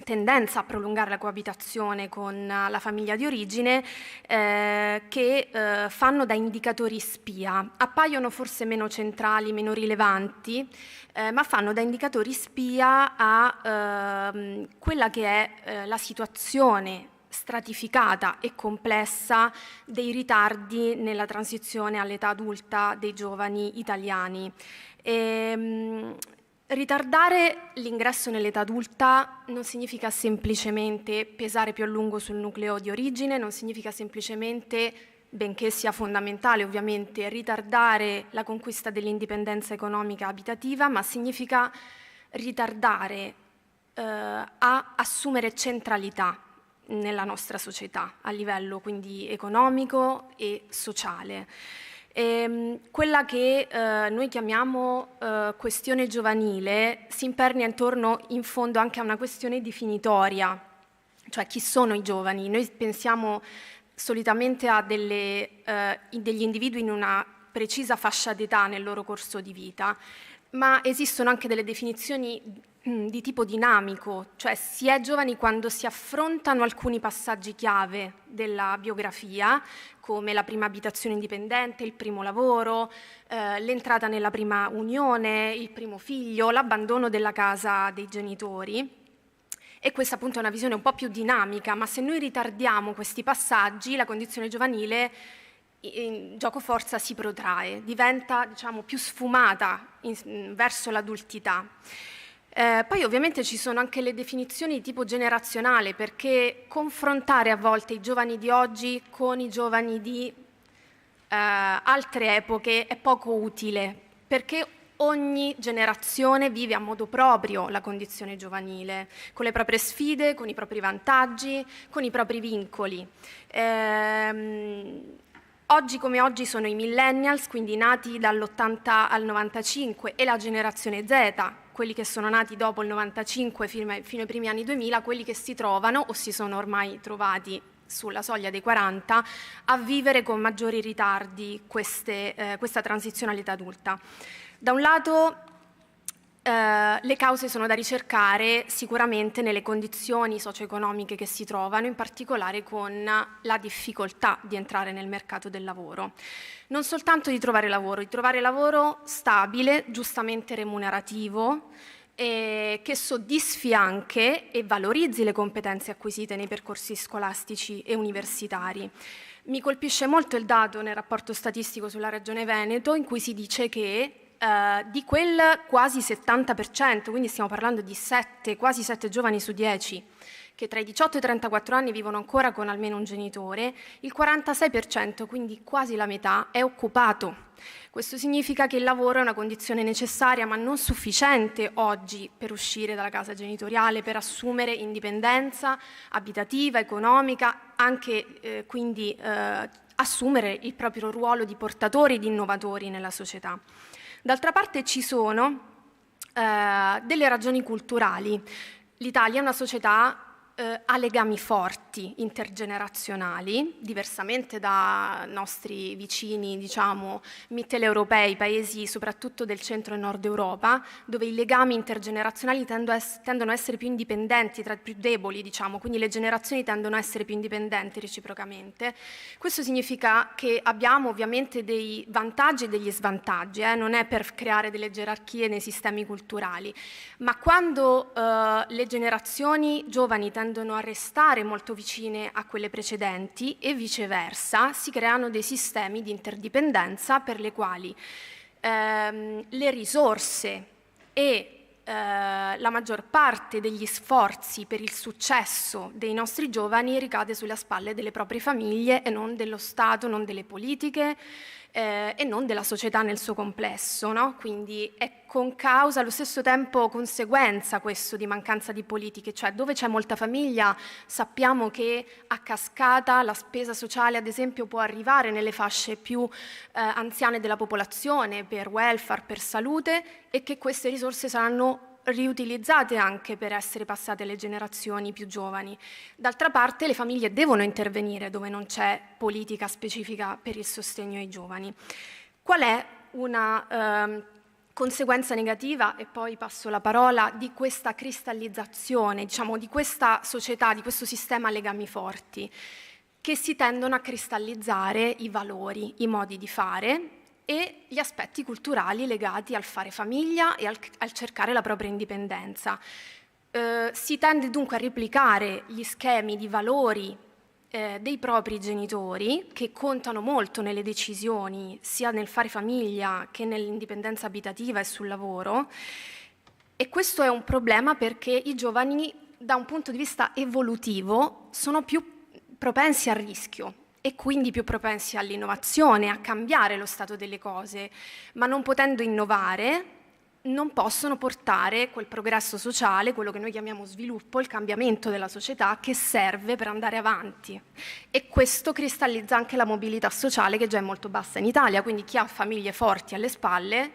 [SPEAKER 22] tendenza a prolungare la coabitazione con la famiglia di origine che fanno da indicatori spia. Appaiono forse meno centrali, meno rilevanti, ma fanno da indicatori spia a quella che è la situazione stratificata e complessa dei ritardi nella transizione all'età adulta dei giovani italiani. Ritardare l'ingresso nell'età adulta non significa semplicemente pesare più a lungo sul nucleo di origine, non significa semplicemente, benché sia fondamentale ovviamente, ritardare la conquista dell'indipendenza economica abitativa, ma significa ritardare a assumere centralità nella nostra società a livello quindi economico e sociale. Quella che noi chiamiamo questione giovanile si impernia intorno in fondo anche a una questione definitoria, cioè chi sono i giovani. Noi pensiamo solitamente a degli individui in una precisa fascia d'età nel loro corso di vita, ma esistono anche delle definizioni di tipo dinamico, cioè si è giovani quando si affrontano alcuni passaggi chiave della biografia, come la prima abitazione indipendente, il primo lavoro, l'entrata nella prima unione, il primo figlio, l'abbandono della casa dei genitori. E questa appunto è una visione un po' più dinamica, ma se noi ritardiamo questi passaggi, la condizione giovanile in giocoforza si protrae, diventa diciamo più sfumata verso l'adultità. Poi ovviamente ci sono anche le definizioni di tipo generazionale, perché confrontare a volte i giovani di oggi con i giovani di altre epoche è poco utile, perché ogni generazione vive a modo proprio la condizione giovanile, con le proprie sfide, con i propri vantaggi, con i propri vincoli. Oggi come oggi sono i millennials, quindi nati dall'80 al 95, e la generazione Z, quelli che sono nati dopo il 95 fino ai primi anni 2000, quelli che si trovano o si sono ormai trovati sulla soglia dei 40 a vivere con maggiori ritardi questa transizione all'età adulta. Da un lato le cause sono da ricercare sicuramente nelle condizioni socio-economiche che si trovano, in particolare con la difficoltà di entrare nel mercato del lavoro. Non soltanto di trovare lavoro stabile, giustamente remunerativo, che soddisfi anche e valorizzi le competenze acquisite nei percorsi scolastici e universitari. Mi colpisce molto il dato nel rapporto statistico sulla Regione Veneto in cui si dice che di quel quasi 70%, quindi stiamo parlando di quasi 7 giovani su 10, che tra i 18 e i 34 anni vivono ancora con almeno un genitore, il 46%, quindi quasi la metà, è occupato. Questo significa che il lavoro è una condizione necessaria ma non sufficiente oggi per uscire dalla casa genitoriale, per assumere indipendenza abitativa, economica, anche quindi assumere il proprio ruolo di portatori, di innovatori nella società. D'altra parte ci sono delle ragioni culturali. L'Italia è una società ha legami forti intergenerazionali, diversamente da nostri vicini, diciamo, mitteleuropei, paesi soprattutto del centro e nord Europa, dove i legami intergenerazionali tendono a essere più indipendenti, più deboli, diciamo, quindi le generazioni tendono a essere più indipendenti reciprocamente. Questo significa che abbiamo ovviamente dei vantaggi e degli svantaggi, non è per creare delle gerarchie nei sistemi culturali, ma quando le generazioni giovani tendono a restare molto vicine a quelle precedenti e viceversa, si creano dei sistemi di interdipendenza per le quali le risorse e la maggior parte degli sforzi per il successo dei nostri giovani ricade sulle spalle delle proprie famiglie e non dello Stato, non delle politiche e non della società nel suo complesso, no? Quindi è con causa, allo stesso tempo conseguenza questo di mancanza di politiche, cioè dove c'è molta famiglia sappiamo che a cascata la spesa sociale ad esempio può arrivare nelle fasce più anziane della popolazione per welfare, per salute, e che queste risorse saranno riutilizzate anche per essere passate alle generazioni più giovani. D'altra parte le famiglie devono intervenire dove non c'è politica specifica per il sostegno ai giovani. Qual è una conseguenza negativa, e poi passo la parola, di questa cristallizzazione, diciamo, di questa società, di questo sistema a legami forti? Che si tendono a cristallizzare i valori, i modi di fare e gli aspetti culturali legati al fare famiglia e al cercare la propria indipendenza. Si tende dunque a replicare gli schemi di valori dei propri genitori, che contano molto nelle decisioni, sia nel fare famiglia che nell'indipendenza abitativa e sul lavoro, e questo è un problema perché i giovani, da un punto di vista evolutivo, sono più propensi al rischio e quindi più propensi all'innovazione, a cambiare lo stato delle cose, ma non potendo innovare non possono portare quel progresso sociale, quello che noi chiamiamo sviluppo, il cambiamento della società che serve per andare avanti. E questo cristallizza anche la mobilità sociale, che già è molto bassa in Italia, quindi chi ha famiglie forti alle spalle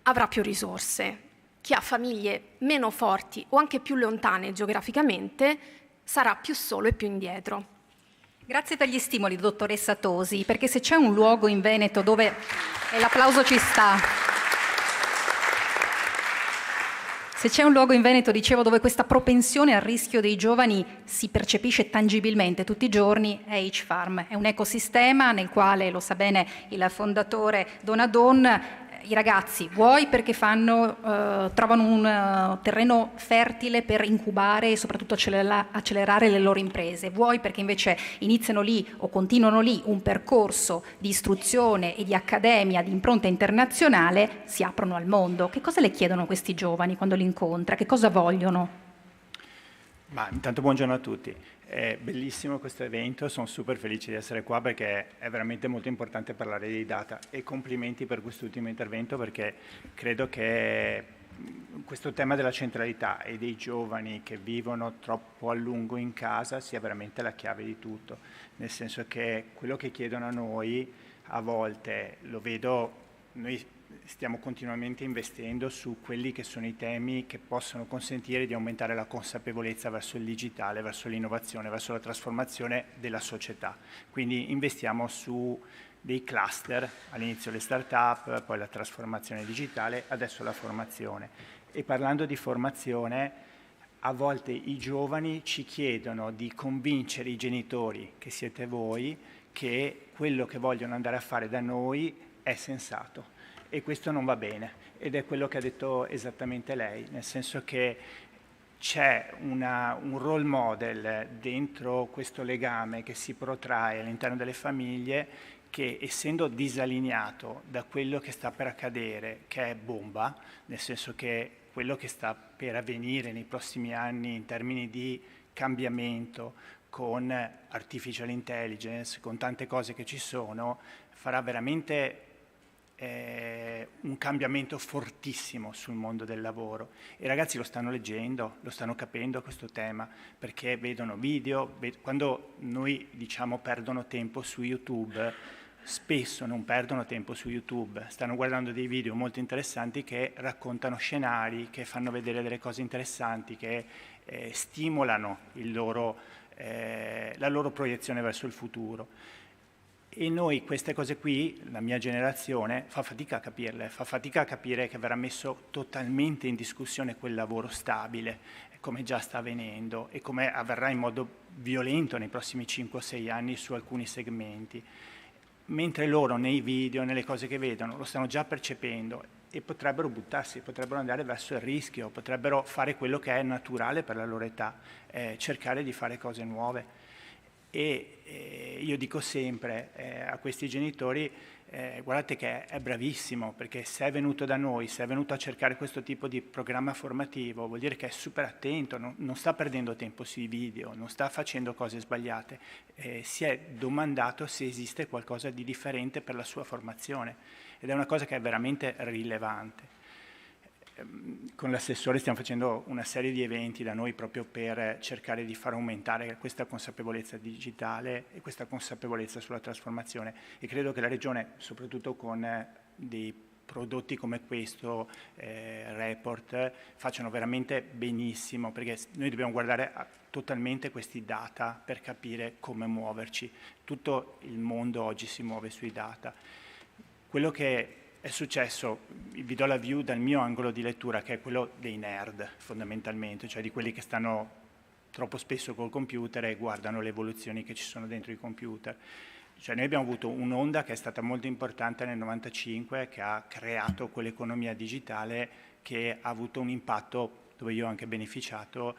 [SPEAKER 22] avrà più risorse, chi ha famiglie meno forti o anche più lontane geograficamente sarà più solo e più indietro.
[SPEAKER 5] Grazie per gli stimoli, dottoressa Tosi, perché se c'è un luogo in Veneto dove, e l'applauso ci sta, se c'è un luogo in Veneto, dicevo, dove questa propensione al rischio dei giovani si percepisce tangibilmente tutti i giorni, è H-Farm. È un ecosistema nel quale, lo sa bene il fondatore Donadon, i ragazzi, vuoi perché trovano un terreno fertile per incubare e soprattutto accelerare le loro imprese, vuoi perché invece iniziano lì o continuano lì un percorso di istruzione e di accademia di impronta internazionale, si aprono al mondo. Che cosa le chiedono questi giovani quando li incontra? Che cosa vogliono?
[SPEAKER 10] Ma intanto buongiorno a tutti. È bellissimo questo evento, sono super felice di essere qua perché è veramente molto importante parlare di data, e complimenti per quest'ultimo intervento, perché credo che questo tema della centralità e dei giovani che vivono troppo a lungo in casa sia veramente la chiave di tutto, nel senso che quello che chiedono a noi a volte, lo vedo, noi stiamo continuamente investendo su quelli che sono i temi che possono consentire di aumentare la consapevolezza verso il digitale, verso l'innovazione, verso la trasformazione della società. Quindi investiamo su dei cluster, all'inizio le start-up, poi la trasformazione digitale, adesso la formazione. E parlando di formazione, a volte i giovani ci chiedono di convincere i genitori, che siete voi, che quello che vogliono andare a fare da noi è sensato. E questo non va bene, ed è quello che ha detto esattamente lei, nel senso che c'è un role model dentro questo legame che si protrae all'interno delle famiglie che, essendo disallineato da quello che sta per accadere, che è bomba, nel senso che quello che sta per avvenire nei prossimi anni in termini di cambiamento con artificial intelligence, con tante cose che ci sono, farà veramente un cambiamento fortissimo sul mondo del lavoro. I ragazzi lo stanno leggendo, lo stanno capendo questo tema, perché vedono video, quando noi diciamo perdono tempo su YouTube, spesso non perdono tempo su YouTube, stanno guardando dei video molto interessanti che raccontano scenari, che fanno vedere delle cose interessanti, che stimolano la loro proiezione verso il futuro. E noi queste cose qui, la mia generazione, fa fatica a capirle, fa fatica a capire che verrà messo totalmente in discussione quel lavoro stabile, come già sta avvenendo e come avverrà in modo violento nei prossimi 5 o 6 anni su alcuni segmenti. Mentre loro nei video, nelle cose che vedono, lo stanno già percependo e potrebbero buttarsi, potrebbero andare verso il rischio, potrebbero fare quello che è naturale per la loro età, cercare di fare cose nuove. E io dico sempre a questi genitori, guardate che è bravissimo, perché se è venuto da noi, se è venuto a cercare questo tipo di programma formativo, vuol dire che è super attento, non sta perdendo tempo sui video, non sta facendo cose sbagliate, si è domandato se esiste qualcosa di differente per la sua formazione, ed è una cosa che è veramente rilevante. Con l'assessore stiamo facendo una serie di eventi da noi proprio per cercare di far aumentare questa consapevolezza digitale e questa consapevolezza sulla trasformazione, e credo che la Regione, soprattutto con dei prodotti come questo report, facciano veramente benissimo, perché noi dobbiamo guardare totalmente questi data per capire come muoverci. Tutto il mondo oggi si muove sui data. Quello che è successo, vi do la view dal mio angolo di lettura, che è quello dei nerd fondamentalmente, cioè di quelli che stanno troppo spesso col computer e guardano le evoluzioni che ci sono dentro i computer. Cioè noi abbiamo avuto un'onda che è stata molto importante nel 95, che ha creato quell'economia digitale che ha avuto un impatto, dove io ho anche beneficiato,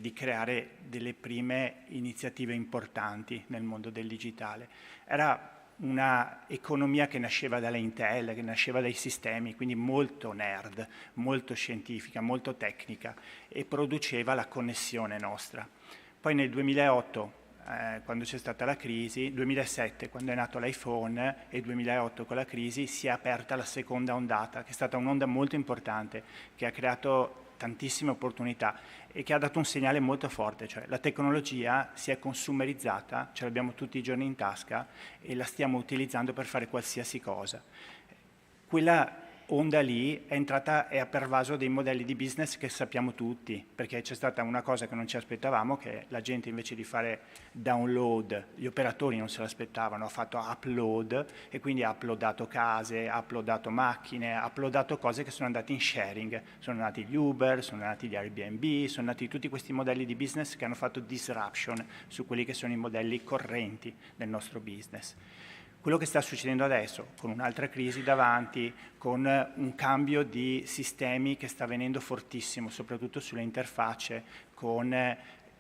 [SPEAKER 10] di creare delle prime iniziative importanti nel mondo del digitale. Era una economia che nasceva dalla Intel, che nasceva dai sistemi, quindi molto nerd, molto scientifica, molto tecnica, e produceva la connessione nostra. Poi nel 2008, quando c'è stata la crisi, 2007 quando è nato l'iPhone e 2008 con la crisi, si è aperta la seconda ondata, che è stata un'onda molto importante, che ha creato tantissime opportunità e che ha dato un segnale molto forte, cioè la tecnologia si è consumerizzata, ce l'abbiamo tutti i giorni in tasca e la stiamo utilizzando per fare qualsiasi cosa. Quella onda lì è entrata e ha pervaso dei modelli di business che sappiamo tutti, perché c'è stata una cosa che non ci aspettavamo, che la gente invece di fare download, gli operatori non se l'aspettavano, ha fatto upload e quindi ha uploadato case, ha uploadato macchine, ha uploadato cose che sono andate in sharing, sono nati gli Uber, sono nati gli Airbnb, sono nati tutti questi modelli di business che hanno fatto disruption su quelli che sono i modelli correnti del nostro business. Quello che sta succedendo adesso, con un'altra crisi davanti, con un cambio di sistemi che sta avvenendo fortissimo, soprattutto sulle interfacce, con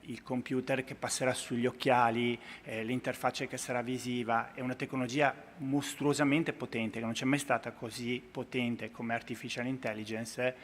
[SPEAKER 10] il computer che passerà sugli occhiali, l'interfaccia che sarà visiva, è una tecnologia mostruosamente potente, che non c'è mai stata così potente come artificial intelligence,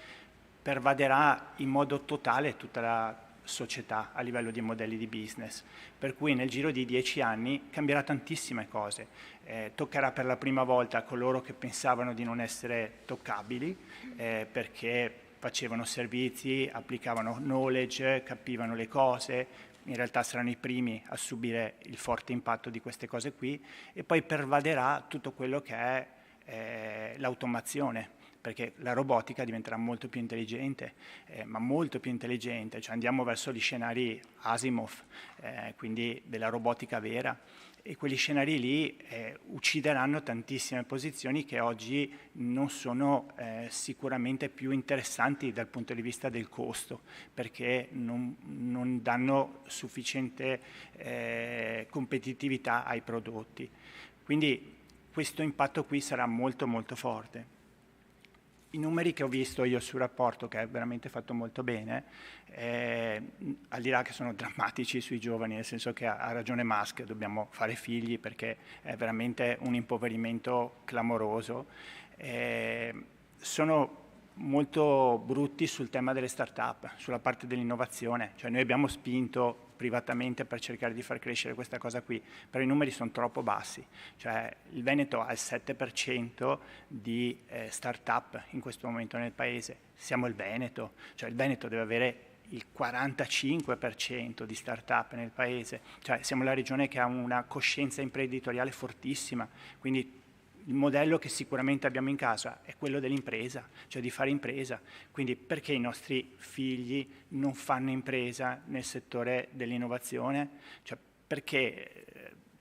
[SPEAKER 10] pervaderà in modo totale tutta la società a livello di modelli di business, per cui nel giro di 10 anni cambierà tantissime cose, toccherà per la prima volta coloro che pensavano di non essere toccabili perché facevano servizi, applicavano knowledge, capivano le cose, in realtà saranno i primi a subire il forte impatto di queste cose qui, e poi pervaderà tutto quello che è l'automazione, perché la robotica diventerà molto più intelligente, ma molto più intelligente, cioè andiamo verso gli scenari Asimov, quindi della robotica vera, e quegli scenari lì uccideranno tantissime posizioni che oggi non sono sicuramente più interessanti dal punto di vista del costo, perché non danno sufficiente competitività ai prodotti. Quindi questo impatto qui sarà molto molto forte. I numeri che ho visto io sul rapporto, che è veramente fatto molto bene, al di là che sono drammatici sui giovani, nel senso che ha ragione Musk, dobbiamo fare figli perché è veramente un impoverimento clamoroso, sono molto brutti sul tema delle start-up, sulla parte dell'innovazione, cioè noi abbiamo spinto privatamente per cercare di far crescere questa cosa qui, però i numeri sono troppo bassi, cioè il Veneto ha il 7% di start-up in questo momento nel paese, siamo il Veneto, cioè il Veneto deve avere il 45% di start-up nel paese, cioè siamo la regione che ha una coscienza imprenditoriale fortissima, quindi il modello che sicuramente abbiamo in casa è quello dell'impresa, cioè di fare impresa. Quindi perché i nostri figli non fanno impresa nel settore dell'innovazione? Cioè, perché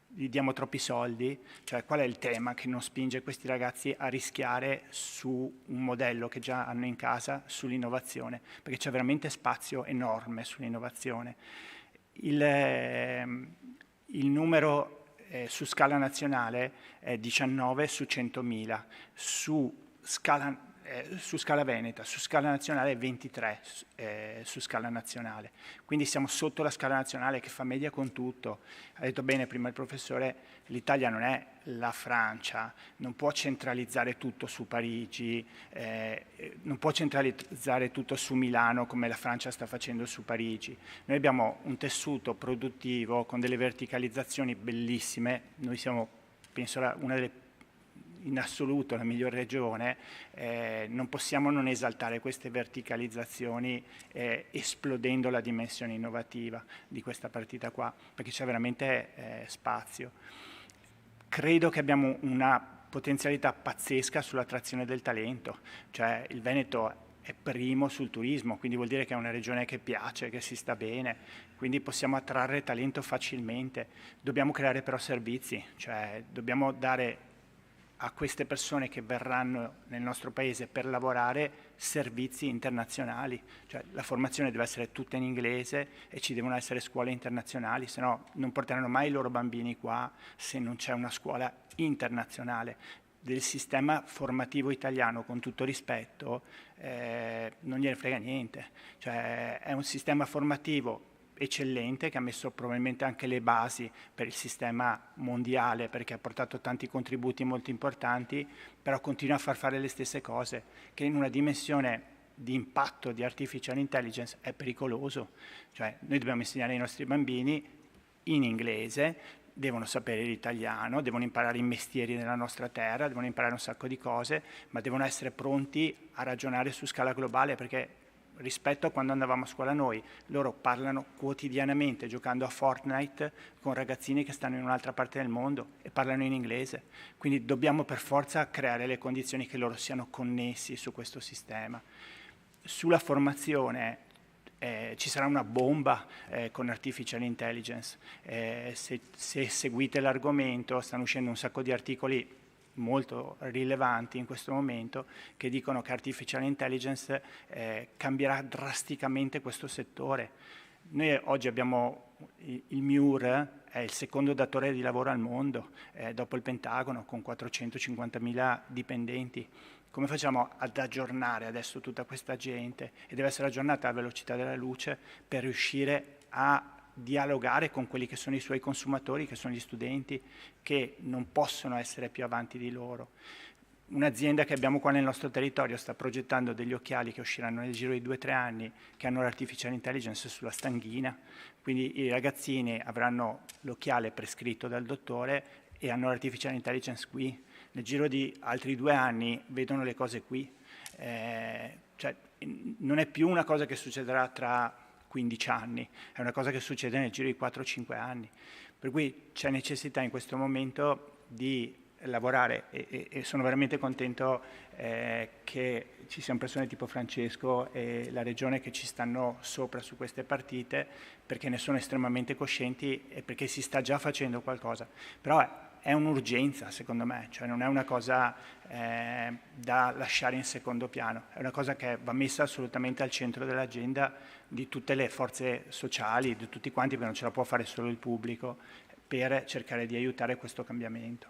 [SPEAKER 10] gli diamo troppi soldi? Cioè, qual è il tema che non spinge questi ragazzi a rischiare su un modello che già hanno in casa sull'innovazione? Perché c'è veramente spazio enorme sull'innovazione. Il numero su scala nazionale è 19 su 100.000, su scala veneta, su scala nazionale è 23 su scala nazionale, quindi siamo sotto la scala nazionale che fa media con tutto. Ha detto bene prima il professore, l'Italia non è la Francia, non può centralizzare tutto su Parigi, non può centralizzare tutto su Milano come la Francia sta facendo su Parigi. Noi abbiamo un tessuto produttivo con delle verticalizzazioni bellissime, noi siamo, penso, una delle in assoluto la migliore regione, non possiamo non esaltare queste verticalizzazioni esplodendo la dimensione innovativa di questa partita qua, perché c'è veramente spazio. Credo che abbiamo una potenzialità pazzesca sull'attrazione del talento, cioè il Veneto è primo sul turismo, quindi vuol dire che è una regione che piace, che si sta bene, quindi possiamo attrarre talento facilmente. Dobbiamo creare però servizi, cioè dobbiamo dare a queste persone che verranno nel nostro paese per lavorare servizi internazionali, cioè la formazione deve essere tutta in inglese e ci devono essere scuole internazionali, se no non porteranno mai i loro bambini qua se non c'è una scuola internazionale. Del sistema formativo italiano, con tutto rispetto, non gliene frega niente, cioè è un sistema formativo eccellente che ha messo probabilmente anche le basi per il sistema mondiale, perché ha portato tanti contributi molto importanti, però continua a far fare le stesse cose, che in una dimensione di impatto di artificial intelligence è pericoloso. Cioè noi dobbiamo insegnare ai nostri bambini in inglese, devono sapere l'italiano, devono imparare i mestieri nella nostra terra, devono imparare un sacco di cose, ma devono essere pronti a ragionare su scala globale, perché rispetto a quando andavamo a scuola noi, loro parlano quotidianamente giocando a Fortnite con ragazzini che stanno in un'altra parte del mondo e parlano in inglese, quindi dobbiamo per forza creare le condizioni che loro siano connessi su questo sistema. Sulla formazione ci sarà una bomba con artificial intelligence, se seguite l'argomento stanno uscendo un sacco di articoli molto rilevanti in questo momento che dicono che artificial intelligence cambierà drasticamente questo settore. Noi oggi abbiamo il MIUR, è il secondo datore di lavoro al mondo dopo il Pentagono, con 450.000 dipendenti. Come facciamo ad aggiornare adesso tutta questa gente? E deve essere aggiornata alla velocità della luce per riuscire a dialogare con quelli che sono i suoi consumatori, che sono gli studenti, che non possono essere più avanti di loro. Un'azienda che abbiamo qua nel nostro territorio sta progettando degli occhiali che usciranno nel giro di 2 o 3 anni, che hanno l'artificial intelligence sulla stanghina, quindi i ragazzini avranno l'occhiale prescritto dal dottore e hanno l'artificial intelligence qui. Nel giro di altri 2 anni vedono le cose qui. Cioè, non è più una cosa che succederà tra 15 anni, è una cosa che succede nel giro di 4-5 anni, per cui c'è necessità in questo momento di lavorare e sono veramente contento che ci siano persone tipo Francesco e la Regione che ci stanno sopra su queste partite, perché ne sono estremamente coscienti e perché si sta già facendo qualcosa, però è un'urgenza secondo me, cioè non è una cosa da lasciare in secondo piano, è una cosa che va messa assolutamente al centro dell'agenda di tutte le forze sociali, di tutti quanti, perché non ce la può fare solo il pubblico, per cercare di aiutare questo cambiamento.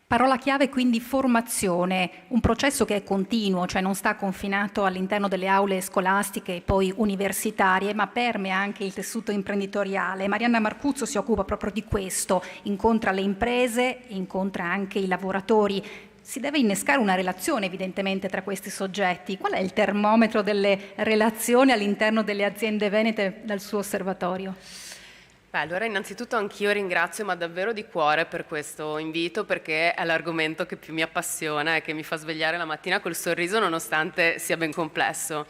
[SPEAKER 5] Parola chiave quindi formazione, un processo che è continuo, cioè non sta confinato all'interno delle aule scolastiche e poi universitarie, ma permea anche il tessuto imprenditoriale. Marianna Marcuzzo si occupa proprio di questo, incontra le imprese, incontra anche i lavoratori. Si deve innescare una relazione evidentemente tra questi soggetti. Qual è il termometro delle relazioni all'interno delle aziende venete dal suo osservatorio?
[SPEAKER 15] Allora, innanzitutto anch'io ringrazio, ma davvero di cuore, per questo invito, perché è l'argomento che più mi appassiona e che mi fa svegliare la mattina col sorriso, nonostante sia ben complesso.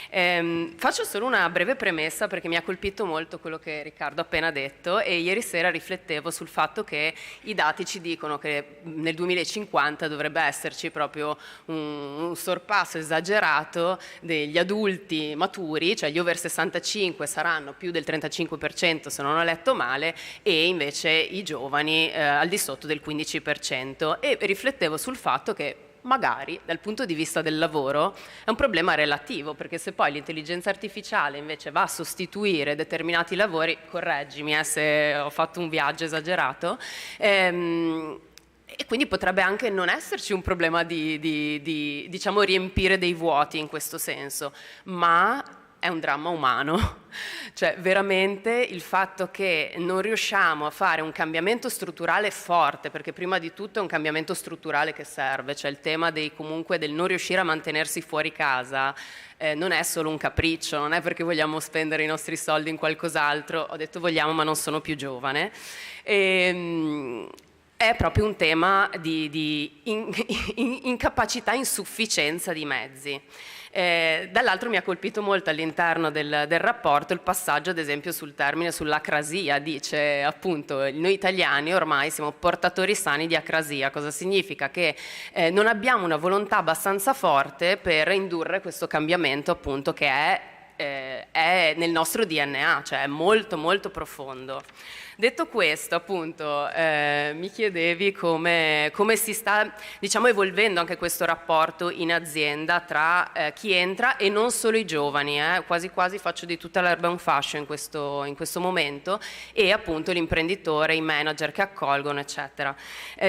[SPEAKER 15] Faccio solo una breve premessa, perché mi ha colpito molto quello che Riccardo ha appena detto, e ieri sera riflettevo sul fatto che i dati ci dicono che nel 2050 dovrebbe esserci proprio un sorpasso esagerato degli adulti maturi, cioè gli over 65 saranno più del 35%, se non ho letto male, e invece i giovani al di sotto del 15%, e riflettevo sul fatto che magari dal punto di vista del lavoro è un problema relativo, perché se poi l'intelligenza artificiale invece va a sostituire determinati lavori, correggimi se ho fatto un viaggio esagerato, e quindi potrebbe anche non esserci un problema di diciamo riempire dei vuoti in questo senso, ma è un dramma umano. Cioè veramente il fatto che non riusciamo a fare un cambiamento strutturale forte, perché prima di tutto è un cambiamento strutturale che serve, cioè il tema comunque del non riuscire a mantenersi fuori casa non è solo un capriccio, non è perché vogliamo spendere i nostri soldi in qualcos'altro, ho detto vogliamo ma non sono più giovane, è proprio un tema di incapacità, insufficienza di mezzi. Dall'altro mi ha colpito molto all'interno del rapporto il passaggio ad esempio sul termine sull'acrasia. Dice appunto noi italiani ormai siamo portatori sani di acrasia. Cosa significa? Che non abbiamo una volontà abbastanza forte per indurre questo cambiamento appunto che è nel nostro DNA, cioè è molto molto profondo. Detto questo, appunto, mi chiedevi come si sta, diciamo, evolvendo anche questo rapporto in azienda tra chi entra e non solo i giovani, quasi quasi faccio di tutta l'erba un fascio in questo momento, e appunto l'imprenditore, i manager che accolgono, eccetera.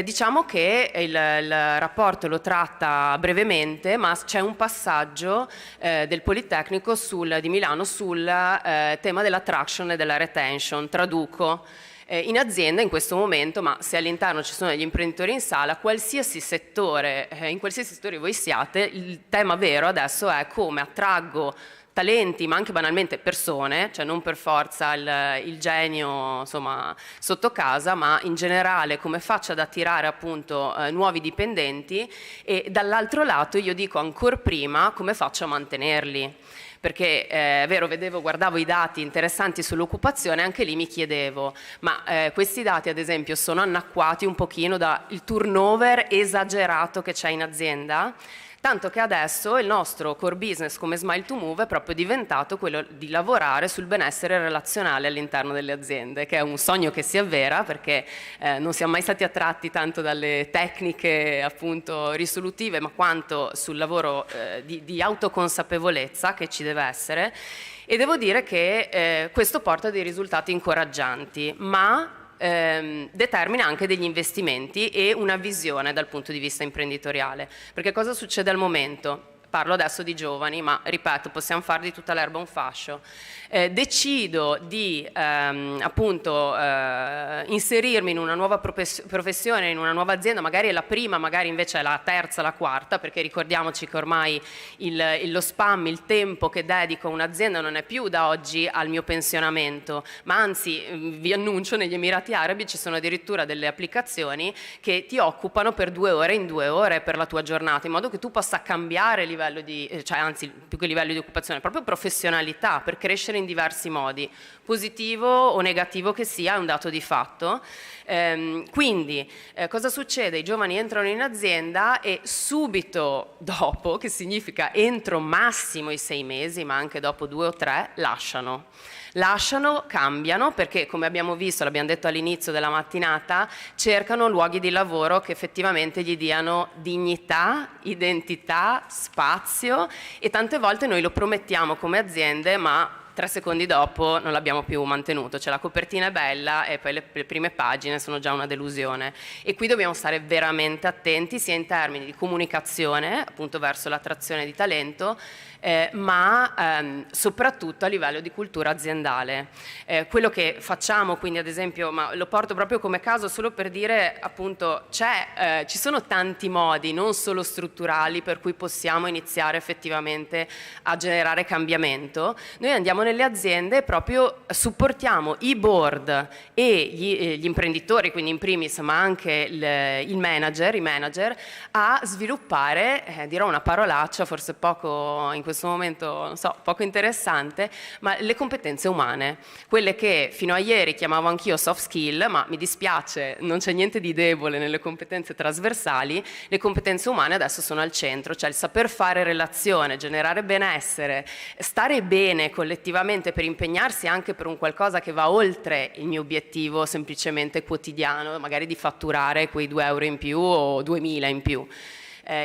[SPEAKER 15] Diciamo che il rapporto lo tratta brevemente, ma c'è un passaggio del Politecnico di Milano sul tema dell'attraction e della retention. Traduco. In azienda in questo momento, ma se all'interno ci sono degli imprenditori in sala, qualsiasi settore, in qualsiasi settore voi siate, il tema vero adesso è come attraggo talenti, ma anche banalmente persone, cioè non per forza il genio insomma sotto casa, ma in generale come faccio ad attirare appunto nuovi dipendenti, e dall'altro lato io dico ancora prima come faccio a mantenerli. Perché è vero, guardavo i dati interessanti sull'occupazione, anche lì mi chiedevo, ma questi dati ad esempio sono annacquati un pochino dal turnover esagerato che c'è in azienda? Tanto che adesso il nostro core business come Smile to Move è proprio diventato quello di lavorare sul benessere relazionale all'interno delle aziende, che è un sogno che si avvera, perché non siamo mai stati attratti tanto dalle tecniche appunto risolutive, ma quanto sul lavoro di autoconsapevolezza che ci deve essere. E devo dire che questo porta a dei risultati incoraggianti, ma determina anche degli investimenti e una visione dal punto di vista imprenditoriale. Perché cosa succede al momento? Parlo adesso di giovani, ma ripeto, possiamo fare di tutta l'erba un fascio. Decido di appunto inserirmi in una nuova professione, in una nuova azienda, magari è la prima, magari invece è la terza, la quarta, perché ricordiamoci che ormai lo spam, il tempo che dedico a un'azienda non è più da oggi al mio pensionamento, ma anzi vi annuncio, negli Emirati Arabi ci sono addirittura delle applicazioni che ti occupano per 2 ore in 2 ore per la tua giornata, in modo che tu possa cambiare livello cioè anzi più che livello di occupazione, proprio professionalità, per crescere in diversi modi, positivo o negativo che sia, è un dato di fatto. Quindi cosa succede? I giovani entrano in azienda e subito dopo, che significa entro massimo i 6 mesi, ma anche dopo 2 o 3, lasciano, cambiano, perché come abbiamo visto, l'abbiamo detto all'inizio della mattinata, cercano luoghi di lavoro che effettivamente gli diano dignità, identità, spazio, e tante volte noi lo promettiamo come aziende, ma 3 secondi dopo non l'abbiamo più mantenuto, cioè la copertina è bella e poi le prime pagine sono già una delusione. E qui dobbiamo stare veramente attenti sia in termini di comunicazione, appunto verso l'attrazione di talento, ma soprattutto a livello di cultura aziendale. Quello che facciamo, quindi ad esempio, ma lo porto proprio come caso solo per dire appunto ci sono tanti modi, non solo strutturali, per cui possiamo iniziare effettivamente a generare cambiamento. Noi andiamo nelle aziende e proprio supportiamo i board e gli imprenditori, quindi in primis, ma anche i manager a sviluppare, dirò una parolaccia, forse poco in questo momento, non so, poco interessante, ma le competenze umane, quelle che fino a ieri chiamavo anch'io soft skill, ma mi dispiace, non c'è niente di debole nelle competenze trasversali. Le competenze umane adesso sono al centro, cioè il saper fare relazione, generare benessere, stare bene collettivamente per impegnarsi anche per un qualcosa che va oltre il mio obiettivo semplicemente quotidiano, magari di fatturare quei 2 euro in più o 2000 in più.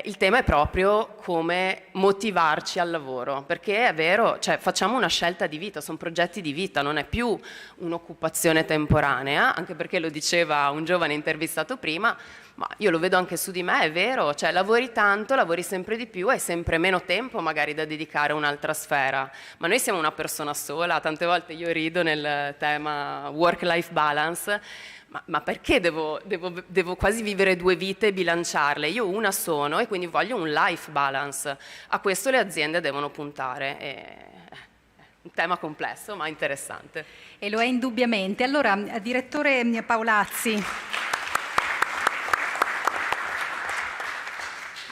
[SPEAKER 15] Il tema è proprio come motivarci al lavoro, perché è vero, cioè facciamo una scelta di vita, sono progetti di vita, non è più un'occupazione temporanea, anche perché lo diceva un giovane intervistato prima, ma io lo vedo anche su di me, è vero, cioè lavori tanto, lavori sempre di più, hai sempre meno tempo magari da dedicare a un'altra sfera, ma noi siamo una persona sola, tante volte io rido nel tema work-life balance, ma perché devo quasi vivere 2 vite e bilanciarle? Io una sono e quindi voglio un life balance. A questo le aziende devono puntare. Un tema complesso ma interessante.
[SPEAKER 5] E lo è indubbiamente. Allora, direttore Paolazzi,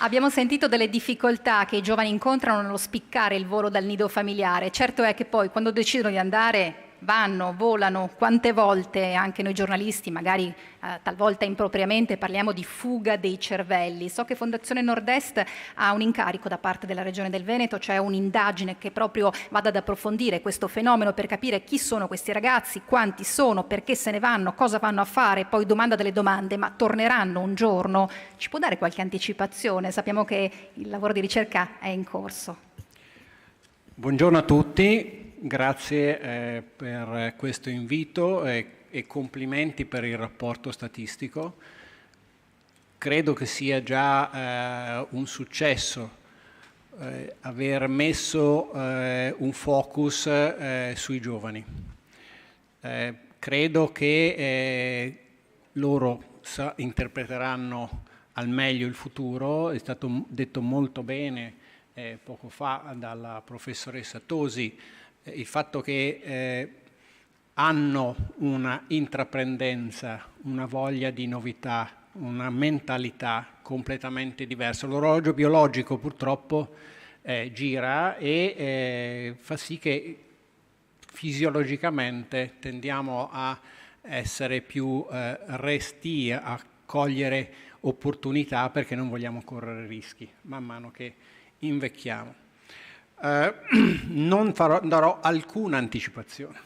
[SPEAKER 5] abbiamo sentito delle difficoltà che i giovani incontrano nello spiccare il volo dal nido familiare. Certo è che poi quando decidono di andare vanno, volano, quante volte anche noi giornalisti, magari talvolta impropriamente, parliamo di fuga dei cervelli. So che Fondazione Nord-Est ha un incarico da parte della Regione del Veneto, cioè un'indagine che proprio vada ad approfondire questo fenomeno per capire chi sono questi ragazzi, quanti sono, perché se ne vanno, cosa vanno a fare, poi domanda delle domande, ma torneranno un giorno? Ci può dare qualche anticipazione? Sappiamo che il lavoro di ricerca è in corso.
[SPEAKER 13] Buongiorno a tutti. Grazie per questo invito e complimenti per il rapporto statistico. Credo che sia già un successo aver messo un focus sui giovani. Credo che loro interpreteranno al meglio il futuro. È stato detto molto bene poco fa dalla professoressa Tosi il fatto che hanno una intraprendenza, una voglia di novità, una mentalità completamente diversa. L'orologio biologico purtroppo gira e fa sì che fisiologicamente tendiamo a essere più restii a cogliere opportunità perché non vogliamo correre rischi man mano che invecchiamo. Non darò alcuna anticipazione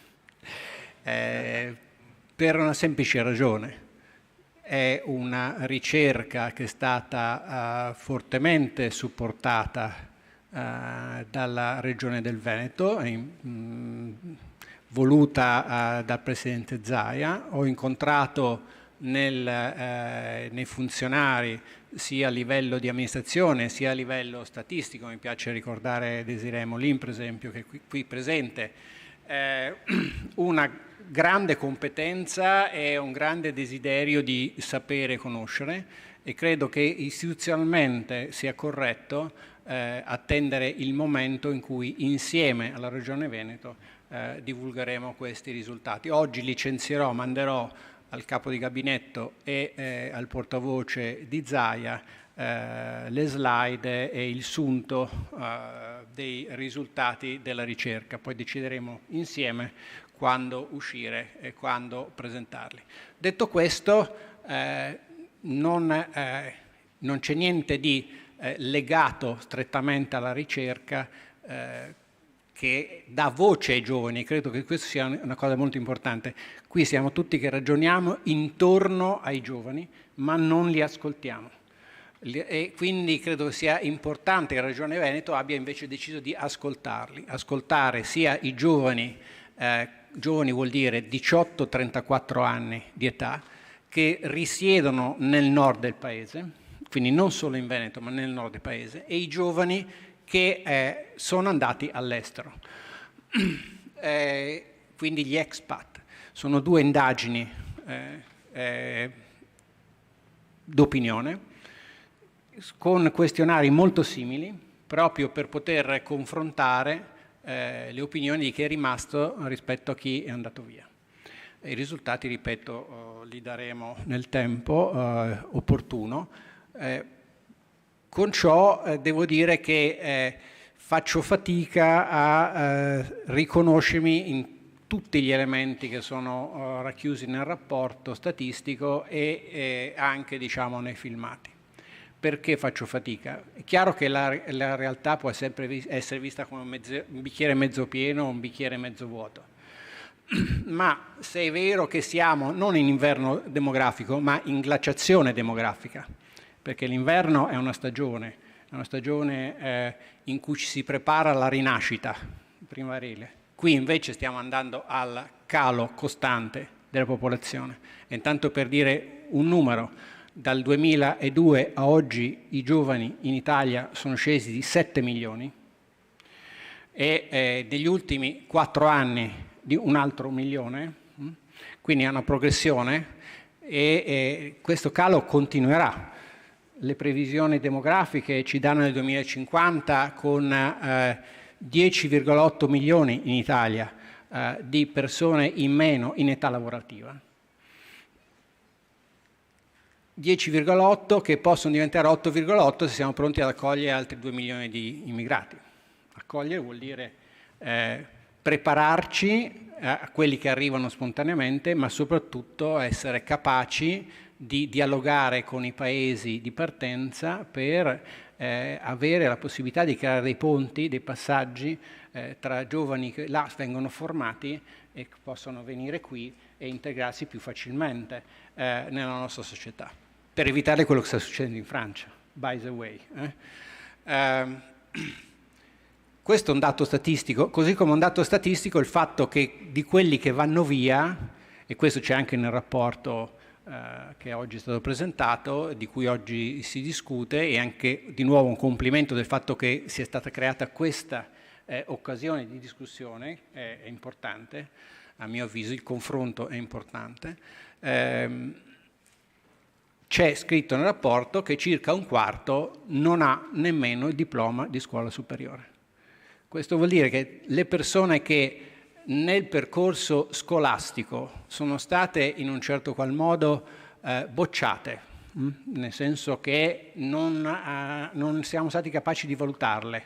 [SPEAKER 13] per una semplice ragione. È una ricerca che è stata fortemente supportata dalla Regione del Veneto, voluta dal Presidente Zaia. Ho incontrato nei funzionari sia a livello di amministrazione sia a livello statistico, mi piace ricordare Desiree Molin per esempio che è qui presente, una grande competenza e un grande desiderio di sapere e conoscere, e credo che istituzionalmente sia corretto attendere il momento in cui insieme alla Regione Veneto divulgheremo questi risultati. Oggi licenzierò, manderò al capo di gabinetto e al portavoce di Zaia le slide e il sunto dei risultati della ricerca. Poi decideremo insieme quando uscire e quando presentarli. Detto questo, non c'è niente di legato strettamente alla ricerca che dà voce ai giovani. Credo che questo sia una cosa molto importante. Qui siamo tutti che ragioniamo intorno ai giovani, ma non li ascoltiamo. E quindi credo che sia importante che la Regione Veneto abbia invece deciso di ascoltarli, ascoltare sia i giovani, giovani vuol dire 18-34 anni di età, che risiedono nel nord del paese, quindi non solo in Veneto ma nel nord del paese, e i giovani che sono andati all'estero. Quindi gli expat. Sono 2 indagini d'opinione con questionari molto simili, proprio per poter confrontare le opinioni di chi è rimasto rispetto a chi è andato via. I risultati, ripeto, li daremo nel tempo opportuno. Con ciò devo dire che faccio fatica a riconoscermi in tutti gli elementi che sono racchiusi nel rapporto statistico e anche, diciamo, nei filmati. Perché faccio fatica? È chiaro che la realtà può sempre essere vista come un bicchiere mezzo pieno o un bicchiere mezzo vuoto. Ma se è vero che siamo non in inverno demografico, ma in glaciazione demografica, perché l'inverno è una stagione in cui ci si prepara alla rinascita primaverile. Qui invece stiamo andando al calo costante della popolazione. E intanto, per dire un numero, dal 2002 a oggi i giovani in Italia sono scesi di 7 milioni e negli ultimi 4 anni di un altro milione, quindi è una progressione e questo calo continuerà. Le previsioni demografiche ci danno nel 2050 con 10,8 milioni in Italia di persone in meno in età lavorativa. 10,8 che possono diventare 8,8 se siamo pronti ad accogliere altri 2 milioni di immigrati. Accogliere vuol dire prepararci a quelli che arrivano spontaneamente, ma soprattutto essere capaci di dialogare con i paesi di partenza per avere la possibilità di creare dei ponti, dei passaggi tra giovani che là vengono formati e possono venire qui e integrarsi più facilmente nella nostra società, per evitare quello che sta succedendo in Francia, by the way. Questo è un dato statistico, così come un dato statistico il fatto che di quelli che vanno via, e questo c'è anche nel rapporto che oggi è stato presentato, di cui oggi si discute, e anche di nuovo un complimento del fatto che sia stata creata questa occasione di discussione, è importante, a mio avviso il confronto è importante. C'è scritto nel rapporto che circa un quarto non ha nemmeno il diploma di scuola superiore. Questo vuol dire che le persone che nel percorso scolastico sono state in un certo qual modo bocciate, nel senso che non siamo stati capaci di valutarle,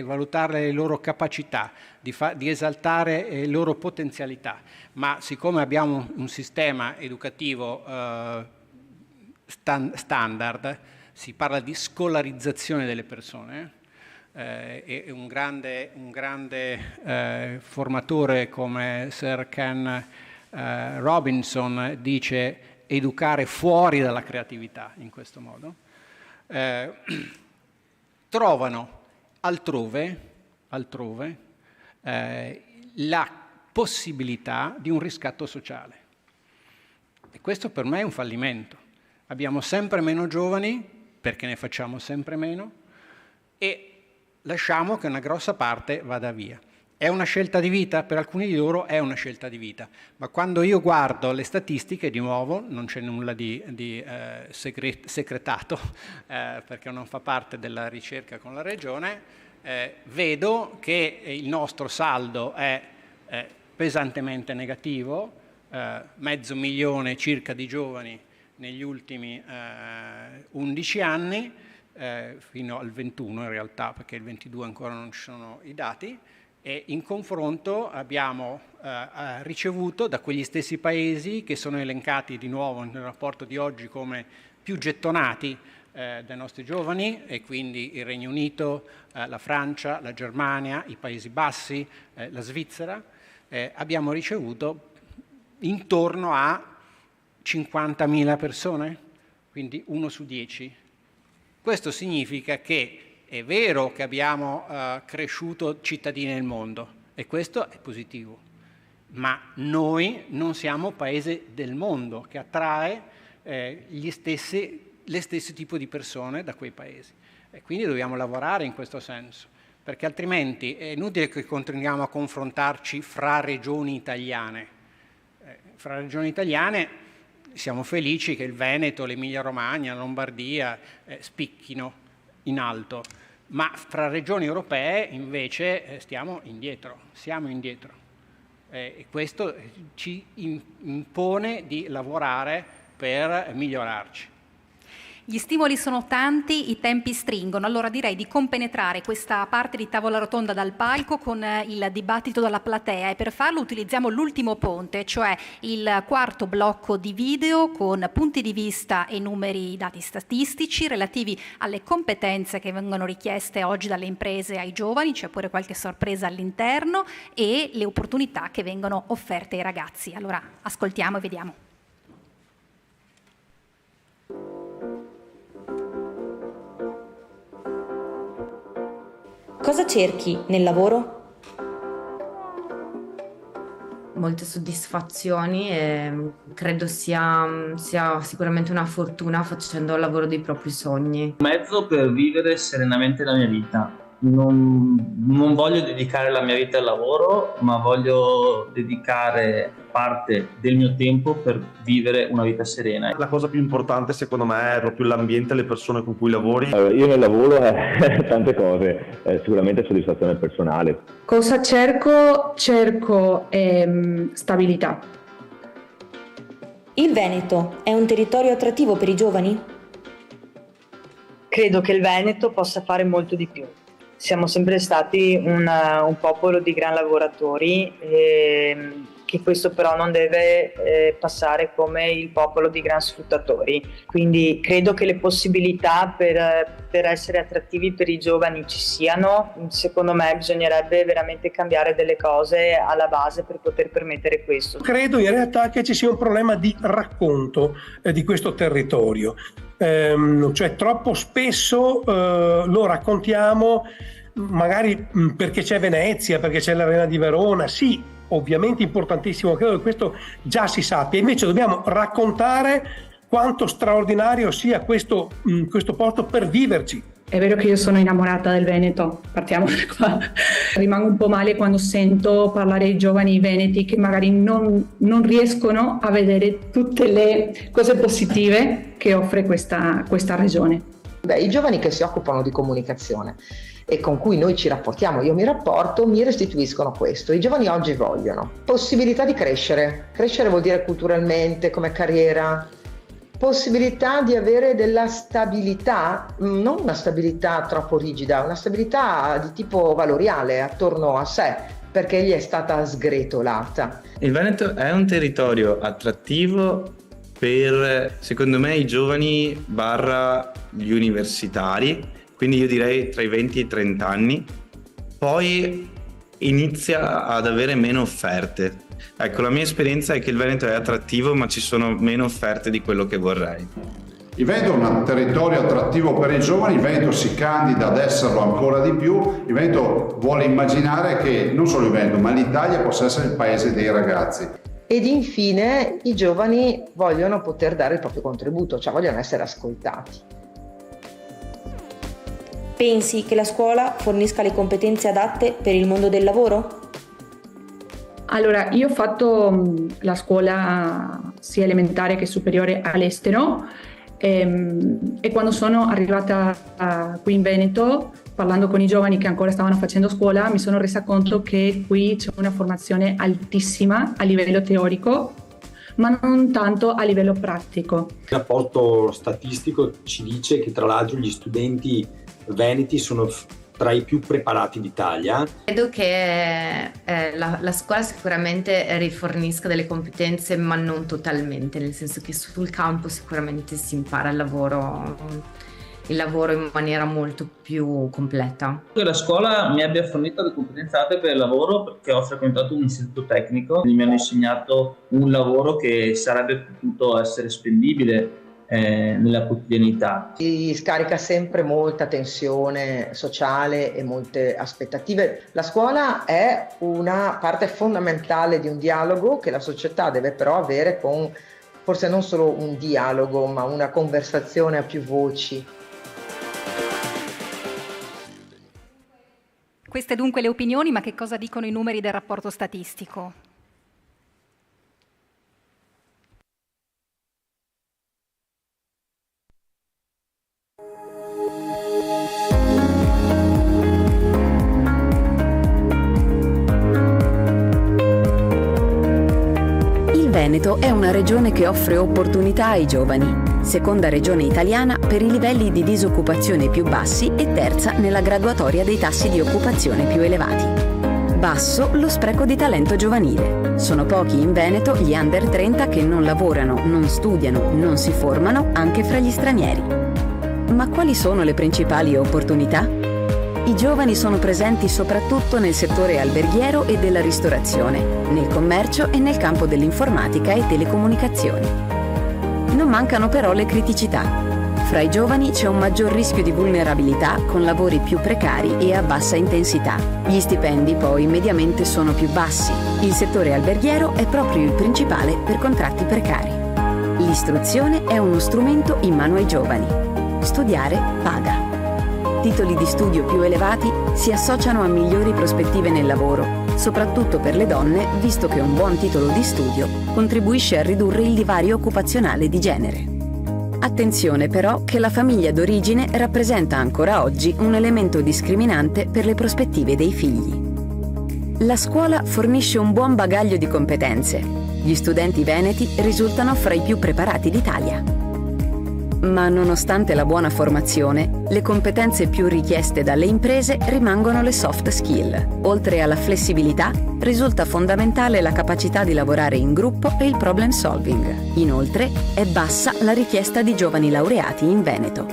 [SPEAKER 13] valutare le loro capacità, di esaltare le loro potenzialità, ma siccome abbiamo un sistema educativo standard, si parla di scolarizzazione delle persone, e un grande formatore come Sir Ken Robinson dice educare fuori dalla creatività in questo modo, trovano altrove la possibilità di un riscatto sociale. E questo per me è un fallimento. Abbiamo sempre meno giovani, perché ne facciamo sempre meno, e lasciamo che una grossa parte vada via. È una scelta di vita? Per alcuni di loro è una scelta di vita, ma quando io guardo le statistiche, di nuovo, non c'è nulla di segretato, perché non fa parte della ricerca con la Regione, vedo che il nostro saldo è pesantemente negativo, 500.000 circa di giovani negli ultimi 11 anni, fino al 21 in realtà, perché il 22 ancora non ci sono i dati, e in confronto abbiamo ricevuto da quegli stessi paesi che sono elencati di nuovo nel rapporto di oggi come più gettonati dai nostri giovani, e quindi il Regno Unito, la Francia, la Germania, i Paesi Bassi, la Svizzera, abbiamo ricevuto intorno a 50.000 persone, quindi 1 su 10. Questo significa che è vero che abbiamo cresciuto cittadini nel mondo, e questo è positivo, ma noi non siamo paese del mondo che attrae le stesse tipo di persone da quei paesi. e quindi dobbiamo lavorare in questo senso, perché altrimenti è inutile che continuiamo a confrontarci fra regioni italiane. Fra regioni italiane siamo felici che il Veneto, l'Emilia-Romagna, la Lombardia spicchino in alto, ma fra regioni europee invece siamo indietro. E questo ci impone di lavorare per migliorarci.
[SPEAKER 5] Gli stimoli sono tanti, i tempi stringono, allora direi di compenetrare questa parte di tavola rotonda dal palco con il dibattito dalla platea, e per farlo utilizziamo l'ultimo ponte, cioè il quarto blocco di video con punti di vista e numeri, dati statistici relativi alle competenze che vengono richieste oggi dalle imprese ai giovani, c'è pure qualche sorpresa all'interno, e le opportunità che vengono offerte ai ragazzi. Allora ascoltiamo e vediamo.
[SPEAKER 6] Cosa cerchi nel lavoro?
[SPEAKER 16] Molte soddisfazioni e credo sia sicuramente una fortuna facendo il lavoro dei propri sogni.
[SPEAKER 7] Un mezzo per vivere serenamente la mia vita. Non voglio dedicare la mia vita al lavoro, ma voglio dedicare parte del mio tempo per vivere una vita serena.
[SPEAKER 11] La cosa più importante secondo me è proprio l'ambiente e le persone con cui lavori.
[SPEAKER 18] Io nel lavoro tante cose, sicuramente soddisfazione personale.
[SPEAKER 4] Cosa cerco? Cerco stabilità.
[SPEAKER 6] Il Veneto è un territorio attrattivo per i giovani?
[SPEAKER 9] Credo che il Veneto possa fare molto di più. Siamo sempre stati un popolo di gran lavoratori, che questo però non deve passare come il popolo di gran sfruttatori. Quindi credo che le possibilità per essere attrattivi per i giovani ci siano. Secondo me bisognerebbe veramente cambiare delle cose alla base per poter permettere questo.
[SPEAKER 20] Credo in realtà che ci sia un problema di racconto di questo territorio. Cioè troppo spesso lo raccontiamo magari perché c'è Venezia, perché c'è l'Arena di Verona, sì, ovviamente importantissimo, credo che questo già si sappia, invece dobbiamo raccontare quanto straordinario sia questo posto per viverci.
[SPEAKER 4] È vero che io sono innamorata del Veneto, partiamo da qua. Rimango un po' male quando sento parlare ai giovani veneti che magari non riescono a vedere tutte le cose positive che offre questa regione.
[SPEAKER 17] I giovani che si occupano di comunicazione e con cui noi ci rapportiamo, io mi rapporto, mi restituiscono questo. I giovani oggi vogliono possibilità di crescere. Crescere vuol dire culturalmente, come carriera, possibilità di avere della stabilità, non una stabilità troppo rigida, una stabilità di tipo valoriale attorno a sé, perché gli è stata sgretolata.
[SPEAKER 12] Il Veneto è un territorio attrattivo per, secondo me, i giovani / gli universitari, quindi io direi tra i 20 e i 30 anni, poi inizia ad avere meno offerte. Ecco, la mia esperienza è che il Veneto è attrattivo, ma ci sono meno offerte di quello che vorrei.
[SPEAKER 14] Il Veneto è un territorio attrattivo per i giovani, il Veneto si candida ad esserlo ancora di più, il Veneto vuole immaginare che non solo il Veneto, ma l'Italia possa essere il paese dei ragazzi.
[SPEAKER 17] Ed infine i giovani vogliono poter dare il proprio contributo, cioè vogliono essere ascoltati.
[SPEAKER 6] Pensi che la scuola fornisca le competenze adatte per il mondo del lavoro?
[SPEAKER 4] Allora, io ho fatto la scuola sia elementare che superiore all'estero e quando sono arrivata qui in Veneto, parlando con i giovani che ancora stavano facendo scuola, mi sono resa conto che qui c'è una formazione altissima a livello teorico, ma non tanto a livello pratico.
[SPEAKER 23] Il rapporto statistico ci dice che tra l'altro gli studenti veneti sono tra i più preparati d'Italia.
[SPEAKER 16] Credo che la scuola sicuramente rifornisca delle competenze, ma non totalmente, nel senso che sul campo sicuramente si impara il lavoro in maniera molto più completa.
[SPEAKER 7] Che la scuola mi abbia fornito le competenze adatte per il lavoro, perché ho frequentato un istituto tecnico, mi hanno insegnato un lavoro che sarebbe potuto essere spendibile nella quotidianità.
[SPEAKER 17] Si scarica sempre molta tensione sociale e molte aspettative. La scuola è una parte fondamentale di un dialogo che la società deve però avere con forse non solo un dialogo, ma una conversazione a più voci.
[SPEAKER 5] Queste dunque le opinioni, ma che cosa dicono i numeri del rapporto statistico?
[SPEAKER 19] Il Veneto è una regione che offre opportunità ai giovani, seconda regione italiana per i livelli di disoccupazione più bassi e terza nella graduatoria dei tassi di occupazione più elevati. Basso lo spreco di talento giovanile. Sono pochi in Veneto gli under 30 che non lavorano, non studiano, non si formano anche fra gli stranieri. Ma quali sono le principali opportunità? I giovani sono presenti soprattutto nel settore alberghiero e della ristorazione, nel commercio e nel campo dell'informatica e telecomunicazioni. Non mancano però le criticità. Fra i giovani c'è un maggior rischio di vulnerabilità con lavori più precari e a bassa intensità. Gli stipendi poi mediamente sono più bassi. Il settore alberghiero è proprio il principale per contratti precari. L'istruzione è uno strumento in mano ai giovani. Studiare paga. Titoli di studio più elevati si associano a migliori prospettive nel lavoro, soprattutto per le donne, visto che un buon titolo di studio contribuisce a ridurre il divario occupazionale di genere. Attenzione però che la famiglia d'origine rappresenta ancora oggi un elemento discriminante per le prospettive dei figli. La scuola fornisce un buon bagaglio di competenze. Gli studenti veneti risultano fra i più preparati d'Italia. Ma nonostante la buona formazione, le competenze più richieste dalle imprese rimangono le soft skill. Oltre alla flessibilità, risulta fondamentale la capacità di lavorare in gruppo e il problem solving. Inoltre, è bassa la richiesta di giovani laureati in Veneto.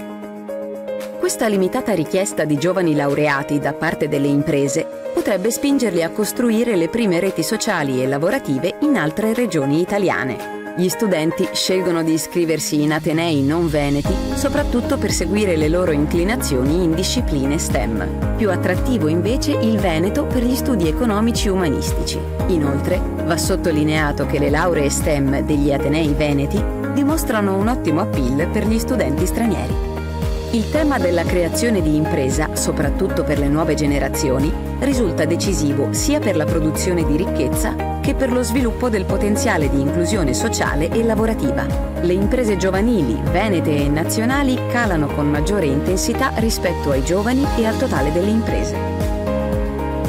[SPEAKER 19] Questa limitata richiesta di giovani laureati da parte delle imprese potrebbe spingerli a costruire le prime reti sociali e lavorative in altre regioni italiane. Gli studenti scelgono di iscriversi in atenei non veneti soprattutto per seguire le loro inclinazioni in discipline STEM. Più attrattivo invece il Veneto per gli studi economici umanistici. Inoltre, va sottolineato che le lauree STEM degli atenei veneti dimostrano un ottimo appeal per gli studenti stranieri. Il tema della creazione di impresa, soprattutto per le nuove generazioni, risulta decisivo sia per la produzione di ricchezza che per lo sviluppo del potenziale di inclusione sociale e lavorativa. Le imprese giovanili, venete e nazionali calano con maggiore intensità rispetto ai giovani e al totale delle imprese.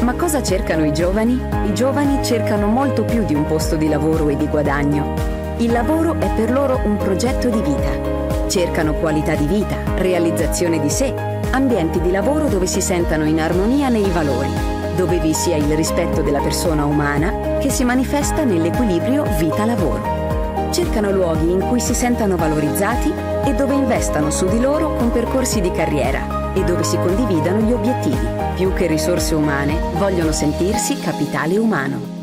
[SPEAKER 19] Ma cosa cercano i giovani? I giovani cercano molto più di un posto di lavoro e di guadagno. Il lavoro è per loro un progetto di vita. Cercano qualità di vita, realizzazione di sé, ambienti di lavoro dove si sentano in armonia nei valori, dove vi sia il rispetto della persona umana che si manifesta nell'equilibrio vita-lavoro. Cercano luoghi in cui si sentano valorizzati e dove investano su di loro con percorsi di carriera e dove si condividano gli obiettivi. Più che risorse umane, vogliono sentirsi capitale umano.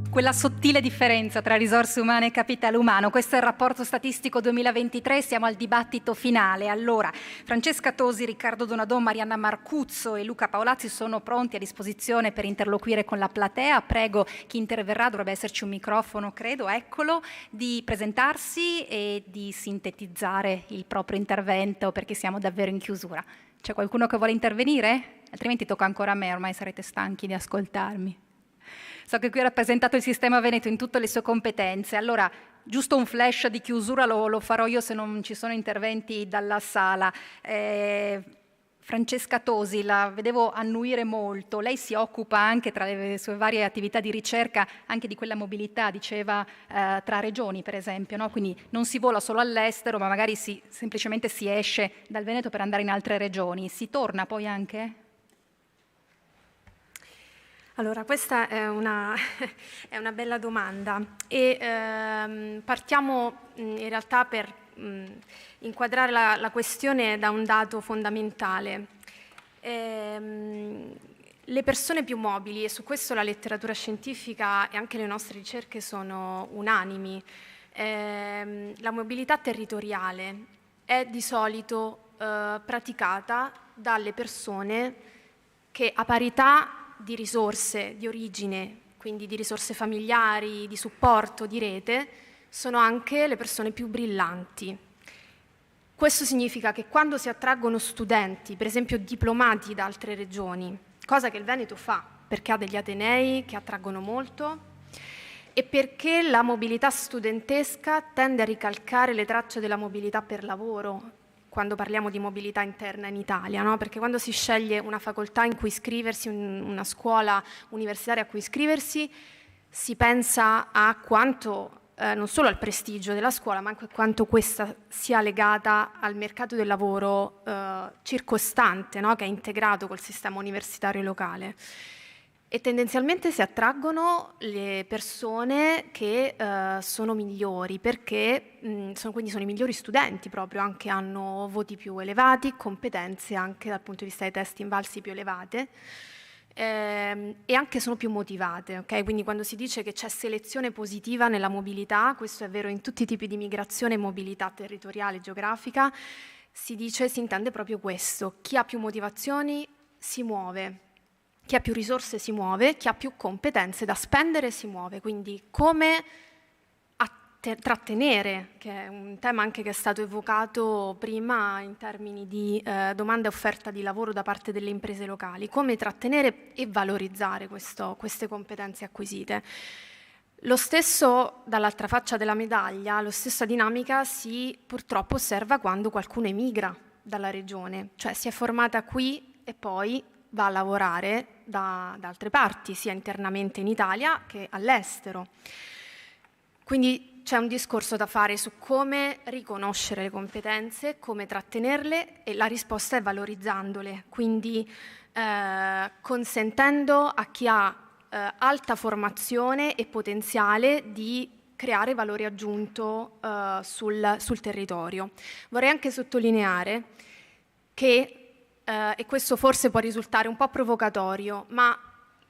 [SPEAKER 5] Quella sottile differenza tra risorse umane e capitale umano. Questo è il rapporto statistico 2023, siamo al dibattito finale. Allora, Francesca Tosi, Riccardo Donadon, Marianna Marcuzzo e Luca Paolazzi sono pronti a disposizione per interloquire con la platea. Prego chi interverrà, dovrebbe esserci un microfono, credo, eccolo, di presentarsi e di sintetizzare il proprio intervento perché siamo davvero in chiusura. C'è qualcuno che vuole intervenire? Altrimenti tocca ancora a me, ormai sarete stanchi di ascoltarmi. So che qui ho rappresentato il sistema veneto in tutte le sue competenze. Allora, giusto un flash di chiusura lo farò io se non ci sono interventi dalla sala. Francesca Tosi, la vedevo annuire molto. Lei si occupa anche tra le sue varie attività di ricerca anche di quella mobilità, diceva, tra regioni per esempio, no? Quindi non si vola solo all'estero, ma magari semplicemente si esce dal Veneto per andare in altre regioni. Si torna poi anche?
[SPEAKER 22] Allora, questa è una bella domanda e partiamo in realtà per inquadrare la questione da un dato fondamentale. Le persone più mobili, e su questo la letteratura scientifica e anche le nostre ricerche sono unanimi, la mobilità territoriale è di solito praticata dalle persone che a parità di risorse di origine, quindi di risorse familiari, di supporto, di rete, sono anche le persone più brillanti. Questo significa che quando si attraggono studenti, per esempio diplomati da altre regioni, cosa che il Veneto fa, perché ha degli atenei che attraggono molto, e perché la mobilità studentesca tende a ricalcare le tracce della mobilità per lavoro, quando parliamo di mobilità interna in Italia, no? Perché quando si sceglie una facoltà in cui iscriversi, una scuola universitaria a cui iscriversi, si pensa a quanto, non solo al prestigio della scuola, ma anche a quanto questa sia legata al mercato del lavoro circostante, no? Che è integrato col sistema universitario locale. E tendenzialmente si attraggono le persone che sono migliori, perché quindi sono i migliori studenti proprio, anche hanno voti più elevati, competenze anche dal punto di vista dei test invalsi più elevate, e anche sono più motivate, ok? Quindi quando si dice che c'è selezione positiva nella mobilità, questo è vero in tutti i tipi di migrazione e mobilità territoriale, geografica, si intende proprio questo: chi ha più motivazioni si muove. Chi ha più risorse si muove, chi ha più competenze da spendere si muove. Quindi come trattenere, che è un tema anche che è stato evocato prima in termini di domanda e offerta di lavoro da parte delle imprese locali, come trattenere e valorizzare queste competenze acquisite. Lo stesso, dall'altra faccia della medaglia, la stessa dinamica si purtroppo osserva quando qualcuno emigra dalla regione, cioè si è formata qui e poi va a lavorare da altre parti, sia internamente in Italia che all'estero. Quindi c'è un discorso da fare su come riconoscere le competenze, come trattenerle, e la risposta è valorizzandole, quindi consentendo a chi ha alta formazione e potenziale di creare valore aggiunto sul territorio. Vorrei anche sottolineare che e questo forse può risultare un po' provocatorio, ma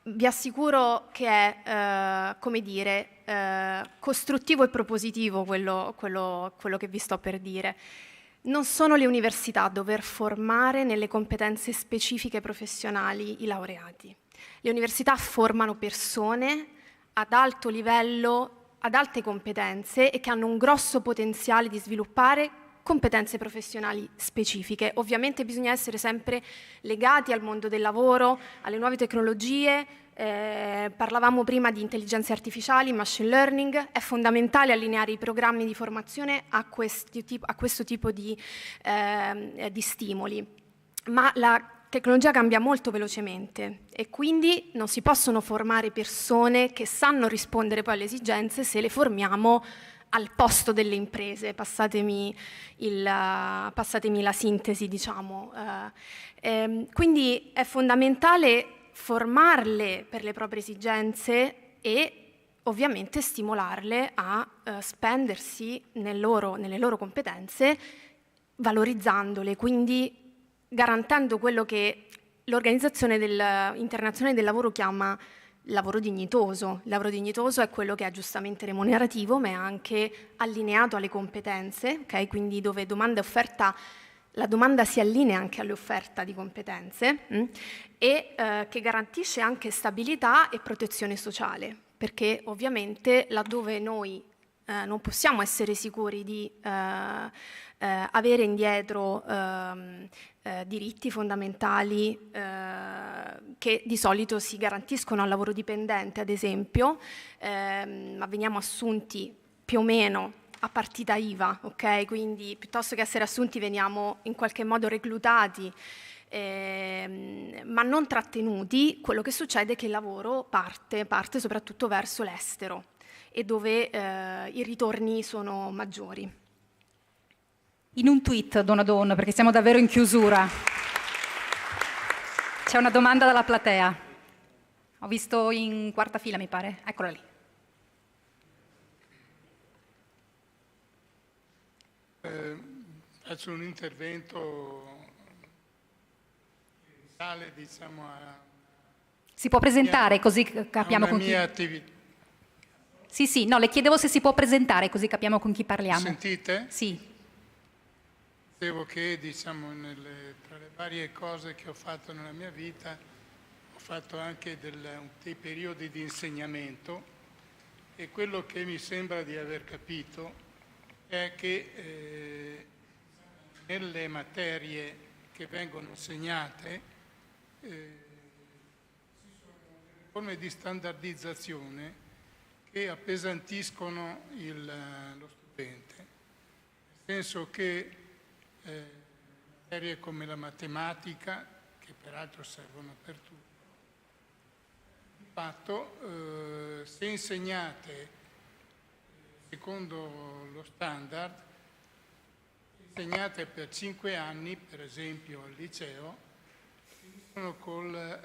[SPEAKER 22] vi assicuro che è, costruttivo e propositivo quello che vi sto per dire. Non sono le università a dover formare nelle competenze specifiche professionali i laureati. Le università formano persone ad alto livello, ad alte competenze e che hanno un grosso potenziale di sviluppare competenze professionali specifiche. Ovviamente bisogna essere sempre legati al mondo del lavoro, alle nuove tecnologie. Parlavamo prima di intelligenze artificiali, machine learning. È fondamentale allineare i programmi di formazione a questo tipo di stimoli. Ma la tecnologia cambia molto velocemente e quindi non si possono formare persone che sanno rispondere poi alle esigenze se le formiamo al posto delle imprese, passatemi la sintesi, diciamo. Quindi è fondamentale formarle per le proprie esigenze e ovviamente stimolarle a spendersi nelle loro competenze, valorizzandole, quindi garantendo quello che l'Organizzazione Internazionale del Lavoro chiama lavoro dignitoso. Il lavoro dignitoso è quello che è giustamente remunerativo, ma è anche allineato alle competenze, okay? Quindi dove domanda e offerta, la domanda si allinea anche all'offerta di competenze e che garantisce anche stabilità e protezione sociale, perché ovviamente laddove noi non possiamo essere sicuri di avere indietro diritti fondamentali che di solito si garantiscono al lavoro dipendente, ad esempio, ma veniamo assunti più o meno a partita IVA, ok? Quindi piuttosto che essere assunti veniamo in qualche modo reclutati, ma non trattenuti. Quello che succede è che il lavoro parte soprattutto verso l'estero e dove i ritorni sono maggiori.
[SPEAKER 5] In un tweet, Donadon, perché siamo davvero in chiusura. C'è una domanda dalla platea. Ho visto in quarta fila, mi pare. Eccola lì.
[SPEAKER 1] Faccio un intervento che risale, diciamo,
[SPEAKER 5] Si può presentare così capiamo con chi...
[SPEAKER 1] mia attività.
[SPEAKER 5] Sì, no, le chiedevo se si può presentare così capiamo con chi parliamo.
[SPEAKER 1] Sentite?
[SPEAKER 5] Sì.
[SPEAKER 1] Dicevo che, diciamo, tra le varie cose che ho fatto nella mia vita, ho fatto anche dei periodi di insegnamento e quello che mi sembra di aver capito è che nelle materie che vengono insegnate ci sono forme di standardizzazione che appesantiscono lo studente, nel senso che materie come la matematica, che peraltro servono per tutto, di fatto se insegnate secondo lo standard, insegnate per 5 anni, per esempio al liceo, finiscono col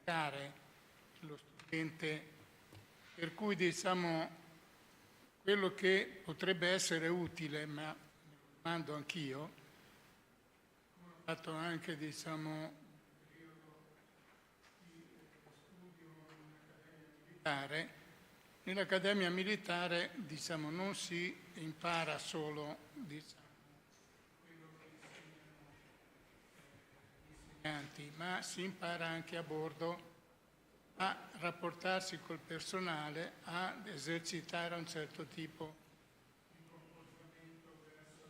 [SPEAKER 1] staccare lo studente, per cui diciamo quello che potrebbe essere utile, ma me lo domando anch'io, come ho fatto anche diciamo un periodo di studio militare. Nell'Accademia Militare diciamo, non si impara solo diciamo, quello che insegnano gli insegnanti, ma si impara anche a bordo a rapportarsi col personale, ad esercitare un certo tipo di comportamento verso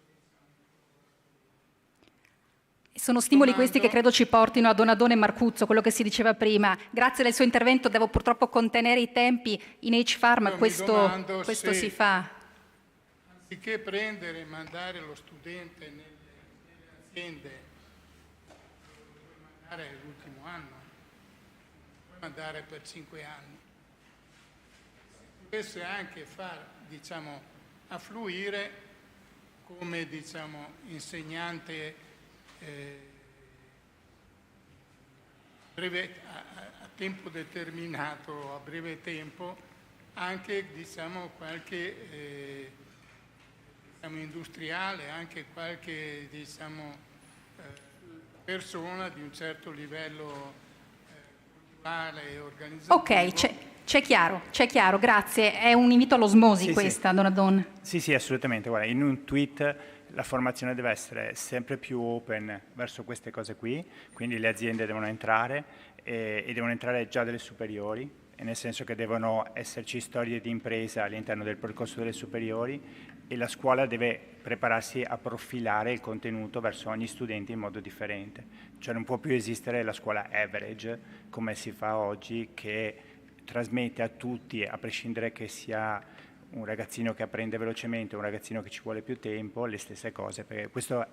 [SPEAKER 5] Sono stimoli questi che credo ci portino a Donadon e Marcuzzo, quello che si diceva prima. Grazie del suo intervento, devo purtroppo contenere i tempi. In H-Pharma questo si fa.
[SPEAKER 1] Anziché prendere e mandare lo studente nelle aziende, puoi mandare l'ultimo anno, puoi mandare per 5 anni. Si potesse anche far, diciamo, affluire come, diciamo, insegnante a tempo determinato, a breve tempo, anche diciamo qualche industriale, anche qualche diciamo persona di un certo livello culturale e organizzativo.
[SPEAKER 5] Ok, c'è chiaro, grazie. È un invito all'osmosi questa, Donadon.
[SPEAKER 10] Sì, assolutamente. Guarda, in un tweet la formazione deve essere sempre più open verso queste cose qui, quindi le aziende devono entrare e devono entrare già dalle superiori, nel senso che devono esserci storie di impresa all'interno del percorso delle superiori e la scuola deve prepararsi a profilare il contenuto verso ogni studente in modo differente. Cioè non può più esistere la scuola average come si fa oggi, che trasmette a tutti, a prescindere che sia un ragazzino che apprende velocemente, un ragazzino che ci vuole più tempo, le stesse cose, perché questo,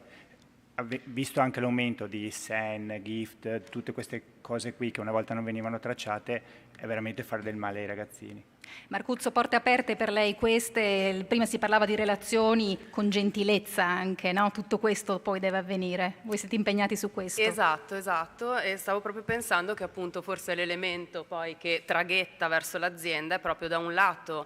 [SPEAKER 10] visto anche l'aumento di SEN, GIFT, tutte queste cose qui che una volta non venivano tracciate, è veramente fare del male ai ragazzini.
[SPEAKER 5] Marcuzzo, porte aperte per lei queste, prima si parlava di relazioni con gentilezza anche, no? Tutto questo poi deve avvenire, voi siete impegnati su questo.
[SPEAKER 15] Esatto, e stavo proprio pensando che appunto forse l'elemento poi che traghetta verso l'azienda è proprio da un lato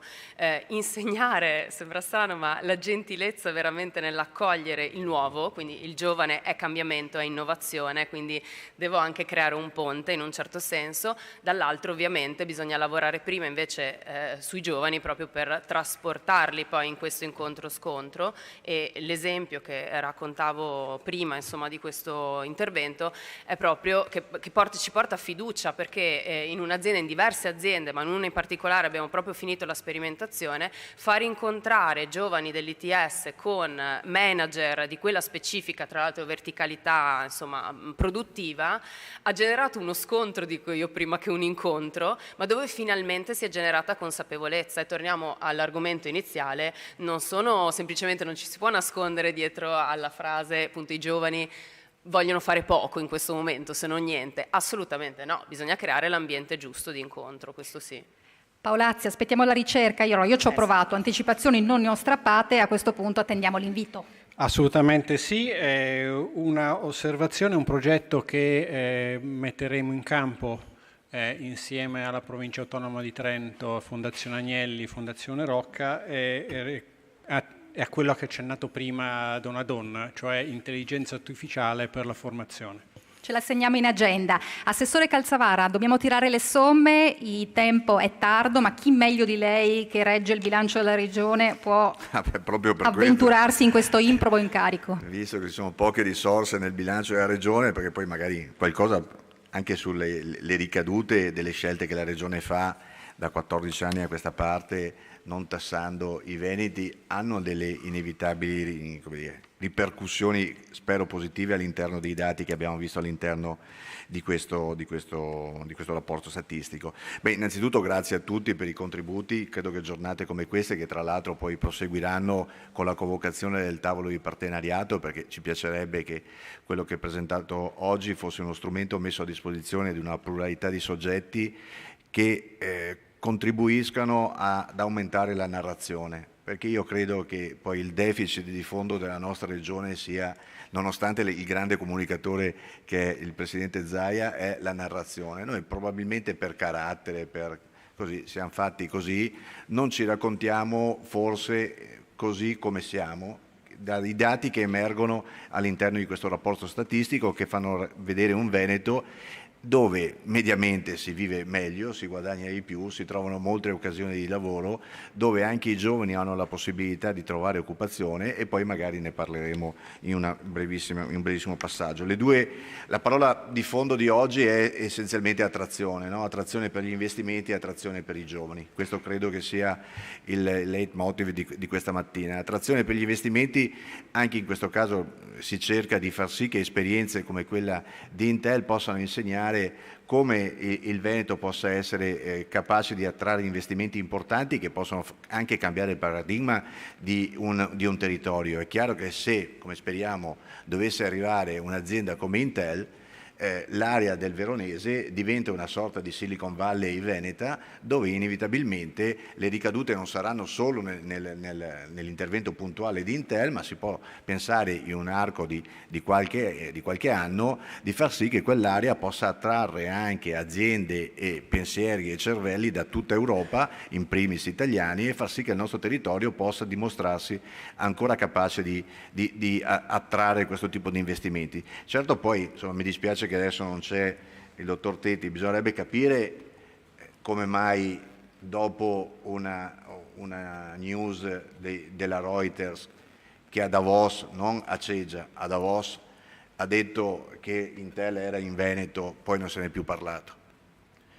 [SPEAKER 15] insegnare, sembra strano, ma la gentilezza veramente nell'accogliere il nuovo, quindi il giovane è cambiamento, è innovazione, quindi devo anche creare un ponte in un certo senso, dall'altro ovviamente bisogna lavorare prima invece sui giovani proprio per trasportarli poi in questo incontro-scontro, e l'esempio che raccontavo prima insomma di questo intervento è proprio che ci porta fiducia, perché in un'azienda, in diverse aziende, ma in una in particolare abbiamo proprio finito la sperimentazione, far incontrare giovani dell'ITS con manager di quella specifica, tra l'altro verticalità insomma produttiva, ha generato uno scontro, dico io prima che un incontro, ma dove finalmente si è generata consapevolezza. E torniamo all'argomento iniziale, non ci si può nascondere dietro alla frase appunto i giovani vogliono fare poco in questo momento, se non niente. Assolutamente no, bisogna creare l'ambiente giusto di incontro, questo sì.
[SPEAKER 5] Paolazzi, aspettiamo la ricerca, io ci ho provato, anticipazioni non ne ho strappate, a questo punto attendiamo l'invito.
[SPEAKER 13] Assolutamente sì, è una osservazione, un progetto che metteremo in campo insieme alla Provincia Autonoma di Trento, Fondazione Agnelli, Fondazione Rocca, e a quello che ha accennato prima Donadon, cioè intelligenza artificiale per la formazione.
[SPEAKER 5] Ce la segniamo in agenda. Assessore Calzavara, dobbiamo tirare le somme, il tempo è tardo, ma chi meglio di lei che regge il bilancio della Regione può avventurarsi in questo improbo incarico?
[SPEAKER 2] Visto che ci sono poche risorse nel bilancio della Regione, perché poi magari qualcosa anche sulle ricadute delle scelte che la Regione fa da 14 anni a questa parte, non tassando i veneti, hanno delle inevitabili, come dire, ripercussioni, spero positive, all'interno dei dati che abbiamo visto all'interno di questo rapporto statistico. Beh, innanzitutto grazie a tutti per i contributi, credo che giornate come queste, che tra l'altro poi proseguiranno con la convocazione del tavolo di partenariato, perché ci piacerebbe che quello che è presentato oggi fosse uno strumento messo a disposizione di una pluralità di soggetti che contribuiscano ad aumentare la narrazione, perché io credo che poi il deficit di fondo della nostra regione sia, nonostante il grande comunicatore che è il Presidente Zaia, è la narrazione. Noi probabilmente per carattere, così, siamo fatti così, non ci raccontiamo forse così come siamo, dai dati che emergono all'interno di questo rapporto statistico, che fanno vedere un Veneto dove mediamente si vive meglio, si guadagna di più, si trovano molte occasioni di lavoro, dove anche i giovani hanno la possibilità di trovare occupazione, e poi magari ne parleremo in un brevissimo passaggio. La parola di fondo di oggi è essenzialmente attrazione, no? Attrazione per gli investimenti e attrazione per i giovani. Questo credo che sia il leitmotiv di questa mattina. Attrazione per gli investimenti, anche in questo caso si cerca di far sì che esperienze come quella di Intel possano insegnare come il Veneto possa essere capace di attrarre investimenti importanti che possono anche cambiare il paradigma di un territorio. È chiaro che se, come speriamo, dovesse arrivare un'azienda come Intel, l'area del Veronese diventa una sorta di Silicon Valley veneta, dove inevitabilmente le ricadute non saranno solo nell'intervento puntuale di Intel, ma si può pensare in un arco di qualche anno di far sì che quell'area possa attrarre anche aziende e pensieri e cervelli da tutta Europa, in primis italiani, e far sì che il nostro territorio possa dimostrarsi ancora capace di attrarre questo tipo di investimenti. Certo, poi insomma, mi dispiace che adesso non c'è il dottor Tetti, bisognerebbe capire come mai dopo una news della Reuters che a Davos, non a Ceggia, a Davos, ha detto che Intel era in Veneto, poi non se ne è più parlato.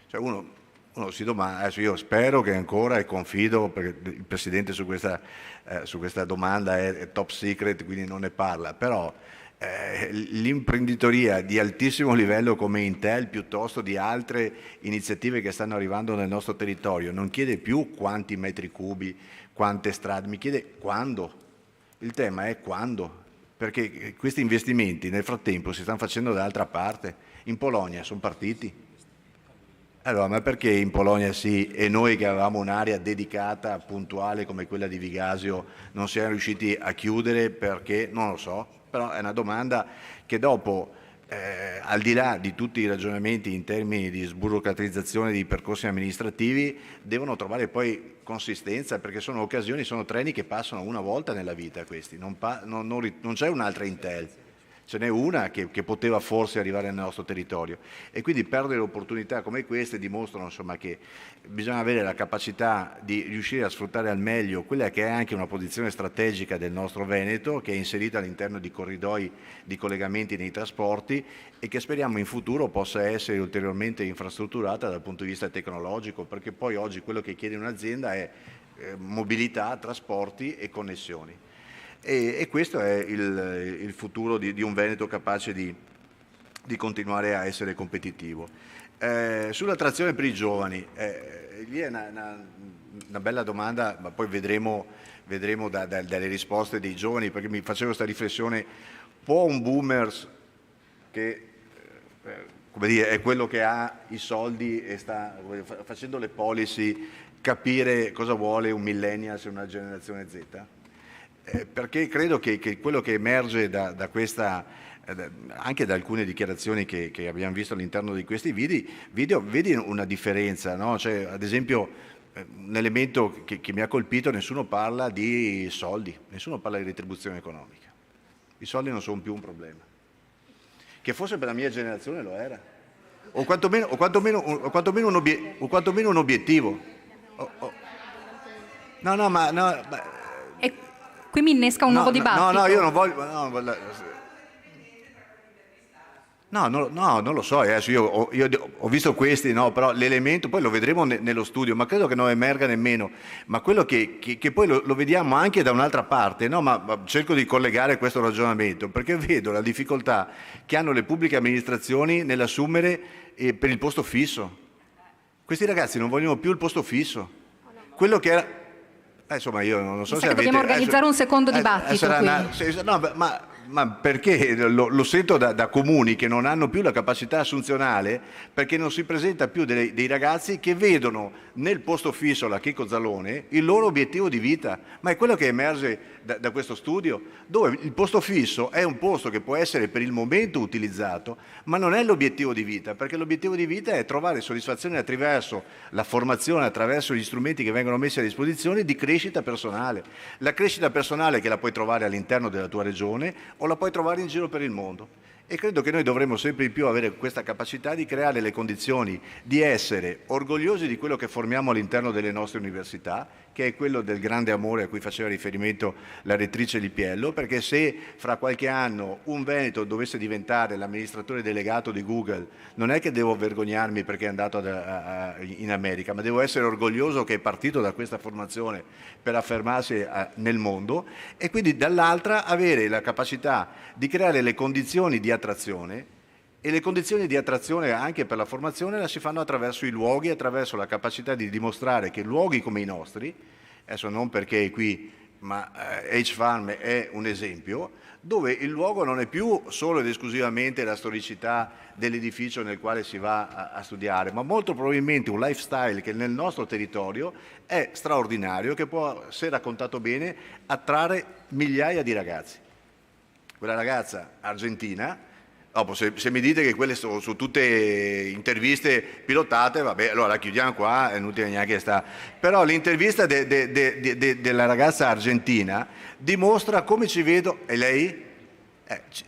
[SPEAKER 2] Cioè uno si domanda, adesso io spero che ancora, e confido, perché il Presidente su questa domanda è top secret, quindi non ne parla, però l'imprenditoria di altissimo livello come Intel, piuttosto di altre iniziative che stanno arrivando nel nostro territorio, non chiede più quanti metri cubi, quante strade, mi chiede quando. Il tema è quando, perché questi investimenti nel frattempo si stanno facendo dall'altra parte. In Polonia sono partiti. Allora, ma perché in Polonia sì e noi che avevamo un'area dedicata, puntuale come quella di Vigasio, non siamo riusciti a chiudere perché? Non lo so. Però è una domanda che dopo, al di là di tutti i ragionamenti in termini di sburocratizzazione di percorsi amministrativi, devono trovare poi consistenza, perché sono occasioni, sono treni che passano una volta nella vita questi, non c'è un'altra Intel. Ce n'è una che poteva forse arrivare nel nostro territorio, e quindi perdere opportunità come queste dimostrano insomma, che bisogna avere la capacità di riuscire a sfruttare al meglio quella che è anche una posizione strategica del nostro Veneto, che è inserita all'interno di corridoi di collegamenti nei trasporti e che speriamo in futuro possa essere ulteriormente infrastrutturata dal punto di vista tecnologico, perché poi oggi quello che chiede un'azienda è mobilità, trasporti e connessioni. E questo è il futuro di un Veneto capace di continuare a essere competitivo. Sull'attrazione per i giovani, lì è una bella domanda, ma poi vedremo dalle risposte dei giovani, perché mi facevo questa riflessione: può un boomer che come dire, è quello che ha i soldi e sta facendo le policy capire cosa vuole un millennials e una generazione Z? Perché credo che quello che emerge da questa, anche da alcune dichiarazioni che abbiamo visto all'interno di questi video vedi una differenza, no? Cioè, ad esempio, un elemento che mi ha colpito: nessuno parla di soldi, nessuno parla di retribuzione economica. I soldi non sono più un problema, che forse per la mia generazione lo era, o quantomeno un obiettivo.
[SPEAKER 5] Qui mi innesca un nuovo dibattito.
[SPEAKER 2] No, io non voglio. No, non lo so, adesso io ho visto questi, no, però l'elemento, poi lo vedremo nello studio, ma credo che non emerga nemmeno, ma quello che poi lo vediamo anche da un'altra parte, no, ma cerco di collegare questo ragionamento, perché vedo la difficoltà che hanno le pubbliche amministrazioni nell'assumere per il posto fisso. Questi ragazzi non vogliono più il posto fisso. Quello che era... insomma, io non so se avete...
[SPEAKER 5] Dobbiamo organizzare un secondo dibattito qui.
[SPEAKER 2] No, ma perché lo sento da comuni che non hanno più la capacità assunzionale, perché non si presenta più dei ragazzi che vedono nel posto fisso, la Checco Zalone, il loro obiettivo di vita. Ma è quello che emerge da questo studio, dove il posto fisso è un posto che può essere per il momento utilizzato, ma non è l'obiettivo di vita, perché l'obiettivo di vita è trovare soddisfazione attraverso la formazione, attraverso gli strumenti che vengono messi a disposizione di crescita personale. La crescita personale che la puoi trovare all'interno della tua regione o la puoi trovare in giro per il mondo. E credo che noi dovremmo sempre di più avere questa capacità di creare le condizioni di essere orgogliosi di quello che formiamo all'interno delle nostre università, che è quello del grande amore a cui faceva riferimento la rettrice Lipiello, perché se fra qualche anno un veneto dovesse diventare l'amministratore delegato di Google, non è che devo vergognarmi perché è andato in America, ma devo essere orgoglioso che è partito da questa formazione per affermarsi nel mondo, e quindi dall'altra avere la capacità di creare le condizioni di attrazione. E le condizioni di attrazione anche per la formazione la si fanno attraverso i luoghi, attraverso la capacità di dimostrare che luoghi come i nostri, adesso non perché è qui, ma H-Farm è un esempio, dove il luogo non è più solo ed esclusivamente la storicità dell'edificio nel quale si va a studiare, ma molto probabilmente un lifestyle che nel nostro territorio è straordinario, che può, se raccontato bene, attrarre migliaia di ragazzi. Quella ragazza argentina, dopo, se mi dite che quelle sono su tutte interviste pilotate, vabbè, allora la chiudiamo qua, è inutile neanche sta. Però l'intervista della ragazza argentina dimostra come ci vedo, e lei?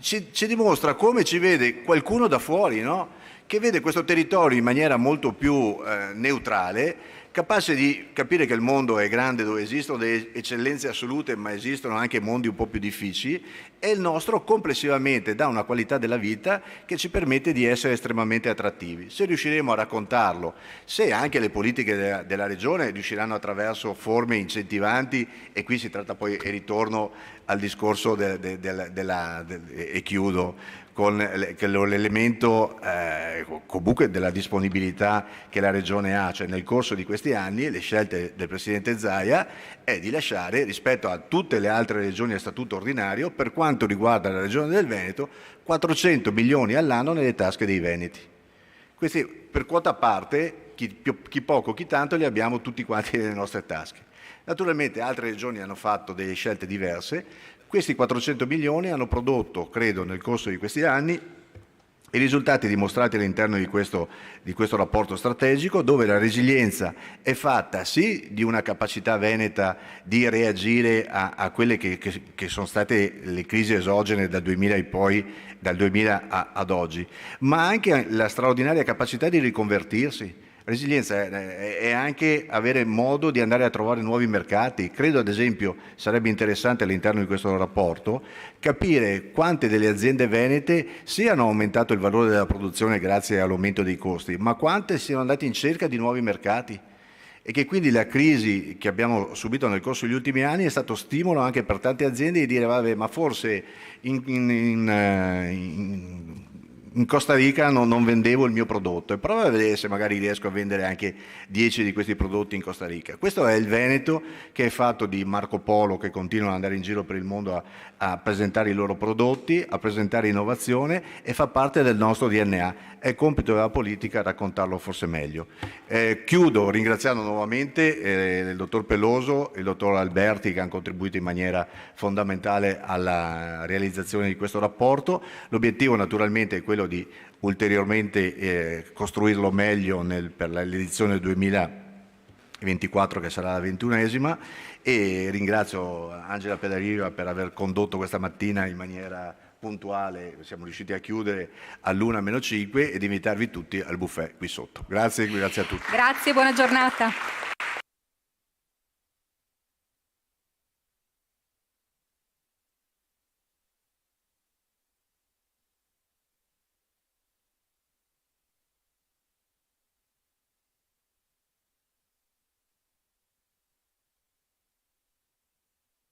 [SPEAKER 2] Ci dimostra come ci vede qualcuno da fuori, no? Che vede questo territorio in maniera molto più neutrale, capace di capire che il mondo è grande, dove esistono delle eccellenze assolute, ma esistono anche mondi un po' più difficili, e il nostro complessivamente dà una qualità della vita che ci permette di essere estremamente attrattivi. Se riusciremo a raccontarlo, se anche le politiche della Regione riusciranno attraverso forme incentivanti, e qui si tratta poi, e ritorno al discorso e chiudo, con l'elemento comunque della disponibilità che la Regione ha, cioè nel corso di questi anni le scelte del Presidente Zaia è di lasciare, rispetto a tutte le altre regioni a statuto ordinario, per quanto riguarda la Regione del Veneto, 400 milioni all'anno nelle tasche dei veneti. Questi per quota parte, chi poco chi tanto, li abbiamo tutti quanti nelle nostre tasche. Naturalmente altre regioni hanno fatto delle scelte diverse. Questi 400 milioni hanno prodotto, credo, nel corso di questi anni, i risultati dimostrati all'interno di questo rapporto strategico, dove la resilienza è fatta sì di una capacità veneta di reagire a quelle che sono state le crisi esogene dal 2000 e poi, dal 2000 ad oggi, ma anche la straordinaria capacità di riconvertirsi. Resilienza è anche avere modo di andare a trovare nuovi mercati. Credo, ad esempio, sarebbe interessante all'interno di questo rapporto capire quante delle aziende venete siano aumentato il valore della produzione grazie all'aumento dei costi, ma quante siano andate in cerca di nuovi mercati, e che quindi la crisi che abbiamo subito nel corso degli ultimi anni è stato stimolo anche per tante aziende di dire vabbè, ma forse in Costa Rica non vendevo il mio prodotto, e prova a vedere se magari riesco a vendere anche 10 di questi prodotti in Costa Rica. Questo è il Veneto, che è fatto di Marco Polo che continuano ad andare in giro per il mondo a presentare i loro prodotti, a presentare innovazione, e fa parte del nostro DNA. È compito della politica raccontarlo forse meglio. Chiudo ringraziando nuovamente il dottor Peloso e il dottor Alberti, che hanno contribuito in maniera fondamentale alla realizzazione di questo rapporto. L'obiettivo naturalmente è quello di ulteriormente costruirlo meglio per l'edizione 2024, che sarà la 21esima, e ringrazio Angela Pedariva per aver condotto questa mattina in maniera puntuale. Siamo riusciti a chiudere all'1:05 ed invitarvi tutti al buffet qui sotto. Grazie a tutti.
[SPEAKER 5] Grazie, buona giornata.